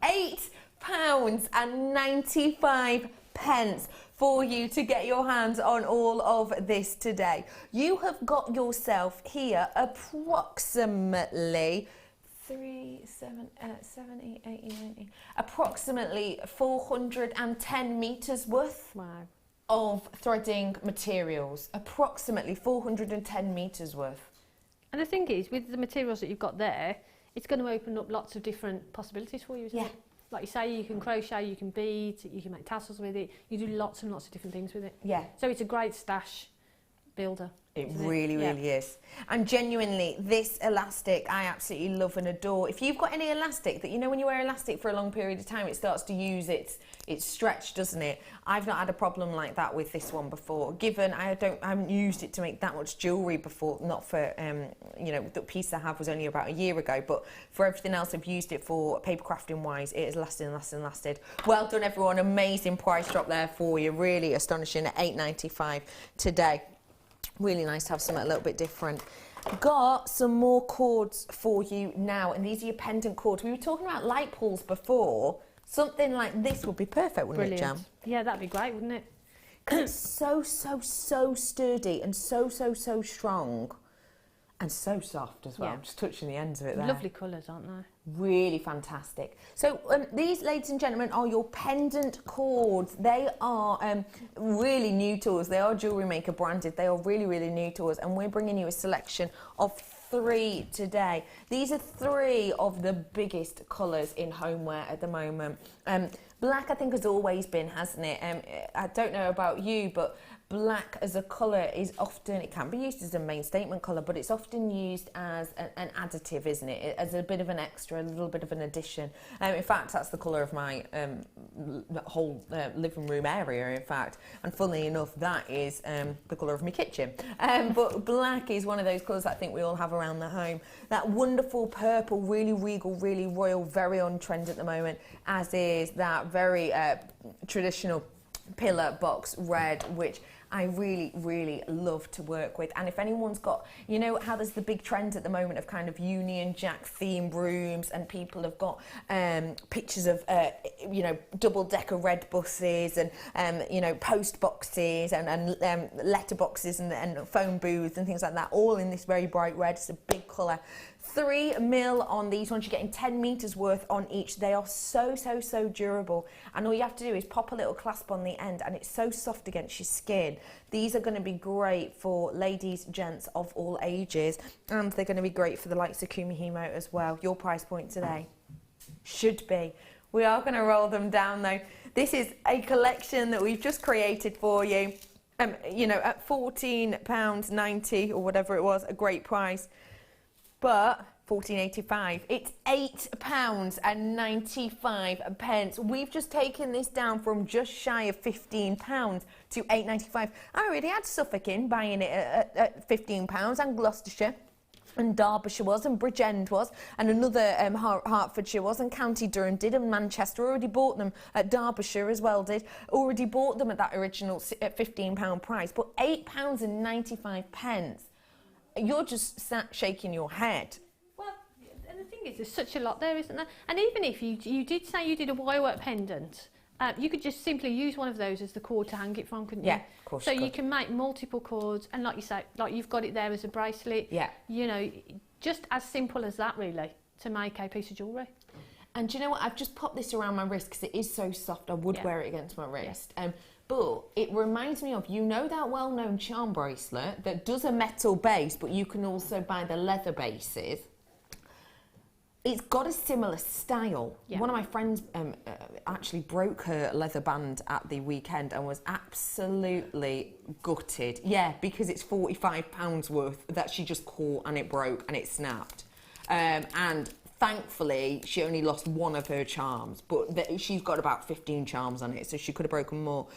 £8.95 for you to get your hands on all of this today. You have got yourself here approximately approximately 410 metres worth. Wow. Of threading materials, approximately 410 metres worth. And the thing is, with the materials that you've got there, it's going to open up lots of different possibilities for you, isn't it? Like you say, you can crochet, you can bead, you can make tassels with it, you do lots and lots of different things with it. Yeah. So it's a great stash builder. It really is. And genuinely, this elastic I absolutely love and adore. If you've got any elastic that, you know, when you wear elastic for a long period of time, it starts to use its stretch, doesn't it? I've not had a problem like that with this one before. Given I haven't used it to make that much jewellery before, not for, you know, the piece I have was only about a year ago, but for everything else I've used it for, paper crafting wise, it has lasted. Well done, everyone. Amazing price drop there for you. Really astonishing at £8.95 today. Really nice to have something a little bit different. Got some more cords for you now, and these are your pendant cords. We were talking about light pulls before. Something like this would be perfect, wouldn't it, Jam? Yeah, that'd be great, wouldn't it? Because it's so sturdy and so strong and so soft as well. Yeah. I'm just touching the ends of it there. Lovely colours, aren't they? Really fantastic. So these, ladies and gentlemen, are your pendant cords. They are really new to us. They are JewelleryMaker branded. They are really new to us, and we're bringing you a selection of 3 today. These are 3 of the biggest colours in homeware at the moment. Black, I think, has always been, hasn't it? I don't know about you, but black as a colour is often, it can be used as a main statement colour, but it's often used as an additive, isn't it? As a bit of an extra, a little bit of an addition. In fact, that's the colour of my whole living room area, in fact. And funnily enough, that is the colour of my kitchen. But black is one of those colours I think we all have around the home. That wonderful purple, really regal, really royal, very on trend at the moment, as is that very traditional pillar box red, which I really, really love to work with. And if anyone's got, you know how there's the big trend at the moment of kind of Union Jack theme rooms, and people have got pictures of, you know, double-decker red buses and, you know, post boxes and letter boxes and phone booths and things like that, all in this very bright red. It's a big colour. 3 mil on these ones. You're getting 10 metres worth on each. They are so durable, and all you have to do is pop a little clasp on the end and it's so soft against your skin. These are going to be great for ladies, gents of all ages, and they're going to be great for the likes of Kumihimo as well. Your price point today should be. We are going to roll them down though. This is a collection that we've just created for you. You know, at £14.90 or whatever it was, a great price. But £14.85, it's £8.95. We've just taken this down from just shy of £15 to £8.95. I already had Suffolk in buying it at £15, and Gloucestershire, and Derbyshire was, and Bridgend was, and another Hertfordshire was, and County Durham did, and Manchester already bought them at Derbyshire as well did, already bought them at that original £15 price, but £8.95. You're just sat shaking your head. Well, and the thing is, there's such a lot there, isn't there? And even if you did say you did a wirework pendant, you could just simply use one of those as the cord to hang it from, couldn't you? Yeah, of course. So you can make multiple cords, and like you say, like you've got it there as a bracelet. Yeah. You know, just as simple as that, really, to make a piece of jewellery. And do you know what? I've just popped this around my wrist because it is so soft. I would wear it against my wrist. Yeah. But it reminds me of, you know, that well-known charm bracelet that does a metal base, but you can also buy the leather bases. It's got a similar style. Yeah. One of my friends actually broke her leather band at the weekend and was absolutely gutted. Yeah, because it's £45 worth that she just caught and it broke and it snapped. And thankfully, she only lost one of her charms, but she's got about 15 charms on it, so she could have broken more.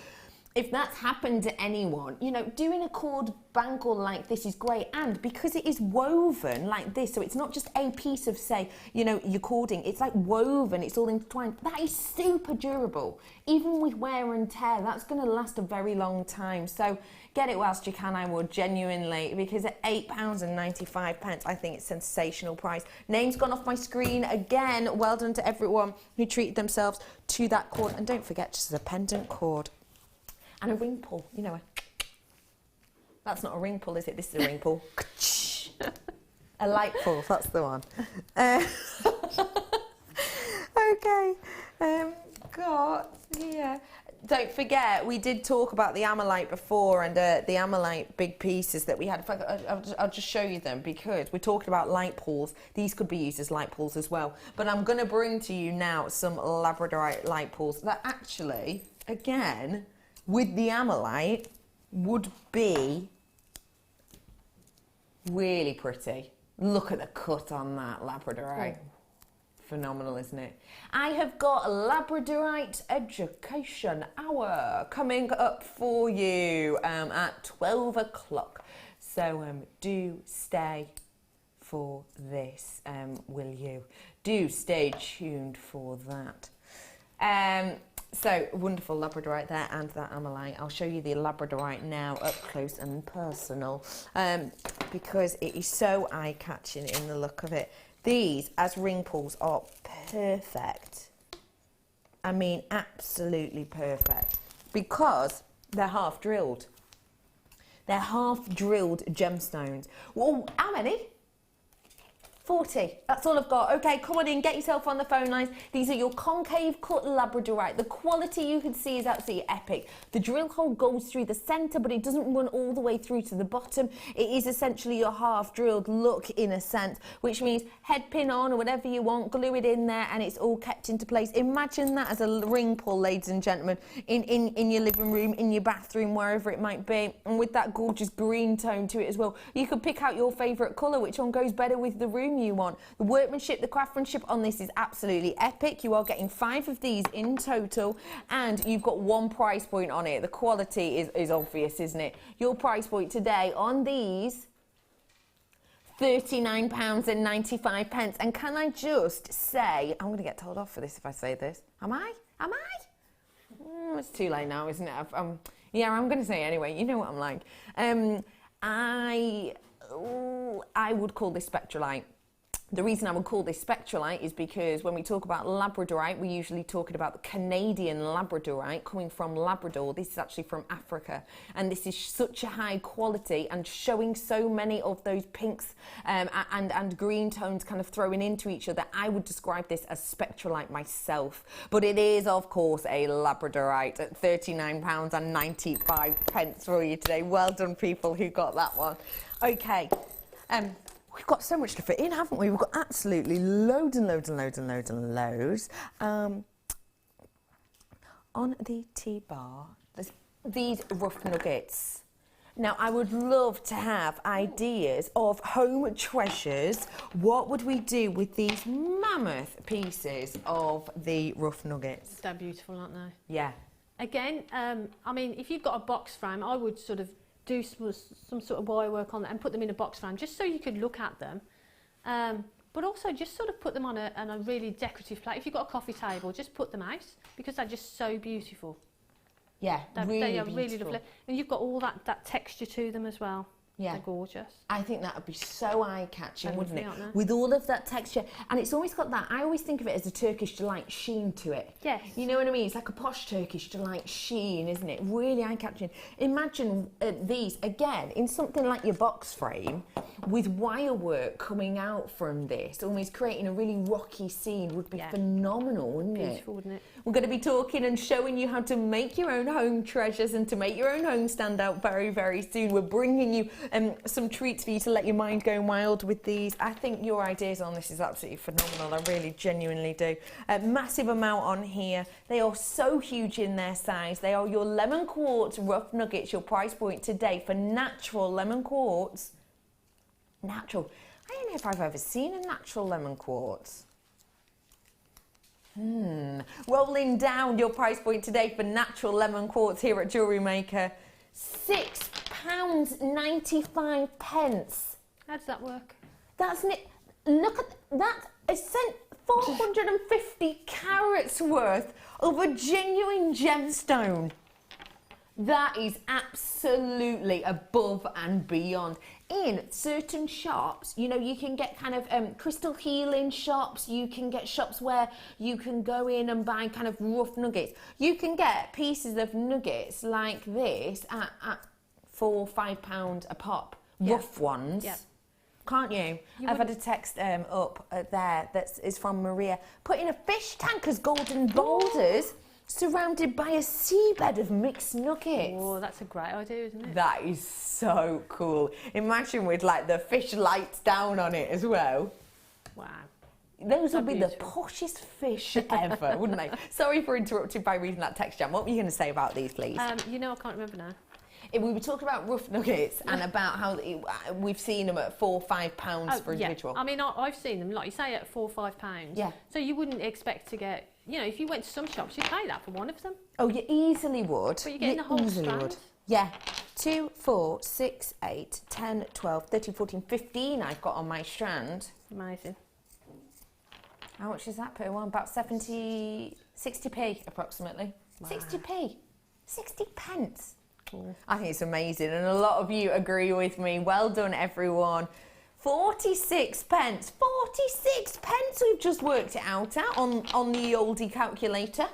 If that's happened to anyone, you know, doing a cord bangle like this is great, and because it is woven like this, so it's not just a piece of, say, you know, your cording, it's like woven, it's all intertwined. That is super durable. Even with wear and tear, that's going to last a very long time. So get it whilst you can, I would, genuinely, because at £8.95, I think it's a sensational price. Name's gone off my screen again. Well done to everyone who treated themselves to that cord. And don't forget, just as a pendant cord. And a ring pull, you know. That's not a ring pull, is it? This is a ring pull. A light pull, that's the one. Okay. Yeah. Don't forget, we did talk about the Ammonite before, and the Ammonite big pieces that we had. In fact, I'll just show you them, because we're talking about light pulls. These could be used as light pulls as well. But I'm going to bring to you now some Labradorite light pulls that actually, again, with the Ammonite, would be really pretty. Look at the cut on that Labradorite. Oh. Phenomenal, isn't it? I have got a Labradorite Education Hour coming up for you at 12 o'clock. So do stay for this, will you? Do stay tuned for that. So, wonderful Labradorite there, and that Ammonite. I'll show you the Labradorite now up close and personal, because it is so eye-catching in the look of it. These, as ring pulls, are perfect. I mean, absolutely perfect, because they're half-drilled. They're half-drilled gemstones. Well, how many? 40. That's all I've got. Okay, come on in, get yourself on the phone lines. These are your concave cut Labradorite. The quality you can see is absolutely epic. The drill hole goes through the centre, but it doesn't run all the way through to the bottom. It is essentially your half-drilled look, in a sense, which means head pin on or whatever you want, glue it in there, and it's all kept into place. Imagine that as a ring pull, ladies and gentlemen, in your living room, in your bathroom, wherever it might be, and with that gorgeous green tone to it as well. You could pick out your favourite colour, which one goes better with the room you want. The workmanship, the craftsmanship on this is absolutely epic. You are getting 5 of these in total, and you've got one price point on it. The quality is obvious, isn't it? Your price point today on these, £39.95. And can I just say, I'm going to get told off for this if I say this. Am I? It's too late now, isn't it? Yeah, I'm going to say it anyway. You know what I'm like. I would call this spectralite. The reason I would call this spectralite is because when we talk about Labradorite, we're usually talking about the Canadian Labradorite coming from Labrador. This is actually from Africa. And this is such a high quality and showing so many of those pinks and green tones kind of throwing into each other. I would describe this as spectralite myself. But it is, of course, a Labradorite at £39.95 for you today. Well done, people who got that one. Okay. We've got so much to fit in, haven't we? We've got absolutely loads and loads and loads and loads and loads. On the T-bar, there's these rough nuggets. Now, I would love to have ideas of home treasures. What would we do with these mammoth pieces of the rough nuggets? They're beautiful, aren't they? Yeah. Again, I mean, if you've got a box frame, I would sort of do some sort of wire work on them and put them in a box frame just so you could look at them, but also just sort of put them on a really decorative plate. If you've got a coffee table, just put them out because they're just so beautiful. Yeah, they are really lovely, and you've got all that texture to them as well. Yeah, they're gorgeous. I think that would be so eye-catching, wouldn't it? With all of that texture, and it's always got that. I always think of it as a Turkish delight sheen to it. Yes. You know what I mean? It's like a posh Turkish delight sheen, isn't it? Really eye-catching. Imagine these again in something like your box frame, with wire work coming out from this, almost creating a really rocky scene. Would be phenomenal, wouldn't it? Beautiful, wouldn't it? We're going to be talking and showing you how to make your own home treasures and to make your own home stand out very, very soon. We're bringing you some treats for you to let your mind go wild with these. I think your ideas on this is absolutely phenomenal. I really genuinely do. A massive amount on here. They are so huge in their size. They are your lemon quartz rough nuggets. Your price point today for natural lemon quartz. Natural. I don't know if I've ever seen a natural lemon quartz. Rolling down your price point today for natural lemon quartz here at JewelleryMaker. £6.95. How does that work? That's it. Look at that. It's sent 450 carats worth of a genuine gemstone. That is absolutely above and beyond. In certain shops, you know, you can get kind of crystal healing shops. You can get shops where you can go in and buy kind of rough nuggets. You can get pieces of nuggets like this at £4 or £5 a pop. Rough ones. Yeah. Can't you? I've had a text up there that is from Maria. Put in a fish tank as golden boulders. Surrounded by a seabed of mixed nuggets. Oh, that's a great idea, isn't it? That is so cool. Imagine with like the fish lights down on it as well. Wow. Those would be the poshest fish ever, wouldn't they? Sorry for interrupting by reading that text, Jan. What were you going to say about these, please? You know, I can't remember now. We were talking about rough nuggets and about how we've seen them at £4 or £5 for individual. I mean, I've seen them, like you say, at £4 or £5. Yeah. So you wouldn't expect to get, you know, if you went to some shops, you'd pay that for one of them. Oh, you easily would. But you're getting the whole strand. Yeah. 2, 4, 6, 8, 10, 12, 13, 14, 15 I've got on my strand. Amazing. How much is that per one? About 60p approximately. Wow. 60p. 60 pence. Cool. I think it's amazing, and a lot of you agree with me. Well done, everyone. 46 pence. 46 pence we've just worked it out at on the oldie calculator.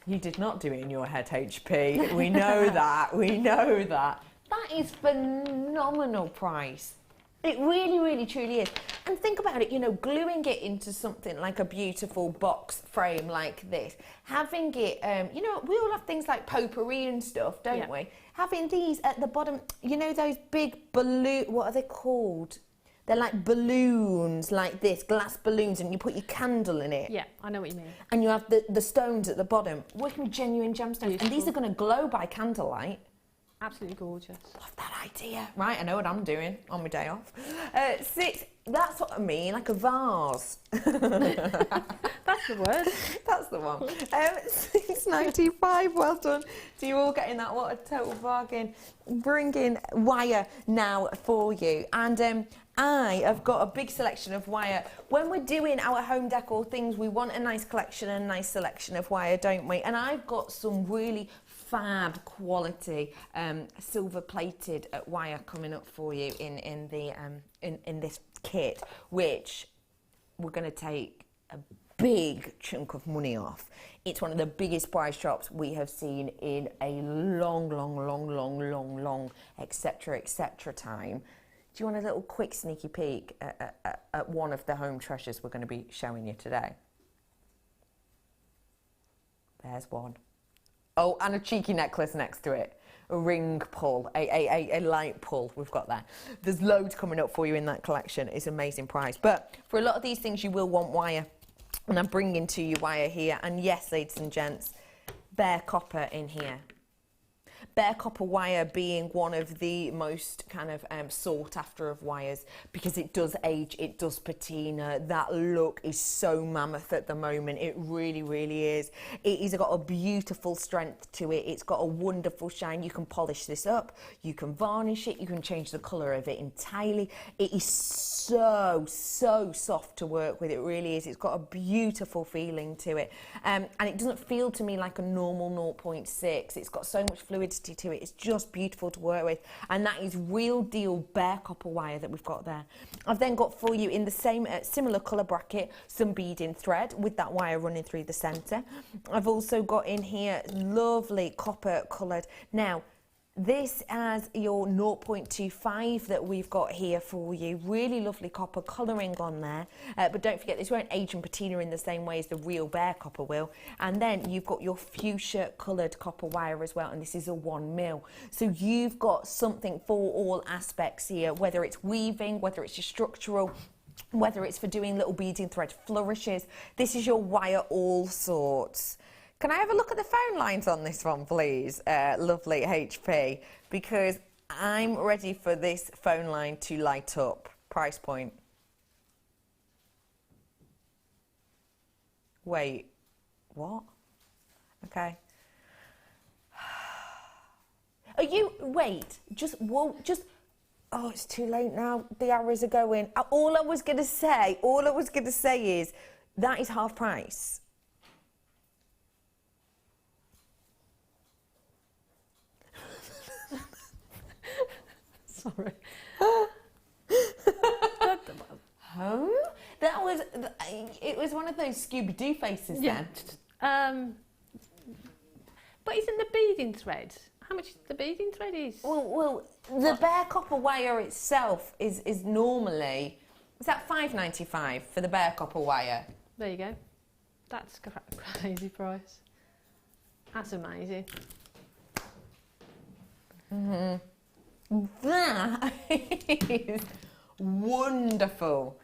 You did not do it in your head, HP. We know that. We know that. That is phenomenal price. It really, really, truly is. And think about it, you know, gluing it into something like a beautiful box frame like this, having it, you know, we all have things like potpourri and stuff, don't we? Having these at the bottom, you know, those big balloon, what are they called? They're like balloons like this, glass balloons, and you put your candle in it. Yeah, I know what you mean. And you have the stones at the bottom, working with genuine gemstones. Beautiful. And these are going to glow by candlelight. Absolutely gorgeous. Love that idea. Right, I know what I'm doing on my day off. 6, that's what I mean, like a vase. That's the word. That's the one. £6.95, well done to you all getting that. What a total bargain. Bringing wire now for you. And I have got a big selection of wire. When we're doing our home decor things, we want a nice collection and a nice selection of wire, don't we? And I've got some really fab quality silver plated wire coming up for you in this kit, which we're going to take a big chunk of money off. It's one of the biggest price drops we have seen in a long, etc. time. Do you want a little quick sneaky peek at one of the home treasures we're going to be showing you today? There's one. Oh, and a cheeky necklace next to it. A ring pull, a light pull we've got there. There's loads coming up for you in that collection. It's an amazing price. But for a lot of these things, you will want wire. And I'm bringing to you wire here. And yes, ladies and gents, bare copper in here. Bare copper wire being one of the most kind of sought after of wires, because it does age, it does patina. That look is so mammoth at the moment. It really, really is. It has got a beautiful strength to it. It's got a wonderful shine. You can polish this up, you can varnish it, you can change the colour of it entirely. It is so soft to work with. It really is. It's got a beautiful feeling to it. And it doesn't feel to me like a normal 0.6. It's got so much fluidity to it. It's just beautiful to work with, and that is real deal bare copper wire that we've got there. I've then got for you in the same similar colour bracket some beading thread with that wire running through the centre. I've also got in here lovely copper coloured. Now this has your 0.25 that we've got here for you. Really lovely copper colouring on there. But don't forget, this won't age and patina in the same way as the real bare copper will. And then you've got your fuchsia coloured copper wire as well. And this is a 1 mil. So you've got something for all aspects here, whether it's weaving, whether it's your structural, whether it's for doing little beading thread flourishes. This is your wire all sorts. Can I have a look at the phone lines on this one, please? Lovely HP, because I'm ready for this phone line to light up. Price point. Wait, what? Okay. Are you, wait, oh, it's too late now. The arrows are going. All I was going to say is that is half price. Sorry. Home? That was, it was one of those Scooby-Doo faces then. But isn't the beading thread, how much the beading thread is? Well, the bare copper wire itself is normally, is that £5.95 for the bare copper wire? There you go. That's a crazy price. That's amazing. Mm-hmm. That is wonderful.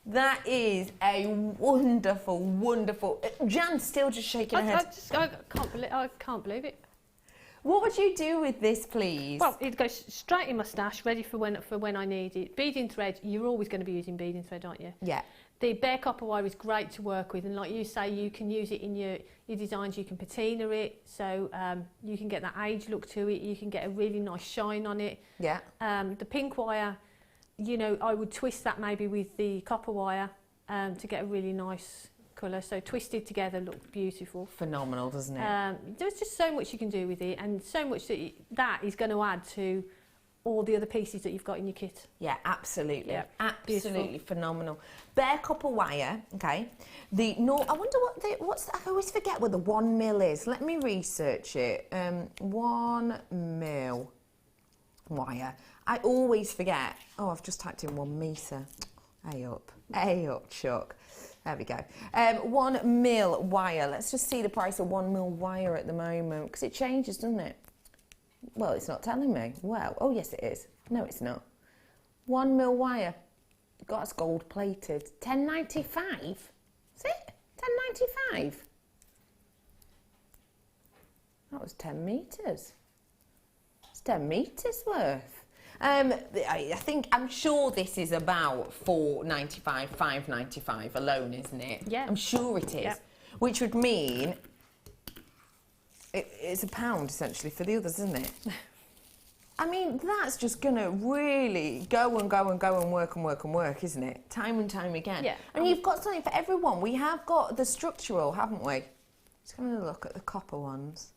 That is a wonderful. Jan's still just shaking her head. I can't believe it. What would you do with this, please? Well, it goes straight in my stash, ready for when I need it. Beading thread, you're always going to be using beading thread, aren't you? Yeah. The bare copper wire is great to work with, and like you say, you can use it in your designs. You can patina it, so you can get that age look to it. You can get a really nice shine on it. Yeah. The pink wire, you know, I would twist that maybe with the copper wire to get a really nice colour. So twisted together, look beautiful. Phenomenal, doesn't it? There's just so much you can do with it, and so much that is going to add to all the other pieces that you've got in your kit. Yeah, absolutely. Yeah, absolutely beautiful. Phenomenal. Bare copper wire, okay. I wonder what's I always forget what the 1 mil is. Let me research it. 1 mil wire. I always forget. Oh, I've just typed in 1 metre. Hey up, Chuck. There we go. 1 mil wire. Let's just see the price of 1 mil wire at the moment, because it changes, doesn't it? Well, it's not telling me. Well, oh yes it is. No, it's not. 1 mil wire. God, it's gold plated. £10.95. Is it? £10.95. That was 10 metres. It's 10 metres worth. I'm sure this is about £4.95, £5.95 alone, isn't it? Yeah. I'm sure it is. Yeah. Which would mean it's £1 essentially for the others, isn't it? I mean, that's just going to really go and work, isn't it? Time and time again. Yeah. And you've got something for everyone. We have got the structural, haven't we? Just having a look at the copper ones.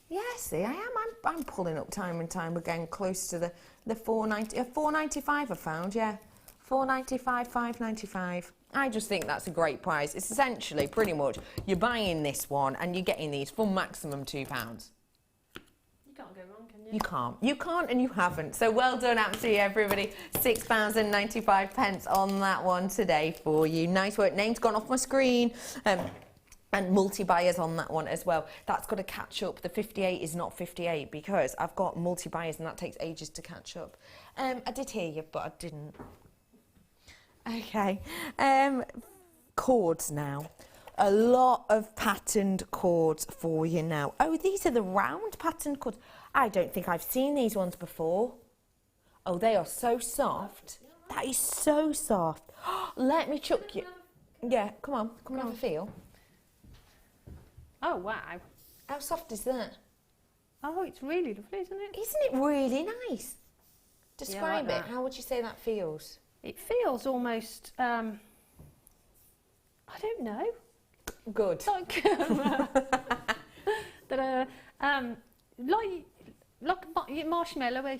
Yeah, see, I am. I'm pulling up time and time again, close to the 490, 495 I found, yeah. 495, 595. I just think that's a great price. It's essentially pretty much you're buying this one and you're getting these for maximum £2. You can't go wrong, can you? You can't and you haven't. So well done absolutely everybody. £6.95 on that one today for you. Nice work. Name's gone off my screen. And multi-buyers on that one as well. That's got to catch up. The 58 is not 58 because I've got multi-buyers and that takes ages to catch up. I did hear you, but I didn't. Okay. Cords now. A lot of patterned cords for you now. Oh, these are the round patterned cords. I don't think I've seen these ones before. Oh, they are so soft. That is so soft. Let me chuck you. Yeah, come on and have a feel. Oh, wow. How soft is that? Oh, it's really lovely, isn't it? Isn't it really nice? Describe like it. that. How would you say that feels? It feels almost, I don't know. Good. Like, like marshmallowy.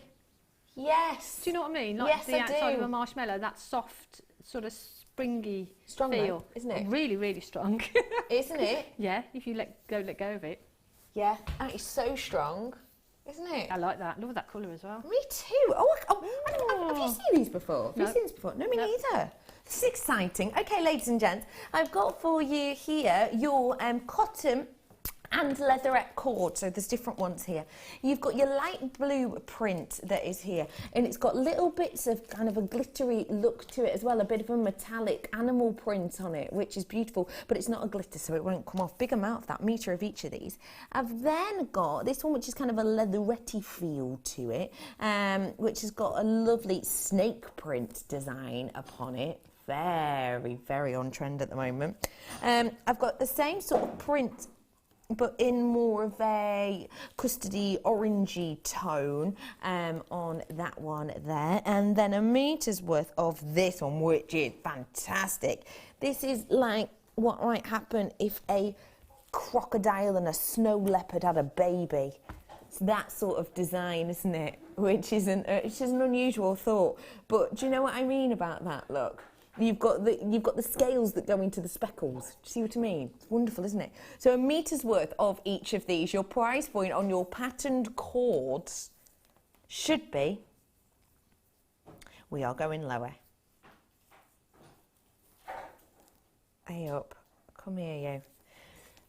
Yes. Do you know what I mean? Like yes, the I outside do. of a marshmallow, that soft, sort of springy strong feel. Though, isn't it? Really, really strong. Isn't it? Yeah, if you let go of it. Yeah, that is so strong, isn't it? I like that. Love that colour as well. Me too. Have you seen these before? Have you seen these before? No, me neither. This is exciting. Okay, ladies and gents, I've got for you here your cotton and leatherette cord. So there's different ones here. You've got your light blue print that is here, and it's got little bits of kind of a glittery look to it as well, a bit of a metallic animal print on it, which is beautiful, but it's not a glitter, so it won't come off. Big amount of that, metre of each of these. I've then got this one, which is kind of a leatherette feel to it, which has got a lovely snake print design upon it. Very, very on trend at the moment. I've got the same sort of print but in more of a custardy orangey tone on that one there, and then a metre's worth of this one, which is fantastic. This is like what might happen if a crocodile and a snow leopard had a baby. It's that sort of design, isn't it? Which isn't it's just an unusual thought, but do you know what I mean about that look? You've got the scales that go into the speckles. Do you see what I mean? It's wonderful, isn't it? So a metre's worth of each of these. Your price point on your patterned cords should be, we are going lower. Hey up, come here you.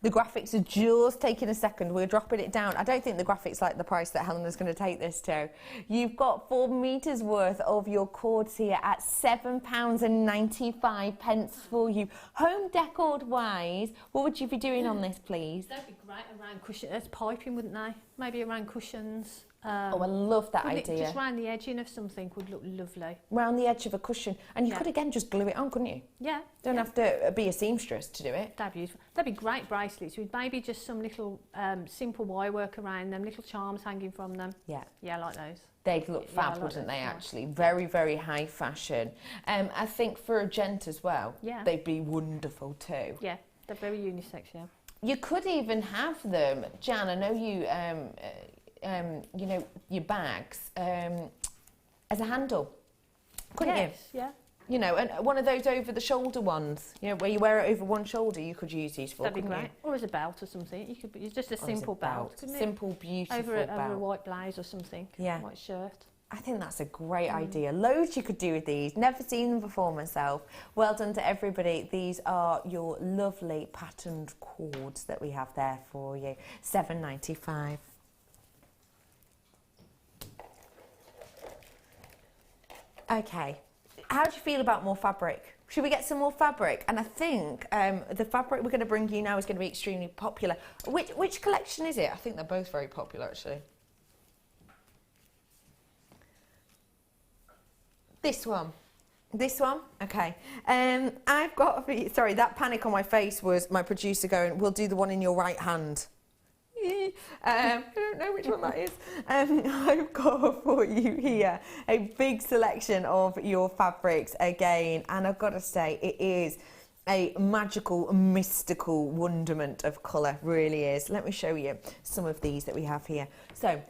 The graphics are just taking a second. We're dropping it down. I don't think the graphics like the price that Helena's going to take this to. You've got 4 meters worth of your cords here at £7.95 for you. Home decor wise, what would you be doing on this, please? That'd be great around cushions. There's piping, wouldn't they? Maybe around cushions. Oh, I love that idea. Just round the edging of something would look lovely. Round the edge of a cushion. And you could, again, just glue it on, couldn't you? Yeah. Don't have to be a seamstress to do it. That'd be beautiful. That'd be great bracelets with maybe just some little simple wire work around them, little charms hanging from them. Yeah. Yeah, I like those. They'd look fab, wouldn't they, actually? Very, very high fashion. I think for a gent as well, they'd be wonderful too. Yeah, they're very unisex, yeah. You could even have them, Jan, I know you... you know, your bags as a handle, couldn't you? Yeah. You know, and one of those over-the-shoulder ones, you know, where you wear it over one shoulder, you could use these for. That'd be great. Or as a belt or something. You could be just a simple belt, couldn't it? Simple, beautiful belt. Over a white blouse or something. Yeah. White shirt. I think that's a great idea. Loads you could do with these. Never seen them before myself. Well done to everybody. These are your lovely patterned cords that we have there for you. £7.95. Okay, how do you feel about more fabric? Should we get some more fabric? And I think the fabric we're going to bring you now is going to be extremely popular. Which collection is it? I think they're both very popular, actually. This one. This one? Okay. I've got... Sorry, that panic on my face was my producer going, we'll do the one in your right hand. I don't know which one that is. I've got for you here a big selection of your fabrics again, and I've got to say it is a magical, mystical wonderment of colour, really is. Let me show you some of these that we have here. So,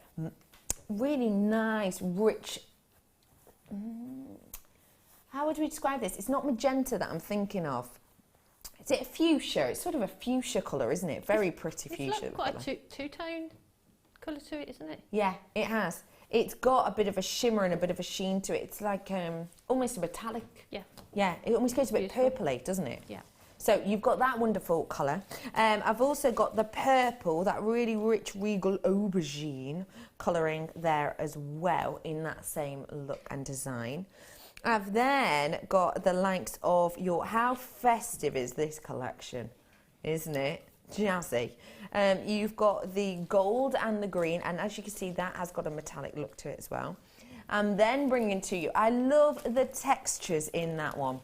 really nice, rich, how would we describe this? It's not magenta that I'm thinking of. Is it a fuchsia? It's sort of a fuchsia colour, isn't it? Very pretty fuchsia. It's like quite a two-tone colour to it, isn't it? Yeah, it has. It's got a bit of a shimmer and a bit of a sheen to it. It's like almost a metallic. Yeah. Yeah, it almost goes a bit purpley, doesn't it? Yeah. So you've got that wonderful colour. I've also got the purple, that really rich regal aubergine colouring there as well in that same look and design. I've then got the likes of how festive is this collection, isn't it? Jazzy. You've got the gold and the green, and as you can see, that has got a metallic look to it as well. And then bringing to you, I love the textures in that one.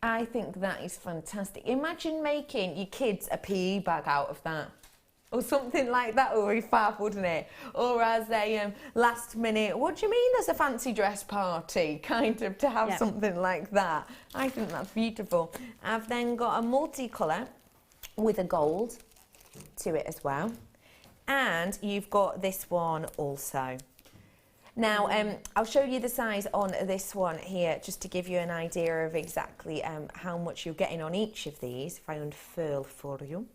I think that is fantastic. Imagine making your kids a PE bag out of that. Or something like that would be fab, wouldn't it? Or as a last minute, what do you mean there's a fancy dress party? Kind of to have something like that. I think that's beautiful. I've then got a multicolour with a gold to it as well. And you've got this one also. Now, I'll show you the size on this one here, just to give you an idea of exactly how much you're getting on each of these, if I unfurl for you.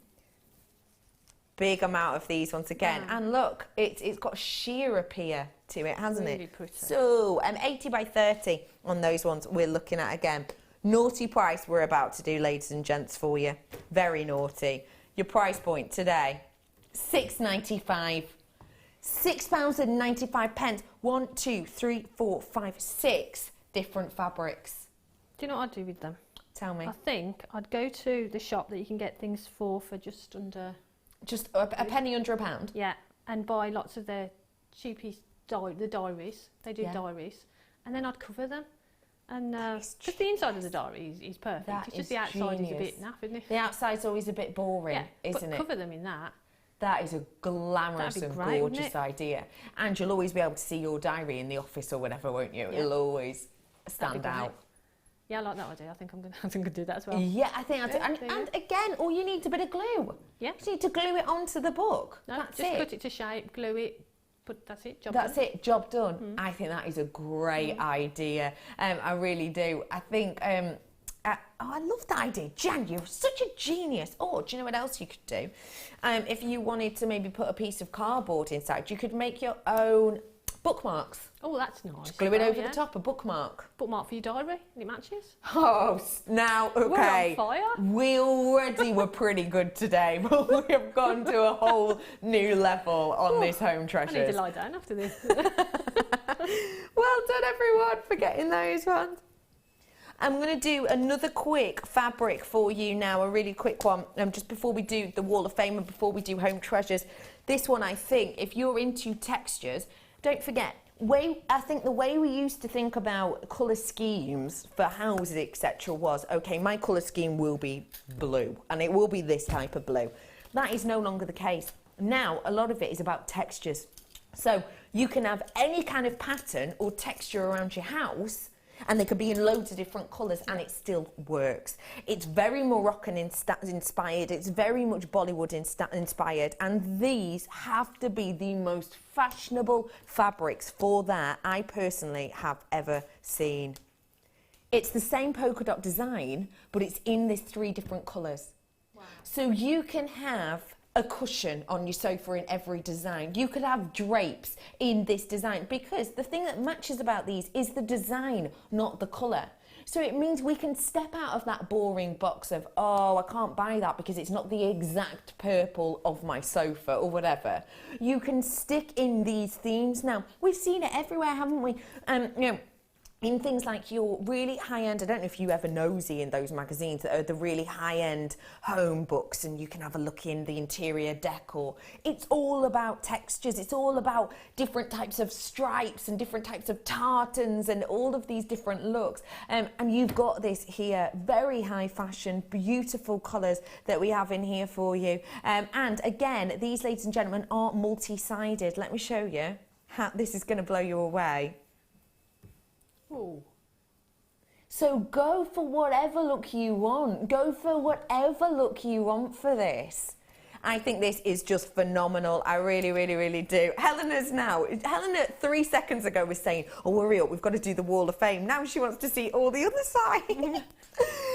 Big amount of these once again. And look, it's got sheer appear to it, hasn't really it? Pretty. So, 80 by 30 on those ones we're looking at again. Naughty price we're about to do, ladies and gents, for you. Very naughty. Your price point today, £6.95. £6.95. 1, 2, 3, 4, 5, 6 different fabrics. Do you know what I'd do with them? Tell me. I think I'd go to the shop that you can get things for just under... Just a penny under £1? Yeah, and buy lots of their cheapest the diaries. They do diaries. And then I'd cover them. And because the inside of the diary is perfect. It's just the outside is a bit naff, isn't it? The outside's always a bit boring, isn't it? Cover them in that. That is a glamorous and great, gorgeous idea. And you'll always be able to see your diary in the office or whatever, won't you? Yeah. It'll always stand out. Yeah, I like that idea. I think I'm gonna do that as well. Yeah, I think I'll do. And again, all you need is a bit of glue. Yeah. You just need to glue it onto the book. No, that's just it. cut it to shape, glue it. But that's it. Job That's done. it. Job done. I think that is a great idea. I really do. I think. I love that idea. Jan, you're such a genius. Or do you know what else you could do? If you wanted to maybe put a piece of cardboard inside, you could make your own bookmarks. Oh, that's nice. Just glue it over the top, a bookmark. Bookmark for your diary, and it matches. Oh, now, okay. We're on fire. We already were pretty good today, but we have gone to a whole new level on this Home Treasures. I need to lie down after this. Well done, everyone, for getting those ones. I'm going to do another quick fabric for you now, a really quick one, just before we do the Wall of Fame and before we do Home Treasures. This one, I think, if you're into textures, don't forget, I think the way we used to think about colour schemes for houses, etc. was, okay, my colour scheme will be blue, and it will be this type of blue. That is no longer the case. Now, a lot of it is about textures. So you can have any kind of pattern or texture around your house, and they could be in loads of different colours, and it still works. It's very Moroccan inspired, it's very much Bollywood inspired, and these have to be the most fashionable fabrics for that I personally have ever seen. It's the same polka dot design, but it's in these 3 different colours. Wow. So you can have a cushion on your sofa in every design. You could have drapes in this design, because the thing that matches about these is the design, not the colour. So it means we can step out of that boring box of, oh, I can't buy that because it's not the exact purple of my sofa or whatever. You can stick in these themes now. We've seen it everywhere, haven't we? You know, in things like your really high-end, I don't know if you ever nosy in those magazines that are the really high-end home books, and you can have a look in the interior decor. It's all about textures. It's all about different types of stripes and different types of tartans and all of these different looks. And you've got this here, very high fashion, beautiful colours that we have in here for you. And again, these, ladies and gentlemen, are multi-sided. Let me show you how this is going to blow you away. Ooh. So go for whatever look you want. Go for whatever look you want for this. I think this is just phenomenal. I really, really, really do. Helena 3 seconds ago was saying, oh, hurry up, we've got to do the Wall of Fame. Now she wants to see all the other side.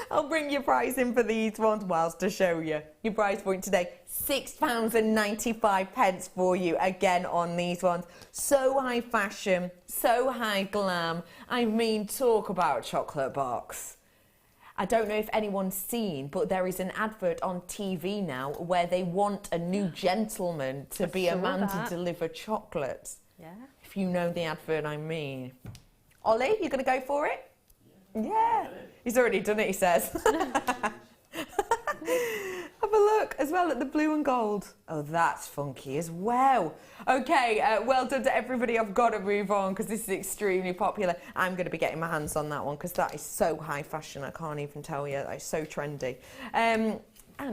I'll bring your price in for these ones whilst to show you. Your price point today, £6.95 for you again on these ones. So high fashion, so high glam. I mean, talk about chocolate box. I don't know if anyone's seen, but there is an advert on TV now where they want a new gentleman to be a man to deliver chocolates. Yeah. If you know the advert I mean. Ollie, you going to go for it? Yeah. He's already done it, he says. Have a look as well at the blue and gold. Oh, that's funky as well. Okay, well done to everybody. I've got to move on because this is extremely popular. I'm going to be getting my hands on that one because that is so high fashion. I can't even tell you. That is so trendy. And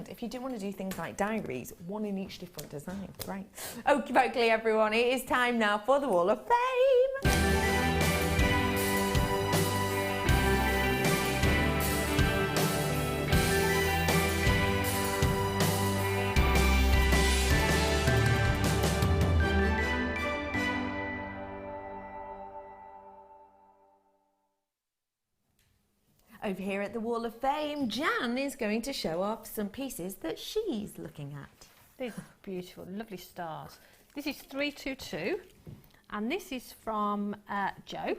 if you do want to do things like diaries, one in each different design. Great. Okie dokie, everyone. It is time now for the Wall of Fame. Over here at the Wall of Fame, Jan is going to show off some pieces that she's looking at. These are beautiful, lovely stars. This is 322, and this is from Joe.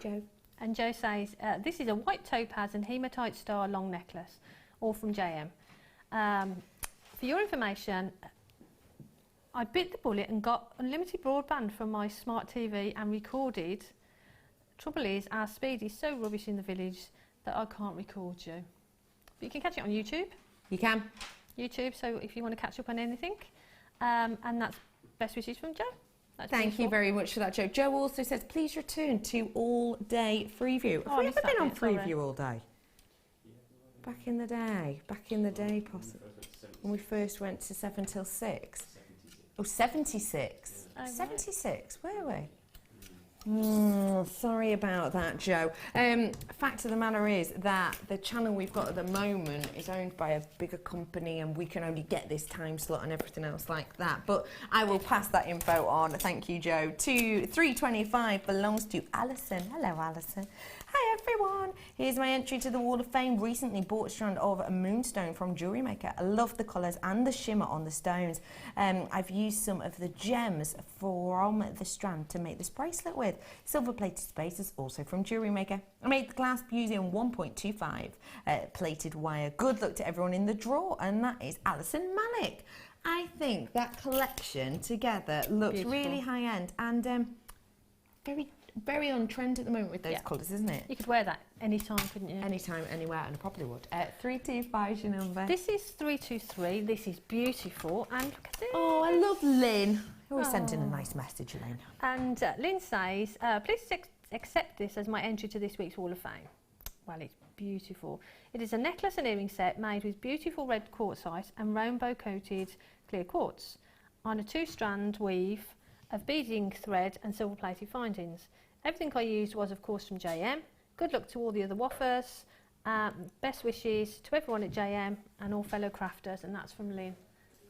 And Joe says, this is a white topaz and hematite star long necklace, all from JM. For your information, I bit the bullet and got unlimited broadband from my smart TV and recorded. Trouble is, our speed is so rubbish in the village that I can't record you. But you can catch it on YouTube. You can. YouTube, so if you want to catch up on anything. And that's best wishes from Joe. That's Thank you very much for that, Joe. Joe also says, please return to all-day Freeview. Have we ever been on Freeview all day? Back in the day, possibly. When we first went to 7 till 6. Oh, 76. Oh, 76, where were we? Sorry about that, Joe. Fact of the matter is that the channel we've got at the moment is owned by a bigger company and we can only get this time slot and everything else like that. But I will pass that info on, thank you, Joe. 325 belongs to Alison. Hello, Alison. Hi, everyone. Here's my entry to the Wall of Fame. Recently bought a strand of a Moonstone from JewelleryMaker. I love the colours and the shimmer on the stones. I've used some of the gems from the strand to make this bracelet with. Silver plated space is also from JewelleryMaker. I made the clasp using 1.25 plated wire. Good luck to everyone in the draw, and that is Alison Malik. I think that collection together looks beautiful. Really high end and very on trend at the moment with those colours, isn't it? You could wear that anytime, couldn't you? Anytime, anywhere, and I probably would. 325 is your number. This is 323. This is beautiful, and look at this. Oh, I love Lynn. Always sending a nice message, Lynn. And Lynn says, please accept this as my entry to this week's Wall of Fame. Well, it's beautiful. It is a necklace and earring set made with beautiful red quartzite and rainbow-coated clear quartz on a 2-strand weave of beading thread and silver-plated findings. Everything I used was, of course, from JM. Good luck to all the other woffers. Best wishes to everyone at JM and all fellow crafters, and that's from Lynn.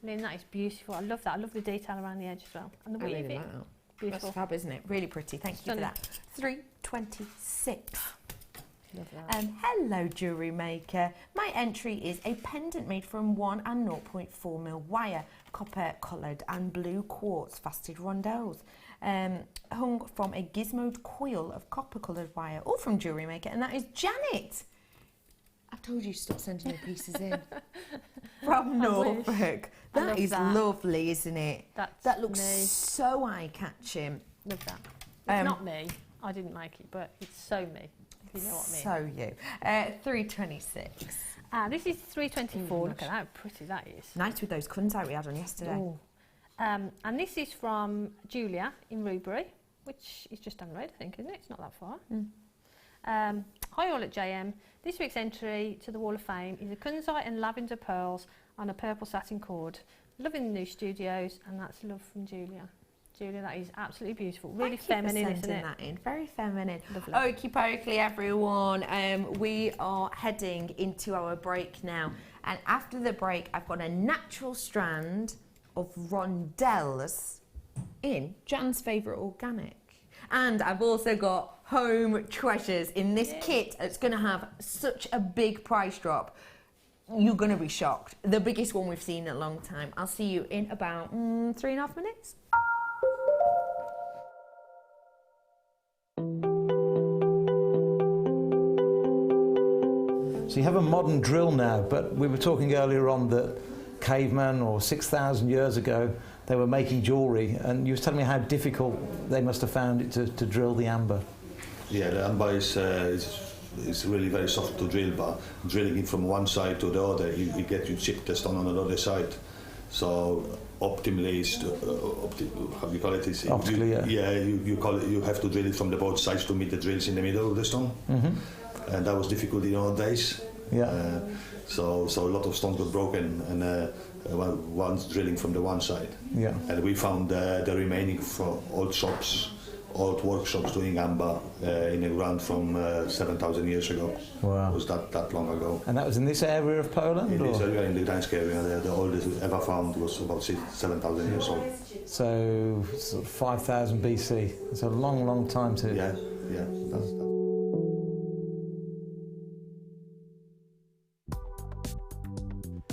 Lynn, that is beautiful. I love that. I love the detail around the edge as well. And the weaving. Beautiful. That's fab, isn't it? Really pretty. Thank you for that. 326. Love that. Hello, JewelleryMaker. My entry is a pendant made from 1 and 0.4mm wire, copper coloured and blue quartz faceted rondelles, hung from a gizmoed coil of copper coloured wire, all from JewelleryMaker, and that is Janet. I've told you to stop sending your pieces in. From Norfolk. That is lovely, isn't it? That looks so eye-catching. Love that. It's not me. I didn't make it, but it's so me. If you know what I mean. So you. 326. This is 324. Look at how pretty that is. Nice with those kunzite we had on yesterday. And this is from Julia in Rubery, which is just down the road, I think, isn't it? It's not that far. Hi all at JM. This week's entry to the Wall of Fame is a kunzite and lavender pearls on a purple satin cord. Loving the new studios, and that's love from Julia. Julia, that is absolutely beautiful. Really Thank you feminine, for isn't it? that in. Very feminine. Lovely. Okie pokely, everyone. We are heading into our break now. And after the break, I've got a natural strand of rondelles in Jan's favourite organic. And I've also got home treasures in this kit. It's going to have such a big price drop. You're going to be shocked. The biggest one we've seen in a long time. I'll see you in about 3.5 minutes. So you have a modern drill now, but we were talking earlier on that cavemen or 6,000 years ago, they were making jewellery, and you were telling me how difficult they must have found it to drill the amber. Yeah, the amber is really very soft to drill, but drilling it from one side to the other, you get you chip the stone on the other side. So optimally, how do you call it? Optically, you call it. You have to drill it from the both sides to meet the drills in the middle of the stone, and that was difficult in old days. Yeah. So a lot of stones were broken, and one's drilling from the one side. Yeah. And we found the remaining from old shops, old workshops doing amber in the ground from 7,000 years ago. Wow. It was that long ago. And that was in this area of Poland? In this area, in the Gdańsk area, the oldest ever found was about 7,000 years old. So sort of 5,000 BC. It's a long, long time to... Yeah. That's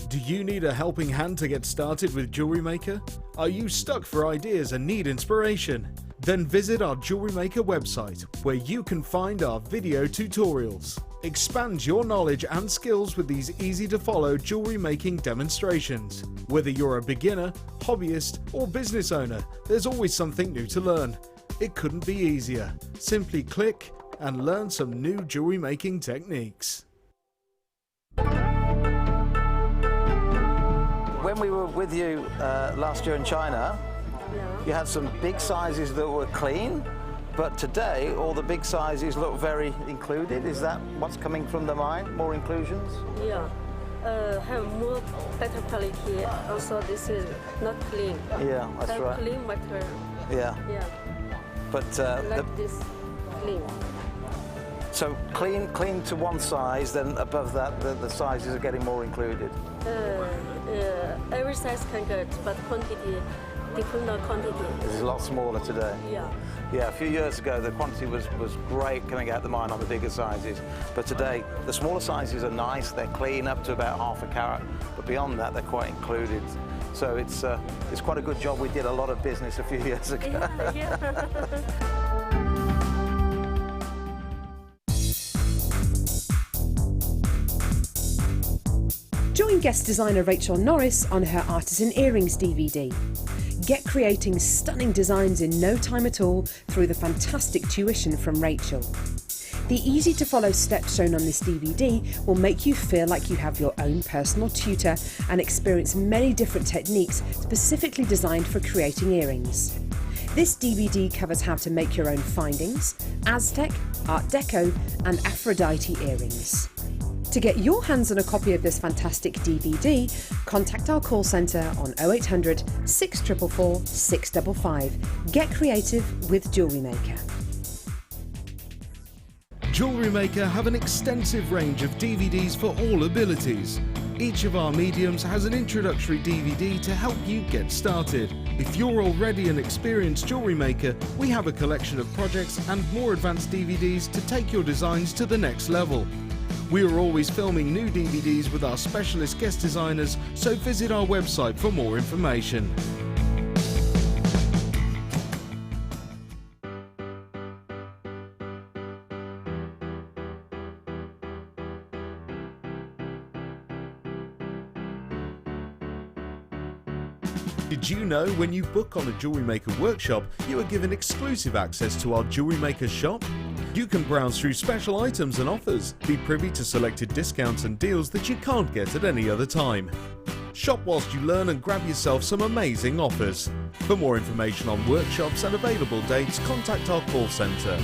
Do you need a helping hand to get started with JewelleryMaker? Are you stuck for ideas and need inspiration? Then visit our JewelleryMaker website, where you can find our video tutorials. Expand your knowledge and skills with these easy-to-follow jewellery making demonstrations. Whether you're a beginner, hobbyist, or business owner, there's always something new to learn. It couldn't be easier. Simply click and learn some new jewellery making techniques. When we were with you last year in China, you had some big sizes that were clean, but today all the big sizes look very included. Is that what's coming from the mine? More inclusions? Yeah, have more better quality. Also, this is not clean. Yeah, that's have right. Clean material. Yeah. Yeah. But Like this, clean. so clean to one size, then above that the sizes are getting more included. Every size can get, but quantity, depend on quantity. It's a lot smaller today. Yeah. Yeah, a few years ago the quantity was great coming out the mine on the bigger sizes, but today the smaller sizes are nice, they're clean up to about half a carat, but beyond that they're quite included. So it's quite a good job we did a lot of business a few years ago. Yeah. Join guest designer Rachel Norris on her Artisan Earrings DVD. Get creating stunning designs in no time at all through the fantastic tuition from Rachel. The easy-to-follow steps shown on this DVD will make you feel like you have your own personal tutor and experience many different techniques specifically designed for creating earrings. This DVD covers how to make your own findings, Aztec, Art Deco and Aphrodite earrings. To get your hands on a copy of this fantastic DVD, contact our call centre on 0800 644 655. Get creative with JewelleryMaker. JewelleryMaker have an extensive range of DVDs for all abilities. Each of our mediums has an introductory DVD to help you get started. If you're already an experienced jewellery maker, we have a collection of projects and more advanced DVDs to take your designs to the next level. We are always filming new DVDs with our specialist guest designers, so visit our website for more information. Did you know when you book on a JewelleryMaker workshop, you are given exclusive access to our JewelleryMaker shop? You can browse through special items and offers, be privy to selected discounts and deals that you can't get at any other time. Shop whilst you learn and grab yourself some amazing offers. For more information on workshops and available dates, contact our call centre.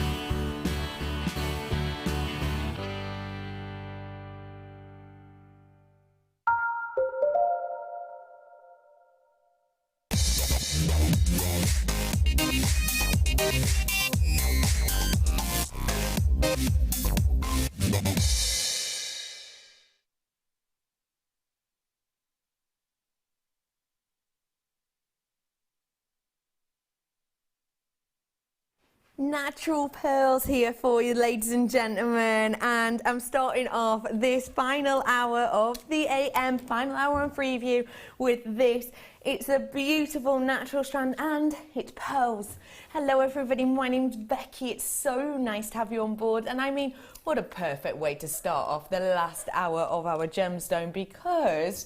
Natural pearls here for you, ladies and gentlemen, and I'm starting off this final hour of the AM, final hour on Freeview with this. It's a beautiful natural strand and it's pearls. Hello everybody, my name's Becky. It's so nice to have you on board, and I mean, what a perfect way to start off the last hour of our gemstone, because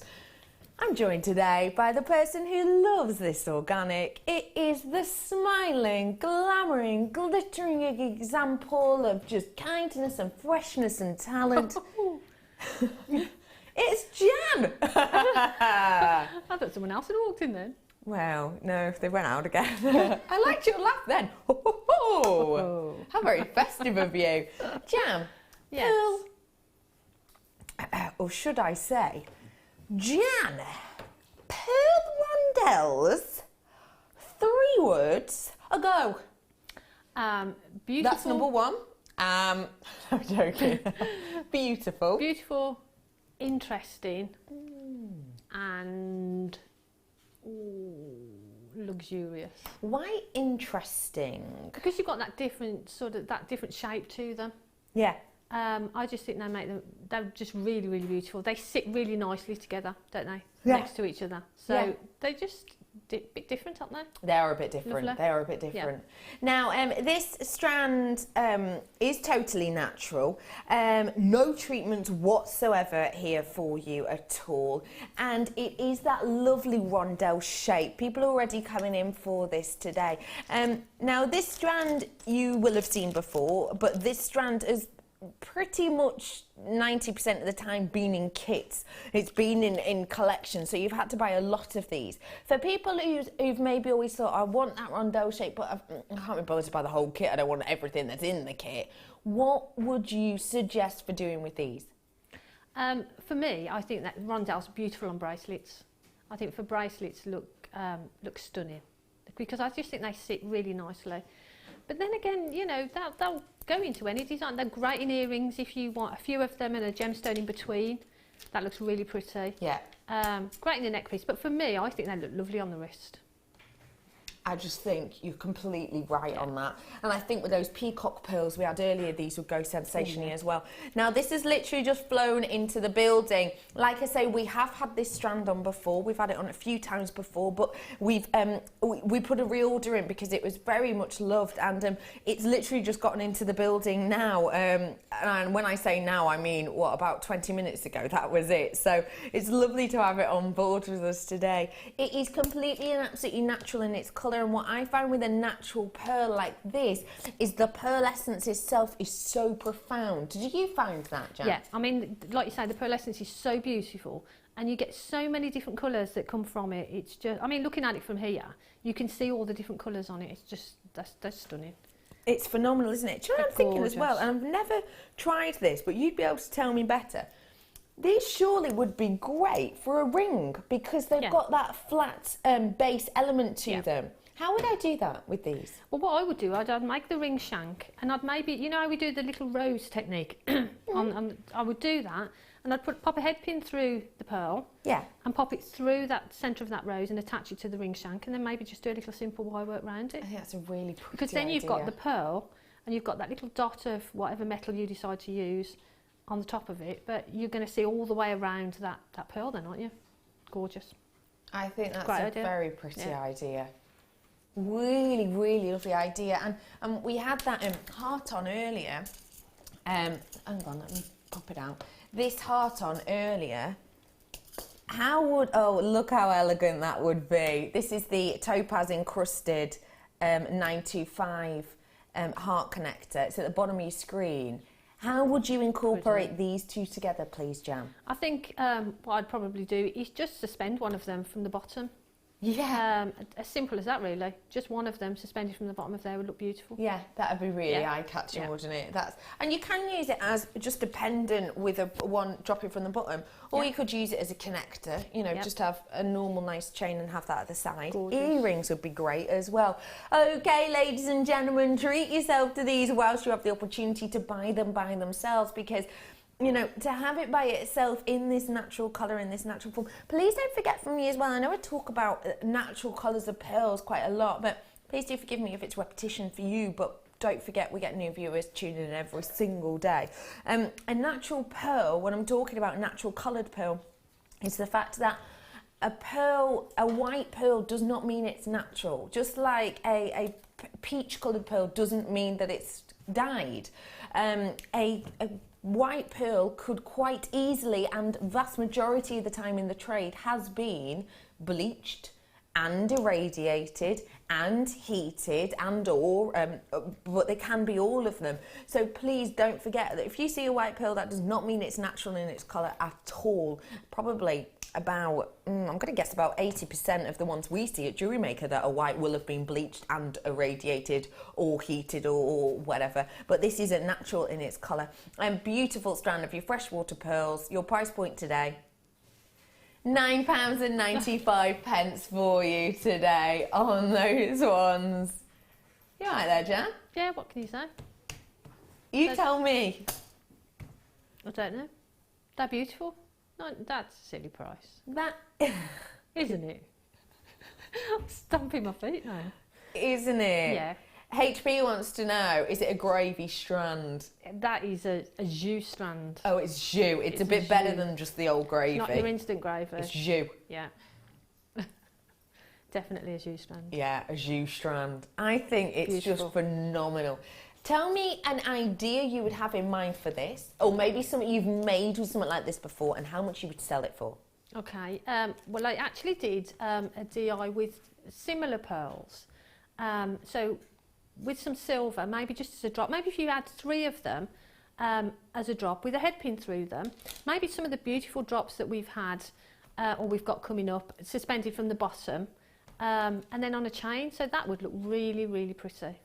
I'm joined today by the person who loves this organic. It is the smiling, glamouring, glittering example of just kindness and freshness and talent. It's Jan! I thought someone else had walked in then. Well, no, if they went out again. I liked your laugh then. How very festive of you. Jan, yes. Pearl, or should I say, Jan, pearl rondelles, 3 words, a go. Beautiful. That's number 1. I'm joking. Beautiful. Beautiful, interesting, and luxurious. Why interesting? Because you've got that different shape to them. Yeah. I just think they're just really, really beautiful. They sit really nicely together, don't they? Yeah. Next to each other. So they're just a bit different, aren't they? They are a bit different. Lovely. They are a bit different. Yeah. Now, this strand is totally natural. No treatment whatsoever here for you at all. And it is that lovely rondelle shape. People are already coming in for this today. Now, this strand you will have seen before, but this strand is pretty much 90% of the time been in kits. It's been in collections, so you've had to buy a lot of these. For people who've maybe always thought, I want that rondelle shape, but I can't be bothered to buy the whole kit, I don't want everything that's in the kit, what would you suggest for doing with these? For me, I think that rondelles are beautiful on bracelets. I think for bracelets look stunning, because I just think they sit really nicely. But then again, you know, they'll go into any design. They're great in earrings if you want a few of them and a gemstone in between. That looks really pretty. Yeah. Great in the neck piece. But for me, I think they look lovely on the wrist. I just think you're completely right on that. And I think with those peacock pearls we had earlier, these would go sensationally as well. Now, this is literally just flown into the building. Like I say, we have had this strand on before. We've had it on a few times before, but we've we put a reorder in because it was very much loved, and it's literally just gotten into the building now. And when I say now, I mean, what, about 20 minutes ago, that was it. So it's lovely to have it on board with us today. It is completely and absolutely natural in its colour. And what I find with a natural pearl like this is the pearl essence itself is so profound. Did you find that, Jan? Yeah, I mean, like you say, the pearl essence is so beautiful, and you get so many different colours that come from it. It's just, I mean, looking at it from here, you can see all the different colours on it. It's just, that's stunning. It's phenomenal, isn't it? Do you know what I'm thinking as well? And I've never tried this, but you'd be able to tell me better. These surely would be great for a ring because they've got that flat base element to them. How would I do that with these? Well, what I would do, I'd make the ring shank, and I'd maybe, you know how we do the little rose technique? I would do that, and I'd pop a head pin through the pearl, and pop it through that centre of that rose and attach it to the ring shank, and then maybe just do a little simple wire work around it. I think that's a really pretty Because then you've got the pearl, and you've got that little dot of whatever metal you decide to use on the top of it, but you're going to see all the way around that pearl then, aren't you? Gorgeous. I think that's a very pretty idea. Really, really lovely idea. And we had that heart on earlier. Hang on, let me pop it out. This heart on earlier. How would, oh, look how elegant that would be. This is the topaz encrusted 925 heart connector. It's at the bottom of your screen. How would you incorporate these two together, please, Jan? I think what I'd probably do is just suspend one of them from the bottom. Yeah. As simple as that, really. Just one of them suspended from the bottom of there would look beautiful. Yeah, that would be really eye-catching, wouldn't it? And you can use it as just a pendant with one dropping from the bottom, or you could use it as a connector, you know, just have a normal nice chain and have that at the side. Gorgeous. Earrings would be great as well. Okay, ladies and gentlemen, treat yourself to these whilst you have the opportunity to buy them by themselves, because you know, to have it by itself in this natural colour, in this natural form. Please don't forget from me as well, I know I talk about natural colours of pearls quite a lot, but please do forgive me if it's repetition for you, but don't forget we get new viewers tuning in every single day. A natural pearl, when I'm talking about natural coloured pearl, is the fact that a pearl, a white pearl does not mean it's natural. Just like a peach coloured pearl doesn't mean that it's dyed. A white pearl could quite easily, and vast majority of the time in the trade, has been bleached and irradiated and heated and or, but they can be all of them. So please don't forget that if you see a white pearl, that does not mean it's natural in its colour at all. Probably about, I'm going to guess about 80% of the ones we see at JewelleryMaker that are white will have been bleached and irradiated or heated or whatever. But this isn't natural in its colour. And beautiful strand of your freshwater pearls. Your price point today, £9.95 for you today on those ones. You all right there, Jan? Yeah, what can you say? You tell me. I don't know. They're beautiful. No, that's a silly price. That isn't it? I'm stamping my feet now. Isn't it? Yeah. HP wants to know, is it a gravy strand? That is a jus strand. Oh, it's jus. It's a bit better than just the old gravy. It's not your instant gravy. It's jus. Yeah. Definitely a jus strand. Yeah, a jus strand. I think it's just phenomenal. Tell me an idea you would have in mind for this, or maybe something you've made with something like this before, and how much you would sell it for. Okay, well I actually did a DI with similar pearls. So with some silver, maybe just as a drop, maybe if you add 3 of them as a drop with a head pin through them, maybe some of the beautiful drops that we've had or we've got coming up, suspended from the bottom, and then on a chain, so that would look really, really pretty.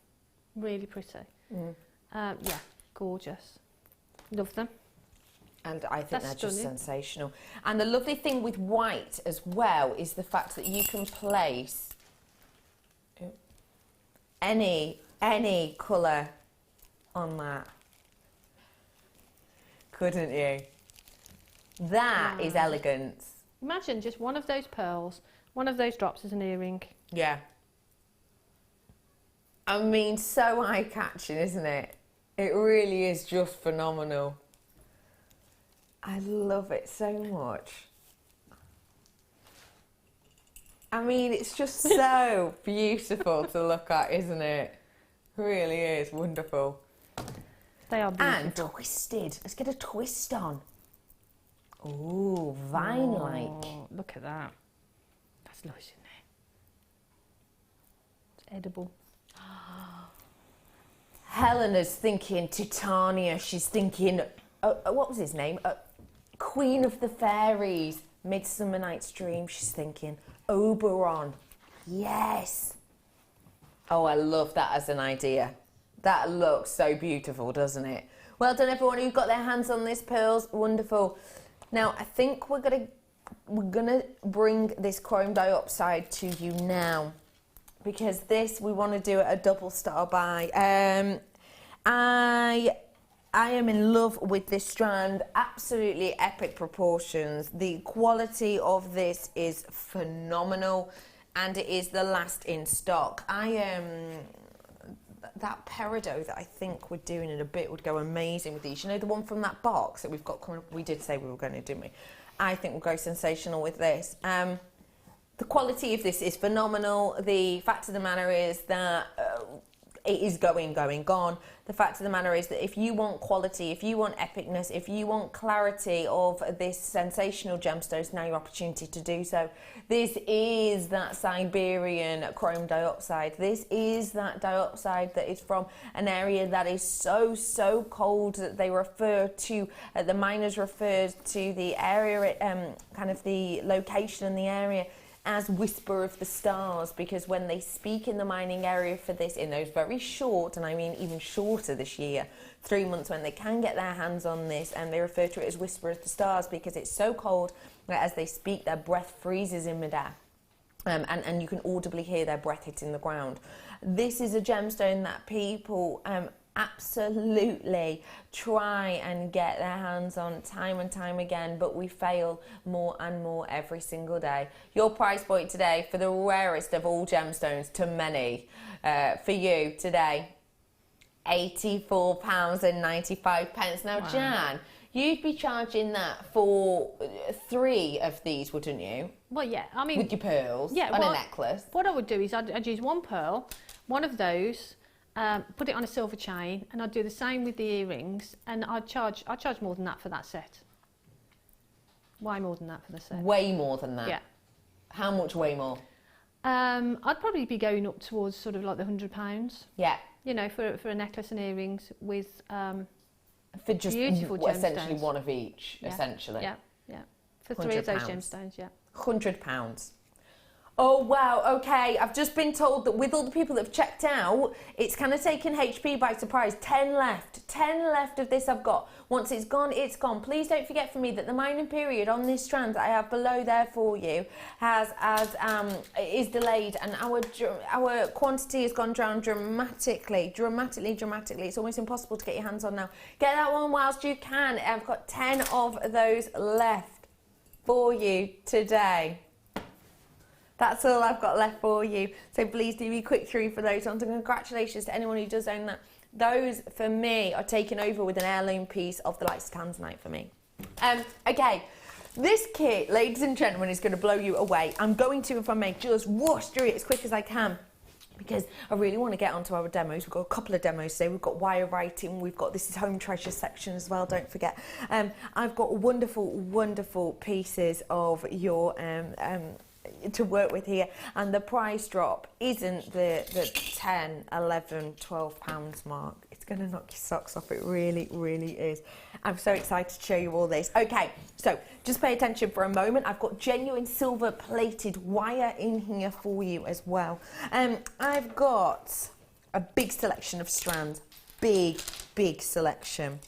Really pretty. Yeah, gorgeous. Love them. And I think they're just sensational. And the lovely thing with white as well is the fact that you can place any colour on that. Couldn't you? That is elegance. Imagine just one of those pearls, one of those drops as an earring. Yeah. I mean, so eye-catching, isn't it? It really is just phenomenal. I love it so much. I mean, it's just so beautiful to look at, isn't it? It really is wonderful. They are beautiful. And twisted. Let's get a twist on. Ooh, vine-like. Oh, look at that. That's nice, isn't it? It's edible. Helena's thinking Titania. She's thinking, what was his name? Queen of the Fairies. Midsummer Night's Dream. She's thinking Oberon. Yes. Oh, I love that as an idea. That looks so beautiful, doesn't it? Well done, everyone who got their hands on this pearls. Wonderful. Now, I think we're gonna bring this chrome dioxide to you now, because this we want to do a double star buy. I am in love with this strand. Absolutely epic proportions. The quality of this is phenomenal, and it is the last in stock. That peridot that I think we're doing in a bit would go amazing with these. You know, the one from that box that we've got coming up? We did say we were going to, didn't we? I think we'll go sensational with this. The quality of this is phenomenal. The fact of the matter is that it is gone. The fact of the matter is that if you want quality, if you want epicness, if you want clarity of this sensational gemstone, it's now your opportunity to do so. This is that Siberian chrome dioxide. This is that dioxide that is from an area that is so cold that they refer to, the miners refer to the area, kind of the location in the area as Whisper of the Stars, because when they speak in the mining area for this, in those very short, and I mean even shorter this year, 3 months when they can get their hands on this, and they refer to it as Whisper of the Stars because it's so cold that as they speak, their breath freezes in midair. And you can audibly hear their breath hitting the ground. This is a gemstone that people absolutely try and get their hands on time and time again, but we fail more and more every single day. Your price point today for the rarest of all gemstones to many, for you today, £84.95. Now, wow. Jan, you'd be charging that for 3 of these, wouldn't you? Well, yeah, I mean... With your pearls and a necklace. What I would do is I'd use 1 pearl, 1 of those, put it on a silver chain, and I'd do the same with the earrings, and I'd charge more than that for that set. Way more than that for the set. Way more than that? Yeah. How much way more? I'd probably be going up towards sort of like the £100. Yeah. You know, for a necklace and earrings with for just beautiful gemstones. Essentially 1 of each, essentially. Yeah, yeah. For 3 of those gemstones, yeah. £100. Oh, wow, okay. I've just been told that with all the people that have checked out, it's kind of taken HP by surprise. 10 left. 10 left of this I've got. Once it's gone, it's gone. Please don't forget for me that the mining period on this strand that I have below there for you is delayed, and our quantity has gone down dramatically. It's almost impossible to get your hands on now. Get that one whilst you can. I've got 10 of those left for you today. That's all I've got left for you. So please do be quick through for those ones. And congratulations to anyone who does own that. Those, for me, are taken over with an heirloom piece of the lights tanzanite for me. Okay, this kit, ladies and gentlemen, is going to blow you away. I'm going to, if I may, just whoosh through it as quick as I can, because I really want to get onto our demos. We've got a couple of demos today. We've got wire writing. We've got, this is home treasure section as well, don't forget. I've got wonderful, wonderful pieces of your... to work with here, and the price drop isn't the 10, 11, 12 pounds mark. It's going to knock your socks off. It really, really is. I'm so excited to show you all this. Okay, so just pay attention for a moment. I've got genuine silver plated wire in here for you as well. I've got a big selection of strands. Big selection.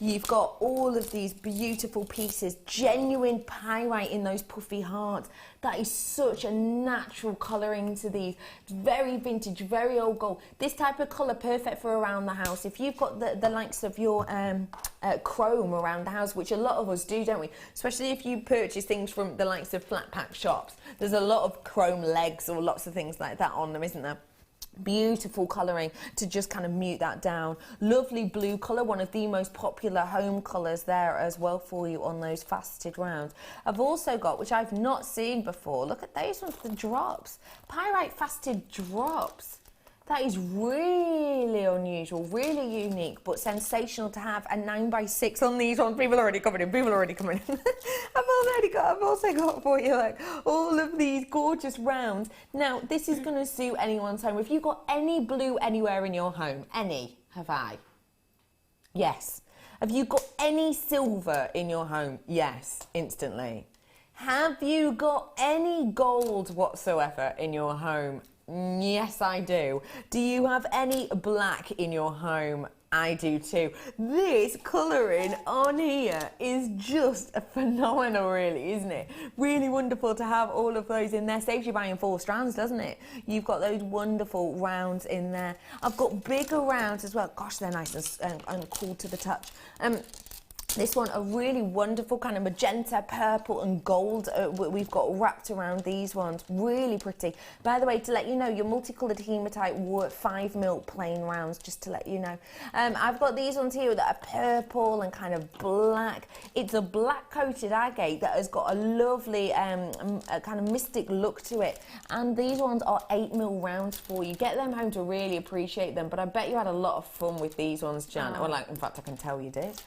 You've got all of these beautiful pieces, genuine pyrite in those puffy hearts. That is such a natural colouring to these. Very vintage, very old gold. This type of colour, perfect for around the house. If you've got the likes of your chrome around the house, which a lot of us do, don't we? Especially if you purchase things from the likes of flat pack shops. There's a lot of chrome legs or lots of things like that on them, isn't there? Beautiful colouring to just kind of mute that down. Lovely blue colour, one of the most popular home colours there as well for you on those faceted rounds. I've also got, which I've not seen before, look at those ones, the drops. Pyrite faceted drops. That is really unusual, really unique, but sensational to have a 9x6 on these ones. People are already coming in, I've also got for you like all of these gorgeous rounds. Now, this is going to suit anyone's home. If you've got any blue anywhere in your home, any, have I? Yes. Have you got any silver in your home? Yes, instantly. Have you got any gold whatsoever in your home? Yes, I do. Do you have any black in your home? I do too. This colouring on here is just phenomenal, really, isn't it? Really wonderful to have all of those in there. Saves you buying 4 strands, doesn't it? You've got those wonderful rounds in there. I've got bigger rounds as well. Gosh, they're nice and cool to the touch. This one, a really wonderful kind of magenta, purple and gold we've got wrapped around these ones. Really pretty. By the way, to let you know, your multicoloured hematite 5mm plain rounds, just to let you know. I've got these ones here that are purple and kind of black. It's a black coated agate that has got a lovely kind of mystic look to it. And these ones are 8mm rounds for you. Get them home to really appreciate them. But I bet you had a lot of fun with these ones, Jan. Well, like, in fact, I can tell you did.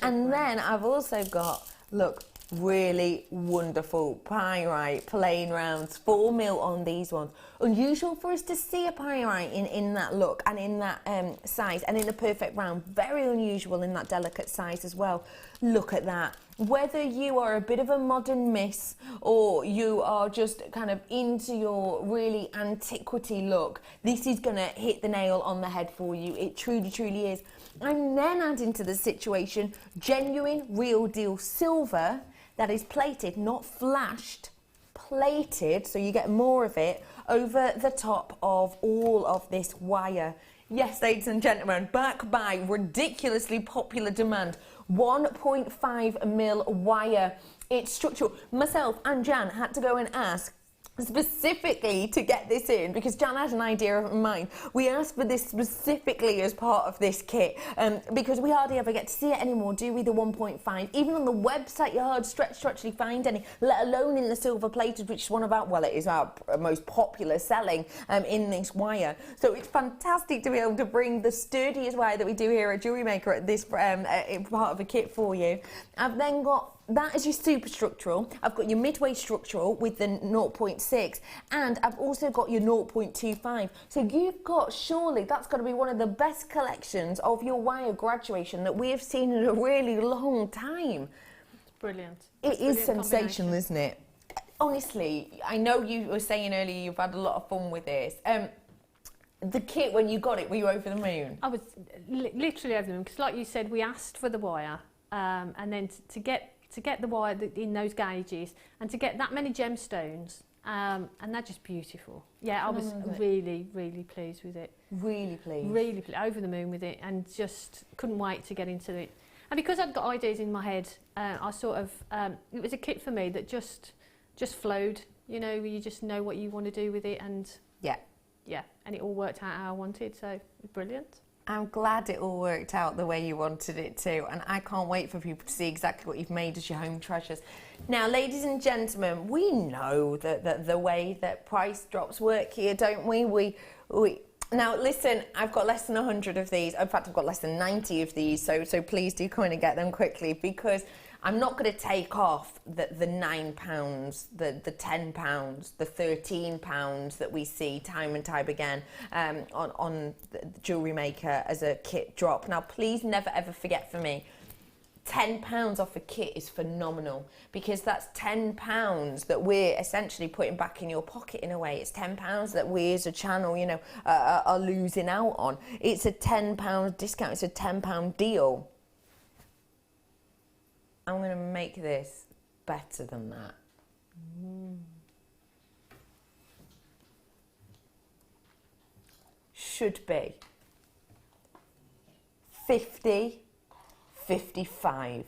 And then I've also got, look, Really wonderful pyrite, plain rounds, 4 mil on these ones. Unusual for us to see a pyrite in that look and in that size and in a perfect round. Very unusual in that delicate size as well. Look at that. Whether you are a bit of a modern miss or you are just kind of into your really antiquity look, this is going to hit the nail on the head for you. It truly, truly is. I'm then adding to the situation genuine, real deal silver that is plated, not flashed, plated, so you get more of it over the top of all of this wire. Yes, ladies and gentlemen, back by ridiculously popular demand, 1.5 mil wire. It's structural. Myself and Jan had to go and ask specifically to get this in because Jan had an idea of mine. We asked for this specifically as part of this kit because we hardly ever get to see it anymore, do we? The 1.5. Even on the website, you're hard stretched to actually find any, let alone in the silver plated, which is one of our, well, it is our most popular selling in this wire. So it's fantastic to be able to bring the sturdiest wire that we do here at JewelleryMaker at this part of a kit for you. I've then got that is your super structural. I've got your midway structural with the 0.6 and I've also got your 0.25. So you've got, surely that's got to be one of the best collections of your wire graduation that we have seen in a really long time. It's brilliant. It is sensational, isn't it? Honestly, I know you were saying earlier you've had a lot of fun with this. The kit, when you got it, were you over the moon? I was literally over the moon because like you said, we asked for the wire and then to get the wire in those gauges and to get that many gemstones and they're just beautiful. Yeah, I was really, really pleased with it. Really pleased? Really over the moon with it and just couldn't wait to get into it. And because I'd got ideas in my head, I sort of, it was a kit for me that just flowed, you know, you just know what you want to do with it and yeah, and it all worked out how I wanted, so it was brilliant. I'm glad it all worked out the way you wanted it to, and I can't wait for people to see exactly what you've made as your home treasures. Now, ladies and gentlemen, we know that the way that price drops work here, don't we? Now, listen, I've got less than 100 of these. In fact, I've got less than 90 of these, so please do come in and get them quickly because I'm not going to take off the £9, the £10, the £13 that we see time and time again on the JewelleryMaker as a kit drop. Now, please never ever forget for me, £10 off a kit is phenomenal because that's £10 that we're essentially putting back in your pocket in a way. It's £10 that we as a channel, you know, are losing out on. It's a £10 discount. It's a £10 deal. I'm going to make this better than that. Should be 50, 55.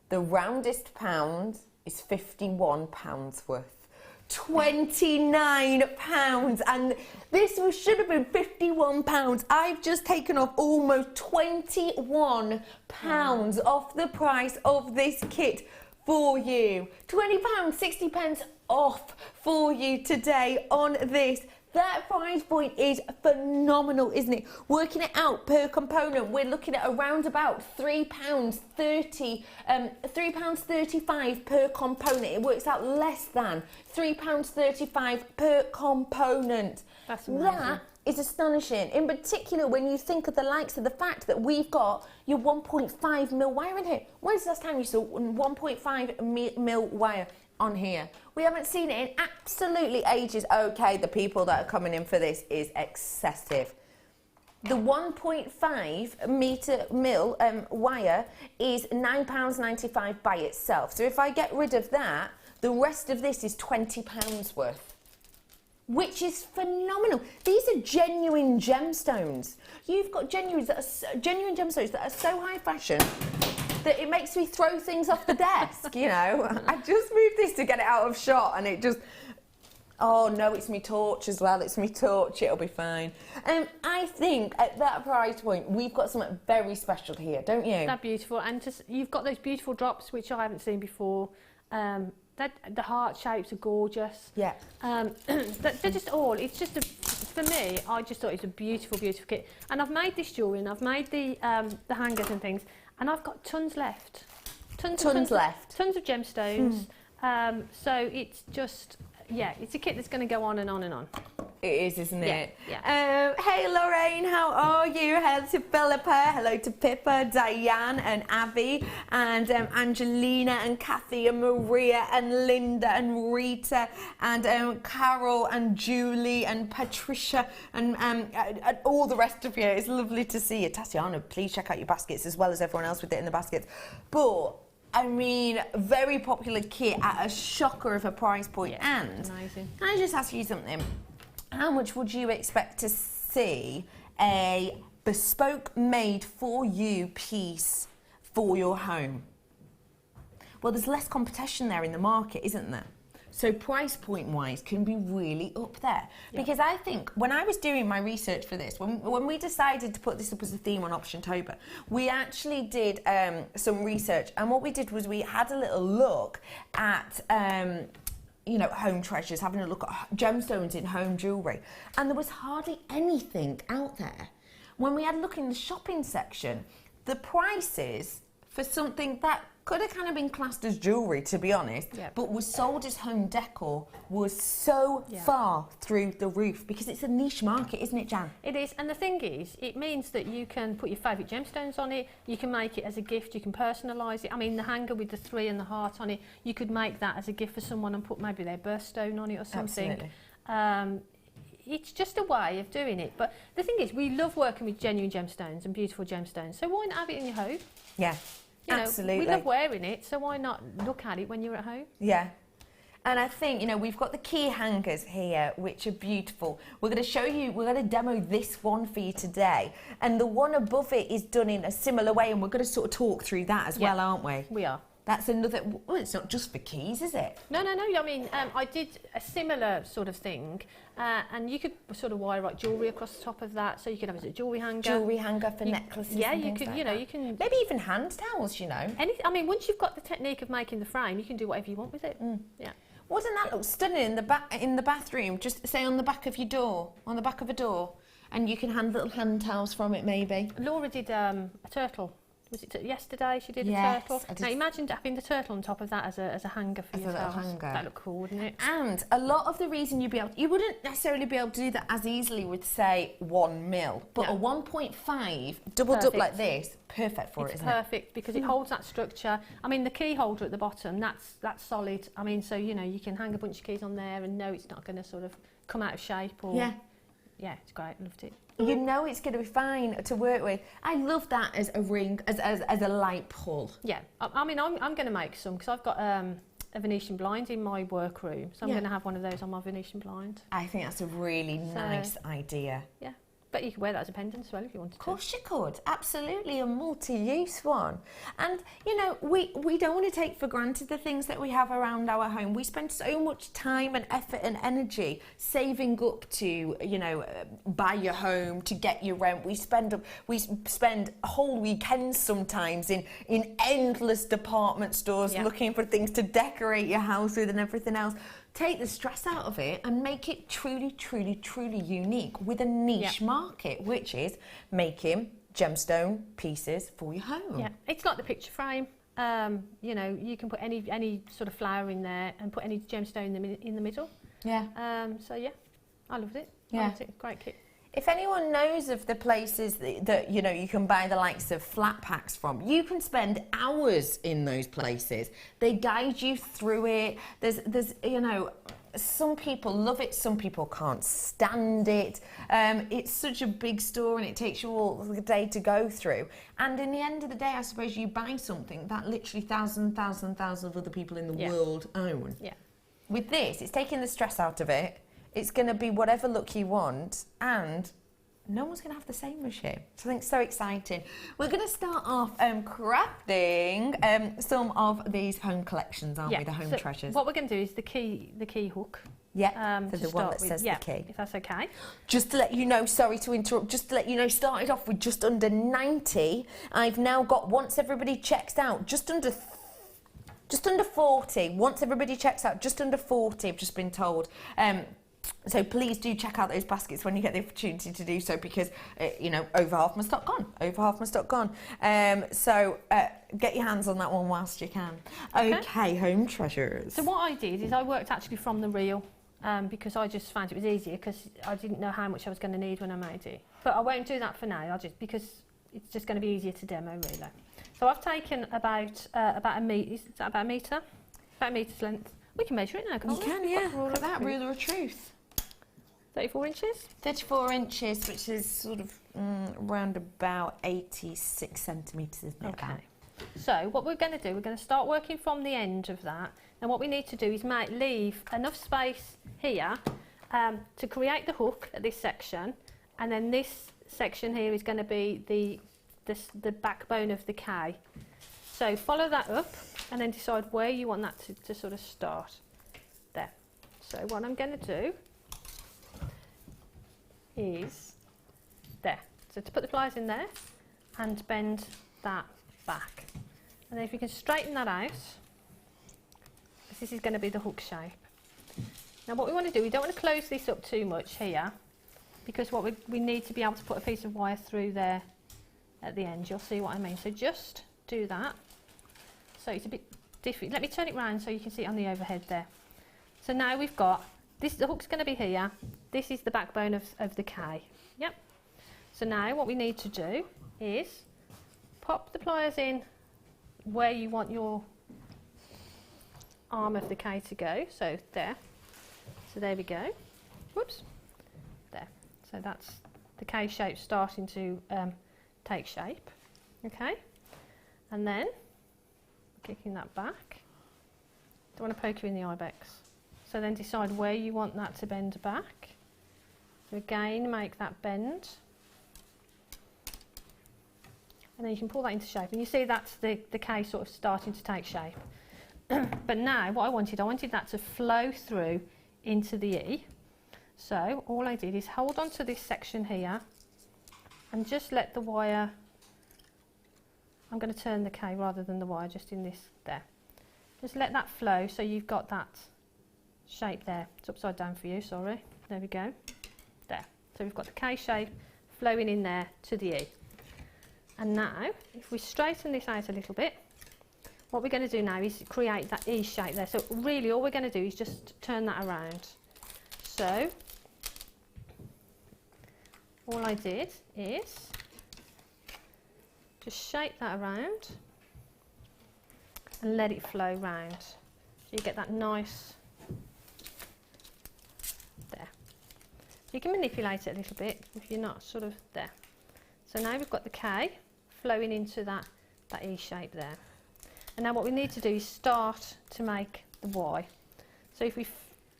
The roundest pound is £51 worth. £29 and this should have been £51. I've just taken off almost £21 off the price of this kit for you. £20, 60 pence off for you today on this. That price point is phenomenal, isn't it? Working it out per component, we're looking at around about £3.30, £3.35 per component. It works out less than £3.35 per component. That's amazing. That is astonishing, in particular when you think of the likes of the fact that we've got your 1.5 mil wire in here. When's the last time you saw 1.5 mil wire on here? We haven't seen it in absolutely ages. Okay, the people that are coming in for this is excessive. The 1.5 mil wire is £9.95 by itself. So if I get rid of that, the rest of this is £20 worth, which is phenomenal. These are genuine gemstones. You've got genuine gemstones that are so high fashion that it makes me throw things off the desk, you know. I just moved this to get it out of shot and it just, oh no, it's me torch as well, it's me torch, it'll be fine. I think at that price point, we've got something very special here, don't you? They're beautiful, and just, you've got those beautiful drops, which I haven't seen before. The heart shapes are gorgeous. Yeah. They're just all, it's just for me, I just thought it was a beautiful, beautiful kit. And I've made this jewellery and I've made the hangers and things, and I've got tons left. Tons left. Tons of gemstones. So it's just, yeah, it's a kit that's going to go on and on and on. It is, isn't it? Yeah. Hey Lorraine, how are you? Hello to Philippa, hello to Pippa, Diane and Abby, and Angelina and Kathy and Maria and Linda and Rita and Carol and Julie and Patricia and all the rest of you. It's lovely to see you. Tatiana, please check out your baskets as well as everyone else with it in the baskets. But I mean, very popular kit at a shocker of a price point. Yeah, and amazing. Can I just ask you something? How much would you expect to see a bespoke made for you piece for your home? Well, there's less competition there in the market, isn't there? So price point wise can be really up there. Yeah. Because I think when I was doing my research for this, when we decided to put this up as a theme on Optiontober, we actually did some research, and what we did was we had a little look at you know, home treasures, having a look at gemstones in home jewellery, and there was hardly anything out there. When we had a look in the shopping section, the prices for something that could have kind of been classed as jewellery, to be honest, but was sold as home decor was so far through the roof, because it's a niche market, isn't it, Jan? It is, and the thing is, it means that you can put your favourite gemstones on it, you can make it as a gift, you can personalise it. I mean, the hanger with the 3 and the heart on it, you could make that as a gift for someone and put maybe their birthstone on it or something. Absolutely. It's just a way of doing it. But the thing is, we love working with genuine gemstones and beautiful gemstones, so why not have it in your home? Yeah. You know, absolutely. we love wearing it, so why not look at it when you're at home? Yeah. And I think, you know, we've got the key hangers here, which are beautiful. We're going to show you, we're going to demo this one for you today. And the one above it is done in a similar way, and we're going to sort of talk through that as well, aren't we? We are. That's another, well, it's not just for keys, is it? No. I mean, I did a similar sort of thing, and you could sort of wire jewellery across the top of that, so you could have it as a jewellery hanger. Jewellery hanger for necklaces. Yeah, and you could, like you know, that. you can. Maybe even hand towels, you know. I mean, once you've got the technique of making the frame, you can do whatever you want with it. Yeah. Wasn't that look stunning in the bathroom? Just say on the back of your door, on the back of a door, and you can hand little hand towels from it, maybe. Laura did a turtle. Was it yesterday she did a turtle? Now imagine having the turtle on top of that as a hanger for your towels. That look cool, wouldn't it? And a lot of the reason you wouldn't necessarily be able to do that as easily with, say, 1 mil, but a 1.5 doubled up like this, perfect for it, isn't it? It's perfect because it holds that structure. I mean, the key holder at the bottom, that's solid. I mean, so you know you can hang a bunch of keys on there and know it's not going to sort of come out of shape or. Yeah, it's great. Loved it. You know it's going to be fine to work with. I love that as a ring, as a light pull. Yeah, I mean, I'm going to make some because I've got a Venetian blind in my workroom, so I'm going to have one of those on my Venetian blind. I think that's a really nice idea. Yeah. But you could wear that as a pendant as well if you wanted to. Of course you could, absolutely, a multi-use one. And, you know, we don't want to take for granted the things that we have around our home. We spend so much time and effort and energy saving up to, you know, buy your home, to get your rent. We spend whole weekends sometimes in endless department stores looking for things to decorate your house with and everything else. Take the stress out of it and make it truly, truly, truly unique with a niche market, which is making gemstone pieces for your home. Yeah, it's like the picture frame. You know, you can put any sort of flower in there and put any gemstone in the middle. Yeah. So yeah, I loved it. Yeah. I loved it. Great kit. If anyone knows of the places that you know you can buy the likes of flat packs from, you can spend hours in those places. They guide you through it. There's you know, some people love it, some people can't stand it. It's such a big store and it takes you all the day to go through. And in the end of the day, I suppose you buy something that literally thousands of other people in the world own. Yeah. With this, it's taking the stress out of it. It's going to be whatever look you want, and no one's going to have the same as you. So I think it's so exciting. We're going to start off crafting some of these home collections, aren't we? The home treasures. What we're going to do is the key hook. Yeah, so the one that says the key. If that's okay. Just to let you know, sorry to interrupt, just to let you know, started off with just under 90. I've now got, once everybody checks out, just under 40. Once everybody checks out, just under 40, I've just been told. So please do check out those baskets when you get the opportunity to do so, because you know, over half my stock gone. Over half my stock gone. So get your hands on that one whilst you can. Okay, home treasures. So what I did is I worked actually from the reel, because I just found it was easier, because I didn't know how much I was going to need when I made it. But I won't do that for now. Because it's just going to be easier to demo, really. So I've taken about a metre. Is that about a metre? About a metre's length. We can measure it now, can't we? You can, yeah. Look at that, ruler of truth. 34 inches? 34 inches, which is sort of around about 86 centimetres, isn't it? Okay. So what we're going to do, we're going to start working from the end of that. And what we need to do is leave enough space here to create the hook at this section. And then this section here is going to be the backbone of the K. So follow that up and then decide where you want that to sort of start. There. So what I'm going to do is there. So to put the pliers in there and bend that back. And then if you can straighten that out, this is going to be the hook shape. Now what we want to do, we don't want to close this up too much here, because what we need to be able to put a piece of wire through there at the end. You'll see what I mean. So just do that. So it's a bit different. Let me turn it round so you can see it on the overhead there. So now we've got this, the hook's going to be here. This is the backbone of the K. Yep. So now what we need to do is pop the pliers in where you want your arm of the K to go. So there. So there we go. Whoops. There. So that's the K shape starting to take shape. Okay. And then kicking that back. Don't want to poke you in the ibex. So then decide where you want that to bend back. So again, make that bend. And then you can pull that into shape. And you see that's the K sort of starting to take shape. But now what I wanted that to flow through into the E. So all I did is hold on to this section here and just let the wire, I'm going to turn the K rather than the wire, just in this there. Just let that flow so you've got that shape there. It's upside down for you, sorry. There we go. There. So we've got the K shape flowing in there to the E. And now, if we straighten this out a little bit, what we're going to do now is create that E shape there. So really all we're going to do is just turn that around. So all I did is just shape that around and let it flow round. So you get that nice, there. You can manipulate it a little bit if you're not sort of there. So now we've got the K flowing into that E shape there. And now what we need to do is start to make the Y. So if we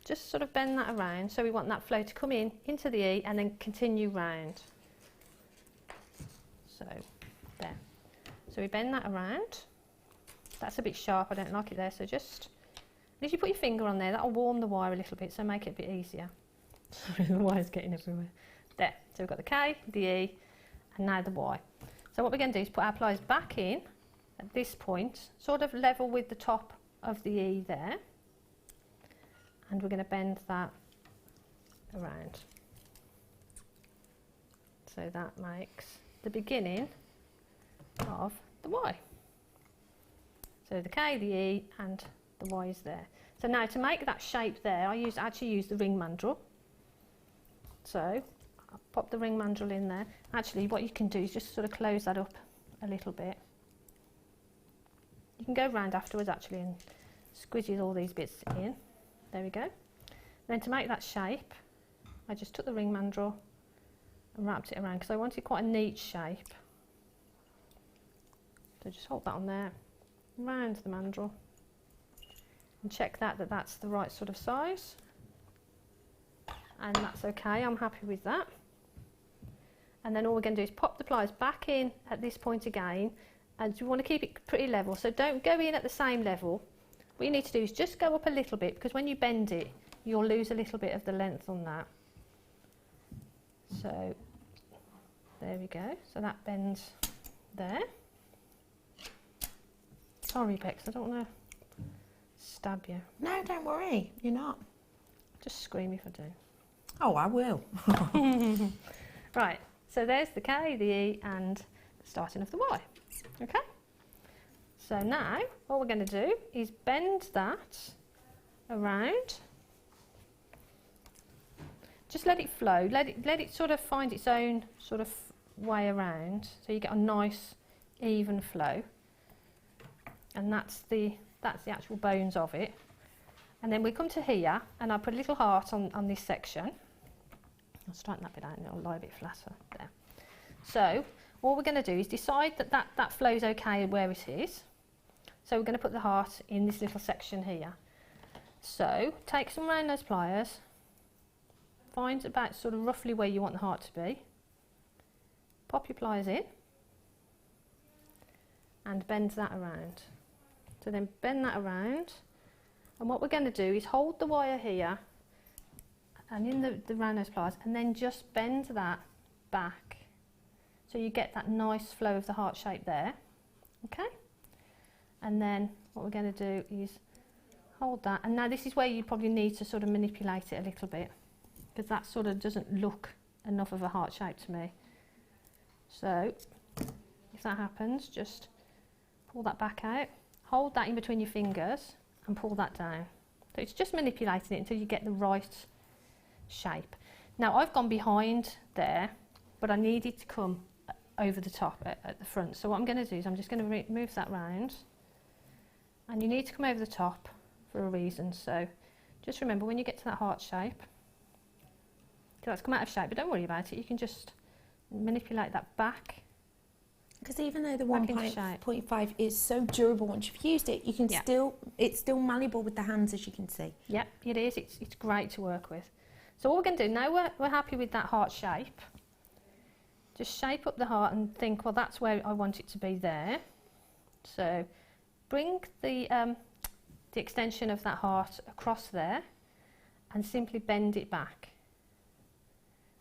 just sort of bend that around, so we want that flow to come in into the E and then continue round. So there. So we bend that around. That's a bit sharp, I don't like it there, so just, and if you put your finger on there, that'll warm the wire a little bit, so make it a bit easier. Sorry, the wire's getting everywhere. There, so we've got the K, the E, and now the Y. So what we're going to do is put our pliers back in at this point, sort of level with the top of the E there, and we're going to bend that around. So that makes the beginning of the Y. So the K, the E, and the Y is there. So now to make that shape there, I actually use the ring mandrel. So I'll pop the ring mandrel in there. Actually, what you can do is just sort of close that up a little bit. You can go round afterwards actually and squeeze all these bits in. There we go. Then to make that shape, I just took the ring mandrel and wrapped it around because I wanted quite a neat shape. So just hold that on there, round the mandrel, and check that's the right sort of size. And that's okay, I'm happy with that. And then all we're going to do is pop the pliers back in at this point again, and you want to keep it pretty level, so don't go in at the same level. What you need to do is just go up a little bit, because when you bend it, you'll lose a little bit of the length on that. So there we go, so that bends there. Sorry Bex, I don't want to stab you. No, don't worry, you're not. Just scream if I do. Oh, I will. Right, so there's the K, the E, and the starting of the Y. Okay? So now, what we're going to do is bend that around. Just let it flow, let it sort of find its own sort of way around, so you get a nice even flow. And that's the actual bones of it. And then we come to here, and I put a little heart on this section. I'll straighten that bit out and it'll lie a bit flatter there. So what we're going to do is decide that flows okay where it is. So we're going to put the heart in this little section here. So take some round nose pliers, find about sort of roughly where you want the heart to be, pop your pliers in and bend that around. So then bend that around, and what we're going to do is hold the wire here and in the round nose pliers, and then just bend that back so you get that nice flow of the heart shape there. Okay? And then what we're going to do is hold that, and now this is where you probably need to sort of manipulate it a little bit, because that sort of doesn't look enough of a heart shape to me. So if that happens, just pull that back out, hold that in between your fingers and pull that down. So it's just manipulating it until you get the right shape. Now I've gone behind there, but I need it to come over the top at the front. So what I'm going to do is I'm just going to move that round, and you need to come over the top for a reason. So just remember, when you get to that heart shape, that's come out of shape, but don't worry about it, you can just manipulate that back. Because even though the 1.5 is so durable once you've used it, you can it's still malleable with the hands, as you can see. Yep, it is. It's great to work with. So what we're going to do, now we're happy with that heart shape, just shape up the heart and think, well, that's where I want it to be there. So bring the extension of that heart across there and simply bend it back.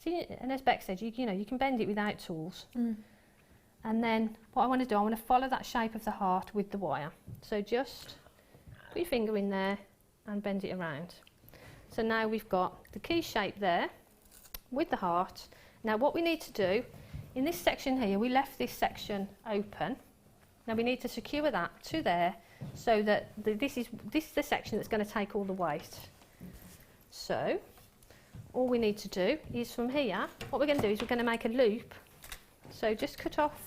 See, and as Beck said, you can bend it without tools. And then what I want to do, I want to follow that shape of the heart with the wire. So just put your finger in there and bend it around. So now we've got the key shape there with the heart. Now what we need to do, in this section here, we left this section open. Now we need to secure that to there, so that this is the section that's going to take all the weight. So all we need to do is from here, what we're going to do is we're going to make a loop. So just cut off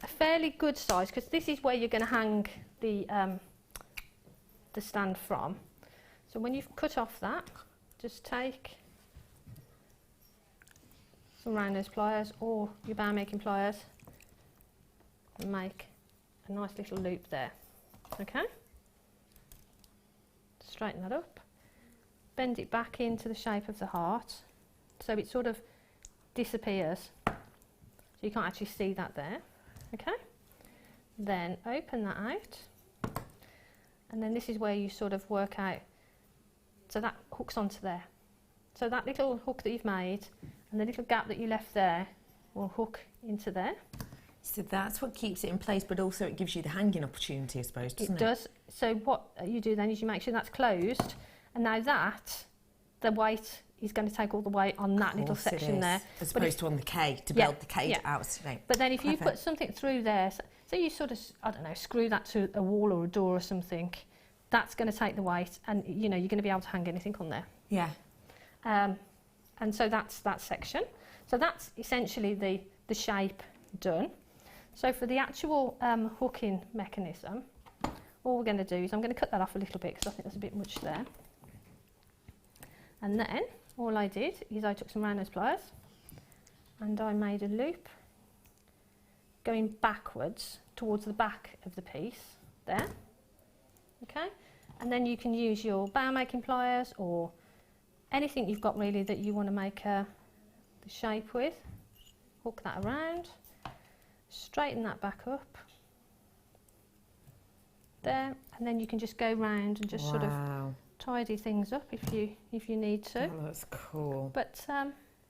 a fairly good size, because this is where you're going to hang the stand from. So when you've cut off that, just take some round nose pliers or your bar making pliers and make a nice little loop there. Okay? Straighten that up. Bend it back into the shape of the heart, so it sort of disappears. So you can't actually see that there. Okay? Then open that out. And then this is where you sort of work out, so that hooks onto there. So that little hook that you've made and the little gap that you left there will hook into there. So that's what keeps it in place, but also it gives you the hanging opportunity, I suppose, doesn't it? It does. So what you do then is you make sure that's closed, and now the weight is going to take all the weight on that little section there. As opposed to on the K, to build the K out. But then if you put something through there, so you sort of, I don't know, screw that to a wall or a door or something, that's going to take the weight, and you're going to be able to hang anything on there. Yeah. And so that's that section. So that's essentially the shape done. So for the actual hooking mechanism, all we're going to do is I'm going to cut that off a little bit, because I think there's a bit much there. And then all I did is I took some round nose pliers and I made a loop going backwards towards the back of the piece there. Okay? And then you can use your bar making pliers or anything you've got really that you want to make the shape with. Hook that around, straighten that back up there, and then you can just go round and just sort of tidy things up if you need to. Oh, that's cool. But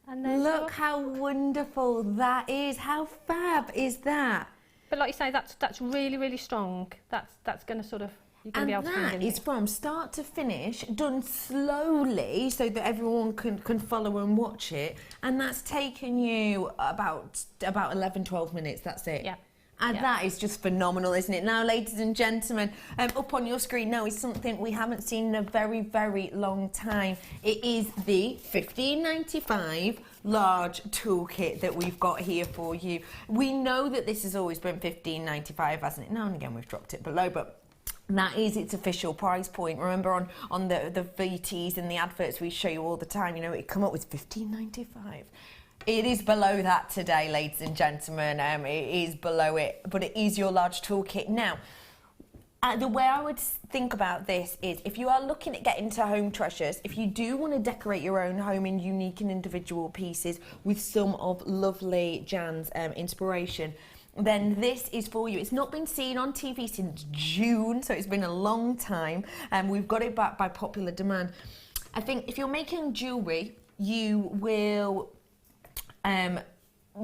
and then look how wonderful that is. How fab is that? But like you say, that's really, really strong. That's going to sort of you're going to be able to bring And in. that is from start to finish, done slowly so that everyone can follow and watch it. And that's taken you about 11, 12 minutes, that's it. Yeah. And that is just phenomenal, isn't it? Now, ladies and gentlemen, up on your screen now is something we haven't seen in a very, very long time. It is the $15.95 large toolkit that we've got here for you. We know that this has always been $15.95, hasn't it? Now and again we've dropped it below, but that is its official price point. Remember on the VTs and the adverts we show you all the time, you know, it come up with $15.95. It is below that today, ladies and gentlemen. It is below it, but it is your large toolkit. Now, the way I would think about this is if you are looking at getting to home treasures, if you do want to decorate your own home in unique and individual pieces with some of lovely Jan's inspiration, then this is for you. It's not been seen on TV since June, so it's been a long time, and we've got it back by popular demand. I think if you're making jewellery, you will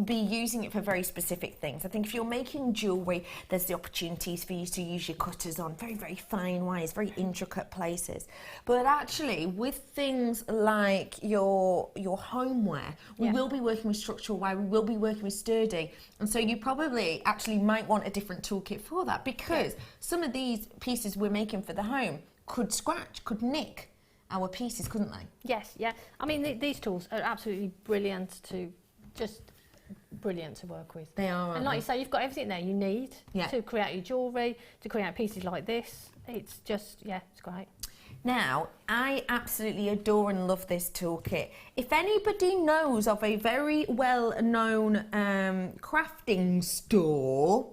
be using it for very specific things. I think if you're making jewellery, there's the opportunities for you to use your cutters on very, very fine wires, very intricate places. But actually, with things like your homeware, we will be working with structural wire, we will be working with sturdy. And so you probably actually might want a different toolkit for that, because some of these pieces we're making for the home could scratch, could nick our pieces, couldn't they? Yes, yeah. I mean, these tools are absolutely brilliant to work with. They are. And like you say, you've got everything there you need to create your jewellery, to create pieces like this. It's just, it's great. Now, I absolutely adore and love this toolkit. If anybody knows of a very well-known crafting store,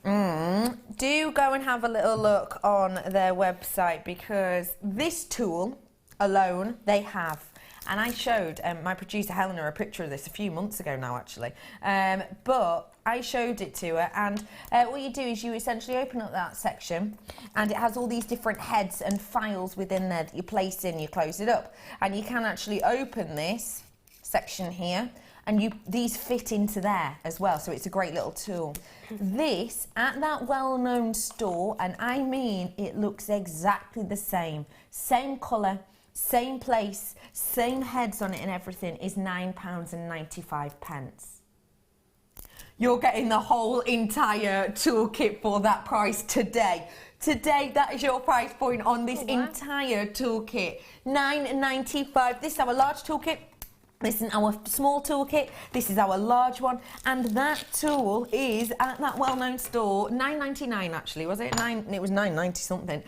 do go and have a little look on their website, because this tool alone they have. And I showed my producer Helena a picture of this a few months ago now, actually. But I showed it to her, and what you do is you essentially open up that section, and it has all these different heads and files within there that you place in, you close it up. And you can actually open this section here, and these fit into there as well, so it's a great little tool. This, at that well-known store, and I mean it looks exactly the same colour, same place, same heads on it and everything, is £9.95. You're getting the whole entire toolkit for that price today. Today, that is your price point on this entire toolkit. £9.95. This is our large toolkit. This is our small toolkit. This is our large one. And that tool is at that well-known store, £9.99 actually, was it? It was £9.90 something.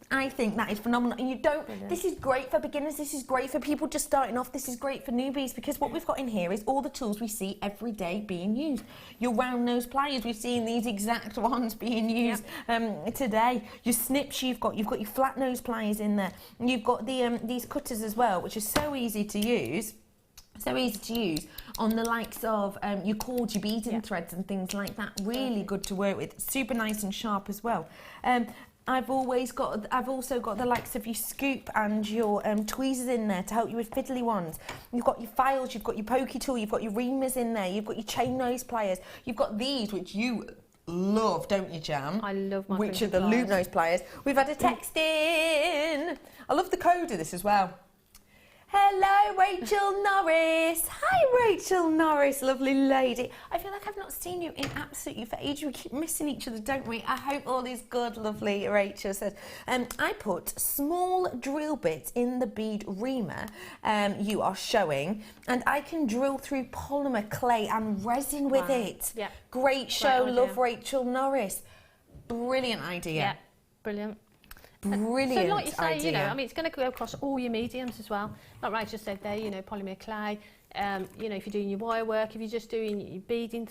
I think that is phenomenal. And you don't, this is great for beginners, this is great for people just starting off, this is great for newbies, because what we've got in here is all the tools we see every day being used. Your round nose pliers, we've seen these exact ones being used today. Your snips, you've got your flat nose pliers in there. You've got the these cutters as well, which is so easy to use. So easy to use on the likes of your cords, your beading threads and things like that. Really good to work with. Super nice and sharp as well. I've also got the likes of your scoop and your tweezers in there to help you with fiddly ones. You've got your files, you've got your pokey tool, you've got your reamers in there, you've got your chain nose pliers, you've got these, which you love, don't you, Jan? I love my which are the loop nose pliers. We've had a text in. I love the code of this as well. Hello, Rachel Norris. Hi, Rachel Norris, lovely lady. I feel like I've not seen you in absolutely for ages. We keep missing each other, don't we? I hope all is good, lovely Rachel says. I put small drill bits in the bead reamer you are showing, and I can drill through polymer, clay and resin with it. Yeah. Great show, love Rachel Norris. Brilliant idea. Yeah, brilliant. Brilliant. So like you say, idea. you know, I mean, it's going to go across all your mediums as well. Like Rachel said there, you know, polymer clay, you know, if you're doing your wire work, if you're just doing your beading,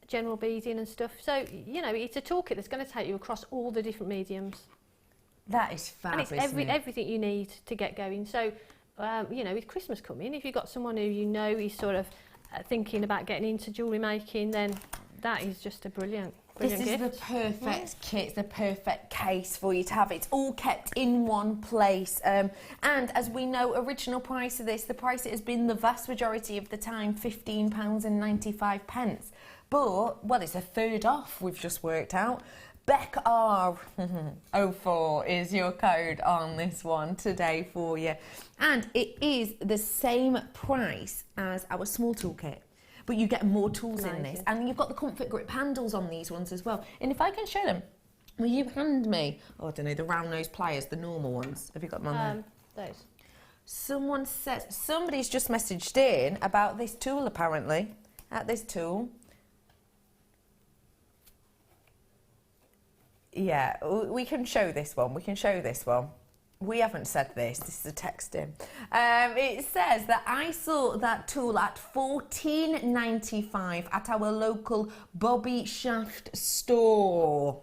general beading and stuff. So, you know, it's a toolkit that's going to take you across all the different mediums. That is fab, and it's everything you need to get going. So, you know, with Christmas coming, if you've got someone who you know is sort of thinking about getting into jewellery making, then that is just a brilliant This is the perfect kit, the perfect case for you to have. It's all kept in one place. And as we know, original price of this, the price it has been the vast majority of the time, £15.95. But, well, it's a third off, we've just worked out. BECKR04 is your code on this one today for you. And it is the same price as our small toolkit, but you get more tools in this. And you've got the comfort grip handles on these ones as well. And if I can show them, will you hand me, oh, I don't know, the round nose pliers, the normal ones? Have you got them on there? Those. Someone says, somebody's just messaged in about this tool apparently, at this tool. Yeah, we can show this one, We haven't said this is a text in. It says that I saw that tool at $14.95 at our local Bobby Shaft store.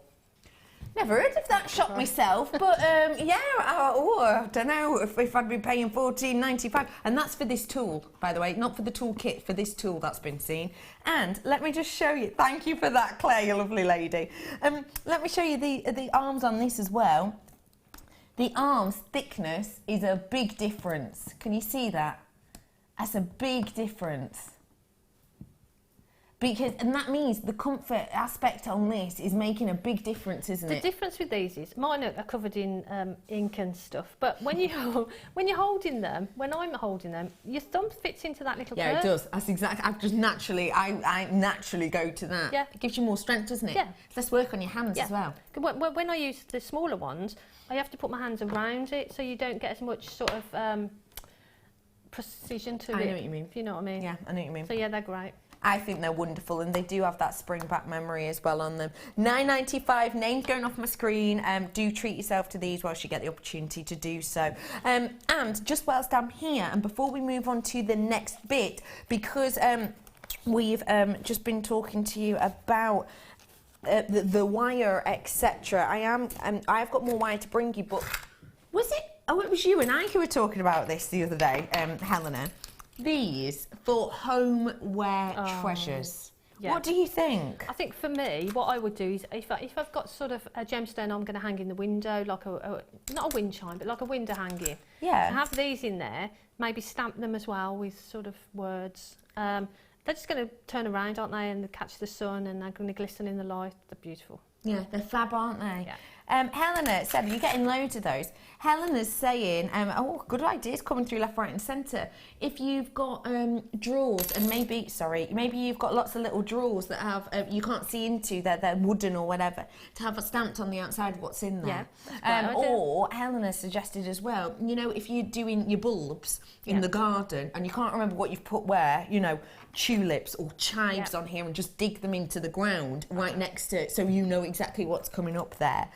Never heard of that shop myself, but yeah, I don't know if I'd be paying $14.95. And that's for this tool, by the way, not for the tool kit, for this tool that's been seen. And let me just show you, thank you for that, Claire, you lovely lady. Let me show you the arms on this as well. The arms thickness is a big difference. Can you see that? That's a big difference. And that means the comfort aspect on this is making a big difference, isn't it? The difference with these is mine are covered in ink and stuff, but when you're holding them, when I'm holding them, your thumb fits into that little curve. Yeah, it does. That's exactly. I naturally go to that. Yeah. It gives you more strength, doesn't it? Yeah. Let's work on your hands as well. When I use the smaller ones, I have to put my hands around it so you don't get as much sort of precision to it. I know what you mean. If you know what I mean. Yeah, I know what you mean. So yeah, they're great. I think they're wonderful, and they do have that spring back memory as well on them. $9.95, names going off my screen. Do treat yourself to these whilst you get the opportunity to do so. And just whilst I'm here, and before we move on to the next bit, because we've just been talking to you about the wire, etc. I've got more wire to bring you, but was it? Oh, it was you and I who were talking about this the other day, Helena. These for homeware treasures. Yeah. What do you think? I think for me, what I would do is if I've got sort of a gemstone I'm going to hang in the window, like not a wind chime, but like a window hanging. Yeah. Have these in there, maybe stamp them as well with sort of words. They're just going to turn around, aren't they, and catch the sun, and they're going to glisten in the light. They're beautiful. Yeah, they're fab, aren't they? Yeah. Helena said, you're getting loads of those. Helena's saying, oh, good ideas coming through left, right and centre. If you've got drawers and maybe you've got lots of little drawers that have, you can't see into, they're wooden or whatever, to have a stamped on the outside what's in there. Yeah, or Helena suggested as well, you know, if you're doing your bulbs in the garden and you can't remember what you've put where, you know, tulips or chives on here, and just dig them into the ground right next to it so you know exactly what's coming up there.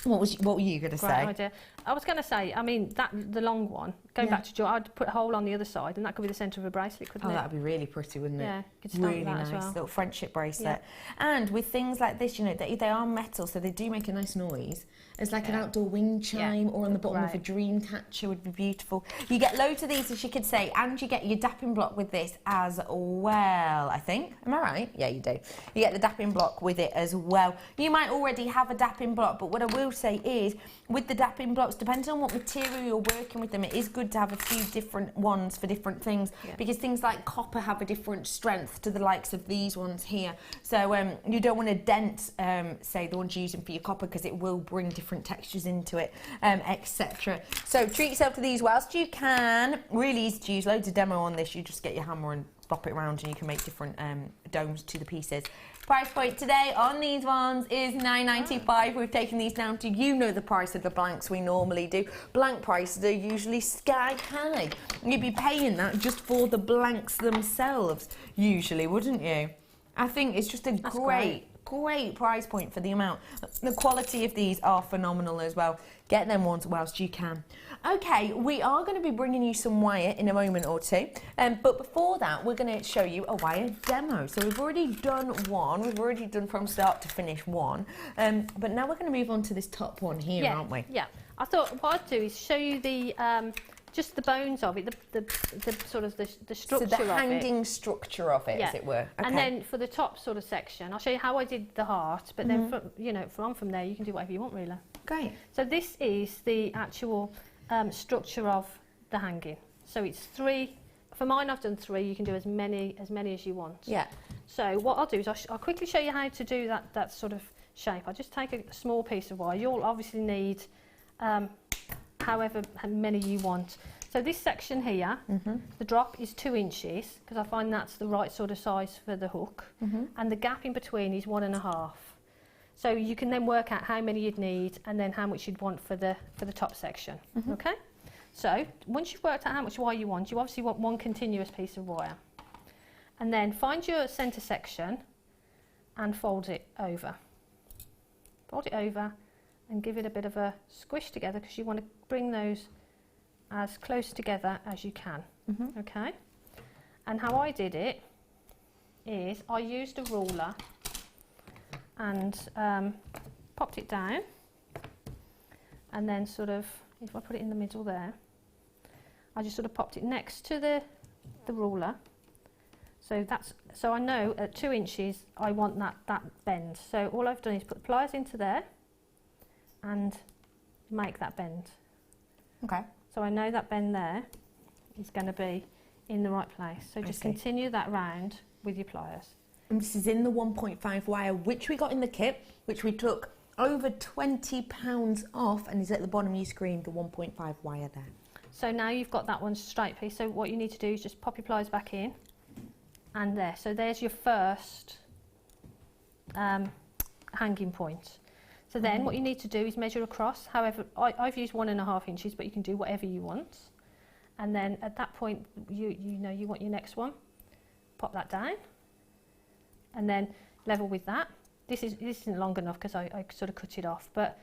What were you going to say? Great idea. I was going to say, I mean, the long one, going back to Joy, I'd put a hole on the other side, and that could be the centre of a bracelet, couldn't it? Oh, that would be really pretty, wouldn't it? Yeah, you could stamp really that nice as well. Little friendship bracelet. Yeah. And with things like this, you know, they are metal, so they do make a nice noise. It's like an outdoor wind chime, or on the bottom of a dream catcher would be beautiful. You get loads of these, as you could say, and you get your dapping block with this as well, I think. Am I right? Yeah, you do. You get the dapping block with it as well. You might already have a dapping block, but what I will say is, with the dapping blocks, depending on what material you're working with them, it is good to have a few different ones for different things, because things like copper have a different strength to the likes of these ones here. So you don't want to dent, say, the ones you're using for your copper, because it will bring different textures into it, etc. So treat yourself to these whilst you can. Really easy to use, loads of demo on this. You just get your hammer and flop it around and you can make different domes to the pieces. Price point today on these ones is $9.95. We've taken these down to, you know, the price of the blanks we normally do. Blank prices are usually sky high. You'd be paying that just for the blanks themselves, usually, wouldn't you? I think it's just a great price point for the amount. The quality of these are phenomenal as well. Get them ones whilst you can. Okay, we are going to be bringing you some wire in a moment or two, but before that we're going to show you a wire demo. So we've already done one, we've already done from start to finish one, but now we're going to move on to this top one here, aren't we? Yeah, I thought what I'd do is show you the just the bones of it, the sort of the structure of it. So the hanging structure of it, as it were. Okay. And then for the top sort of section, I'll show you how I did the heart, but then from, you know, from there you can do whatever you want, really. Great. So this is the actual structure of the hanging. So it's 3. For mine, I've done 3. You can do as many as you want. Yeah. So what I'll do is I'll quickly show you how to do that sort of shape, I just take a small piece of wire. You'll obviously need however many you want. So this section here, the drop is 2 inches because I find that's the right sort of size for the hook, and the gap in between is 1.5. So you can then work out how many you'd need and then how much you'd want for the top section. Okay. So once you've worked out how much wire you obviously want one continuous piece of wire, and then find your centre section and fold it over. Fold it over and give it a bit of a squish together because you want to bring those as close together as you can. Okay. And how I did it is I used a ruler and popped it down, and then sort of, if I put it in the middle there, I just sort of popped it next to the ruler. So I know at 2 inches I want that bend. So all I've done is put the pliers into there and make that bend. Okay. So I know that bend there is going to be in the right place. So just continue that round with your pliers. And this is in the 1.5 wire, which we got in the kit, which we took over £20 off, and is at the bottom of your screen, the 1.5 wire there. So now you've got that one straight piece. So what you need to do is just pop your pliers back in, and there. So there's your first hanging point. So then what you need to do is measure across. However, I've used 1.5 inches, but you can do whatever you want. And then at that point, you know you want your next one. Pop that down, and then level with that. This isn't long enough because I sort of cut it off, but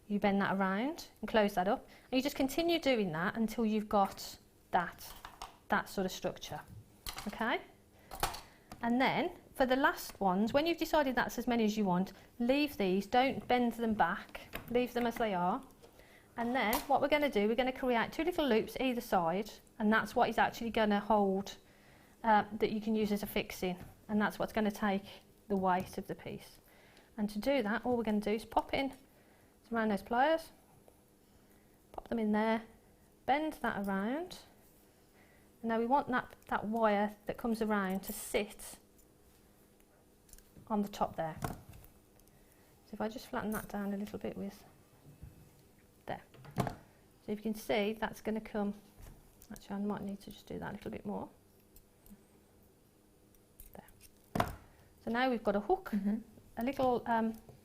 you bend that around and close that up, and you just continue doing that until you've got that sort of structure. Okay. And then for the last ones, when you've decided that's as many as you want, leave these, don't bend them back, leave them as they are. And then what we're going to do, we're going to create 2 little loops either side, and that's what is actually going to hold, that you can use as a fixing, and that's what's going to take the weight of the piece. And to do that, all we're going to do is pop in around those pliers, pop them in there, bend that around. And now we want that wire that comes around to sit on the top there. So if I just flatten that down a little bit with there. So if you can see, that's going to come, actually I might need to just do that a little bit more. There. So now we've got a hook, a little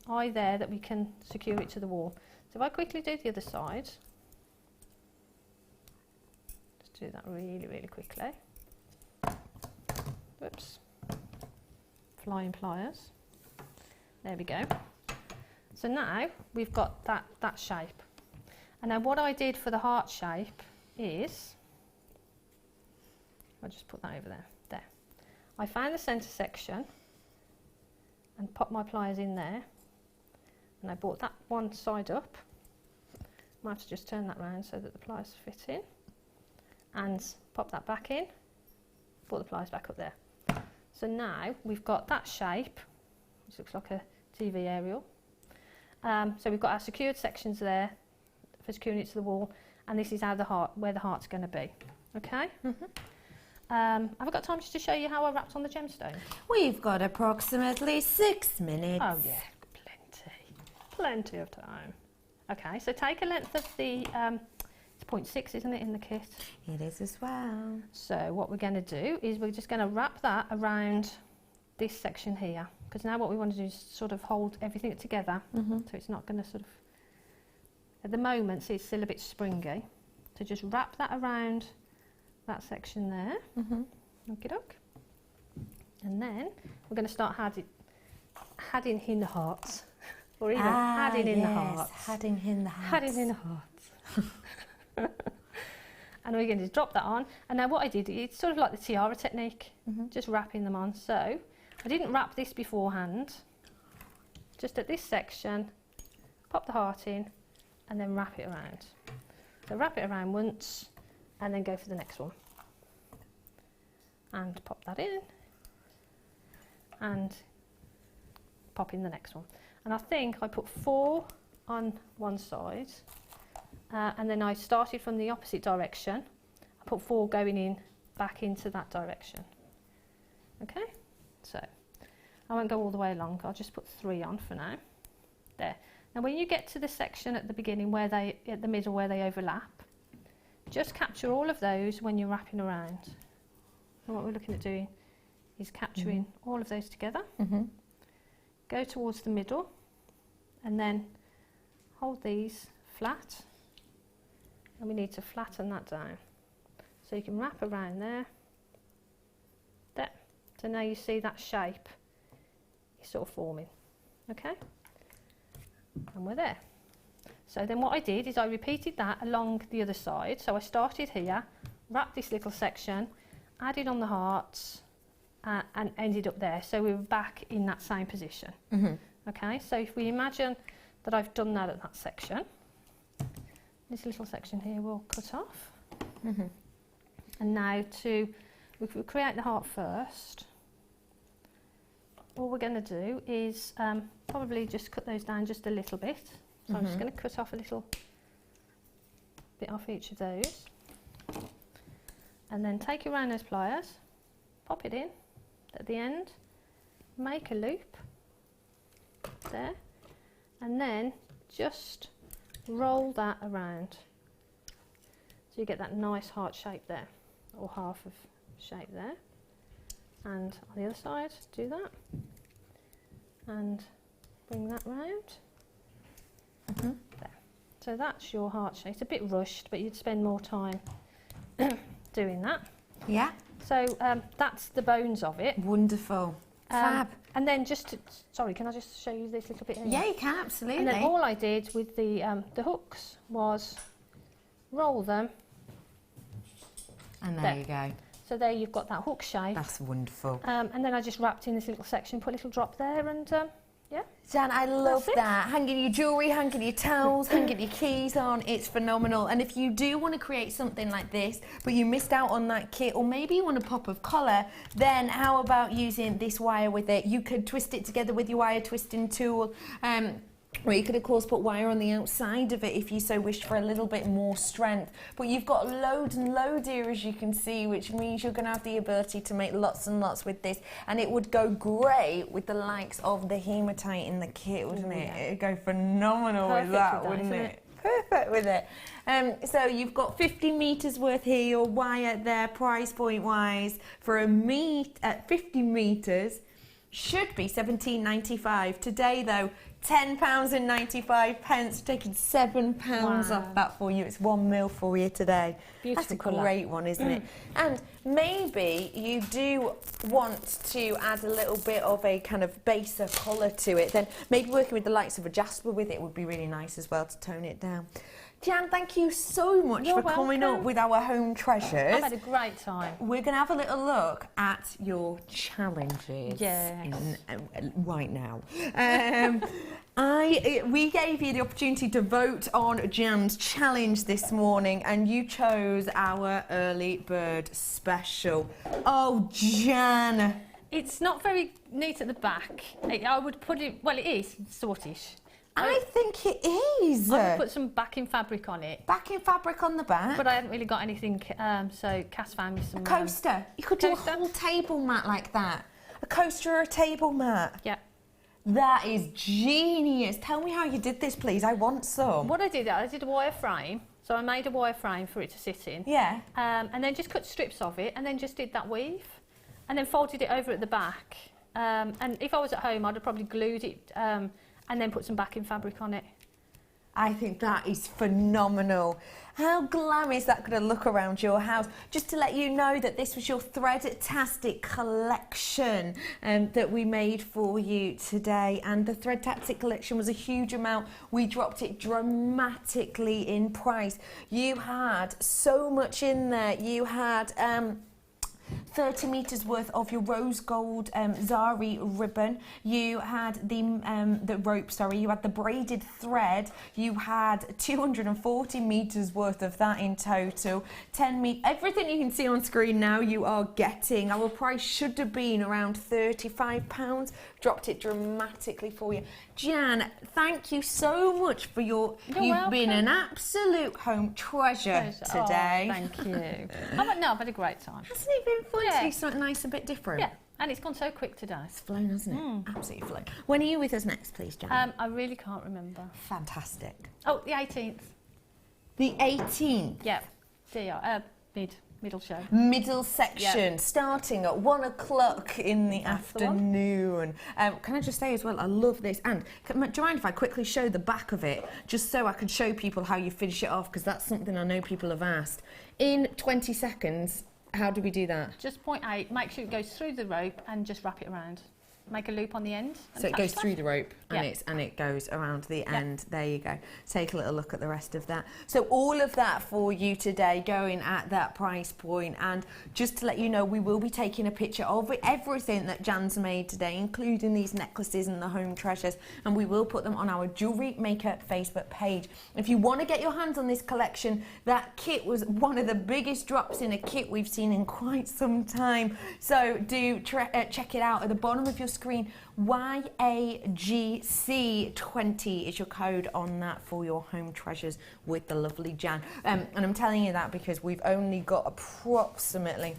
eye there that we can secure it to the wall. So if I quickly do the other side, just do that really, really quickly. Whoops. Flying pliers. There we go. So now we've got that shape. And now what I did for the heart shape is, I'll just put that over there. There. I found the centre section and popped my pliers in there. And I brought that one side up. I might have to just turn that round so that the pliers fit in. And pop that back in. Brought the pliers back up there. So now we've got that shape, which looks like a TV aerial. So we've got our secured sections there for securing it to the wall, and this is how where the heart's going to be. Okay. Have I got time just to show you how I wrapped on the gemstone? We've got approximately 6 minutes. Oh yeah, plenty of time. Okay, so take a length of the. It's 0.6, isn't it, in the kit? It is as well. So what we're going to do is we're just going to wrap that around this section here, because now what we want to do is sort of hold everything together, so it's not going to sort of, at the moment, see, it's still a bit springy. So just wrap that around that section there. Okey-doke. And then we're going to start adding in the hearts. Or even adding in the hearts. Adding in the hearts. Adding in the hearts. And we're going to drop that on. And now what I did, it's sort of like the tiara technique, just wrapping them on. So I didn't wrap this beforehand, just at this section, pop the heart in and then wrap it around. So wrap it around once and then go for the next one. And pop that in and pop in the next one. And I think I put 4 on one side. And then I started from the opposite direction. I put 4 going in back into that direction. Okay, so I won't go all the way along. I'll just put 3 on for now. There. Now when you get to the section at the beginning where at the middle where they overlap, just capture all of those when you're wrapping around. And what we're looking at doing is capturing all of those together. Go towards the middle and then hold these flat, and we need to flatten that down. So you can wrap around there. There. So now you see that shape is sort of forming. Okay? And we're there. So then what I did is I repeated that along the other side. So I started here, wrapped this little section, added on the hearts, and ended up there. So we were back in that same position. Okay, so if we imagine that I've done that at that section, this little section here will cut off. And now we create the heart first. All we're going to do is probably just cut those down just a little bit. So I'm just going to cut off a little bit off each of those. And then take your round nose pliers, pop it in at the end, make a loop there, and then just roll that around. So you get that nice heart shape there, or half of shape there. And on the other side, do that. And bring that round. There. So that's your heart shape. It's a bit rushed, but you'd spend more time doing that. Yeah. So that's the bones of it. Wonderful. Fab. And then sorry, can I just show you this little bit here? Yeah, you can, absolutely. And then all I did with the hooks was roll them. And there you go. So there you've got that hook shape. That's wonderful. And then I just wrapped in this little section, put a little drop there, and yeah. Jan, I love that. Hanging your jewellery, hanging your towels, hanging your keys on, it's phenomenal. And if you do want to create something like this, but you missed out on that kit, or maybe you want a pop of colour, then how about using this wire with it? You could twist it together with your wire twisting tool. Or you could of course put wire on the outside of it if you so wished for a little bit more strength. But you've got loads and loads here, as you can see, which means you're going to have the ability to make lots and lots with this. And it would go great with the likes of the hematite in the kit, wouldn't it? It'd go phenomenal with that, wouldn't it? Perfect with it. So you've got 50 metres worth here, your wire there, price point wise, for a at 50 metres. Should be £17.95. Today though, £10.95, taking £7 off that for you. It's £1 for you today. Beautiful. That's a great one, isn't it? And maybe you do want to add a little bit of a kind of baser colour to it, then maybe working with the likes of a jasper with it would be really nice as well to tone it down. Jan, thank you so much for coming up with our home treasures. I've had a great time. We're going to have a little look at your challenges right now. We gave you the opportunity to vote on Jan's challenge this morning, and you chose our early bird special. Oh, Jan. It's not very neat at the back. I would put it, well, it is sortish. I think it is. I would put some backing fabric on it. Backing fabric on the back? But I haven't really got anything, so Cass found me some... A coaster. You could do a whole table mat like that. A coaster or a table mat. Yeah. That is genius. Tell me how you did this, please. I want some. What I did a wire frame. So I made a wire frame for it to sit in. Yeah. And then just cut strips of it, and then just did that weave. And then folded it over at the back. And if I was at home, I'd have probably glued it... and then put some backing fabric on it. I think that is phenomenal. How glam is that going to look around your house? Just to let you know that this was your Thread-tastic collection that we made for you today. And the Thread-tastic collection was a huge amount. We dropped it dramatically in price. You had so much in there. You had... 30 metres worth of your rose gold zari ribbon. You had the rope, sorry. You had the braided thread. You had 240 metres worth of that in total. 10 meters. Everything you can see on screen now, you are getting. Our price should have been around £35. Dropped it dramatically for you. Jan, thank you so much for your... You've been an absolute home treasure today. Oh, thank you. I've had a great time. Hasn't it been fun to do something nice, a bit different? Yeah, And it's gone so quick today. It's flown, hasn't it? Absolutely flown. When are you with us next, please, Jan? I really can't remember. Fantastic. Oh, the 18th. The 18th? Yeah. Middle show. Middle section, starting at 1 o'clock in the afternoon. Can I just say as well, I love this. And do you mind if I quickly show the back of it, just so I can show people how you finish it off, because that's something I know people have asked. In 20 seconds, how do we do that? Just point out, make sure it goes through the rope and just wrap it around. Make a loop on the end. So it goes through the rope and it goes around the end. There you go. Take a little look at the rest of that. So all of that for you today, going at that price point. And just to let you know, we will be taking a picture of everything that Jan's made today, including these necklaces and the home treasures, and we will put them on our Jewellery Maker Facebook page. If you want to get your hands on this collection, that kit was one of the biggest drops in a kit we've seen in quite some time. So do check it out at the bottom of your screen. YAGC20 is your code on that for your home treasures with the lovely Jan. And I'm telling you that because we've only got approximately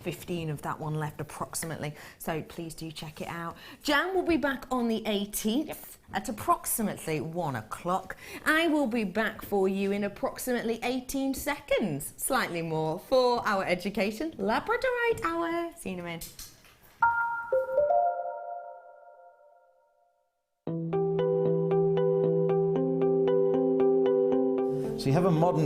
15 of that one left, approximately. So please do check it out. Jan will be back on the 18th at approximately 1 o'clock. I will be back for you in approximately 18 seconds, slightly more, for our Education Labradorite Hour. See you in a minute. So you have a modern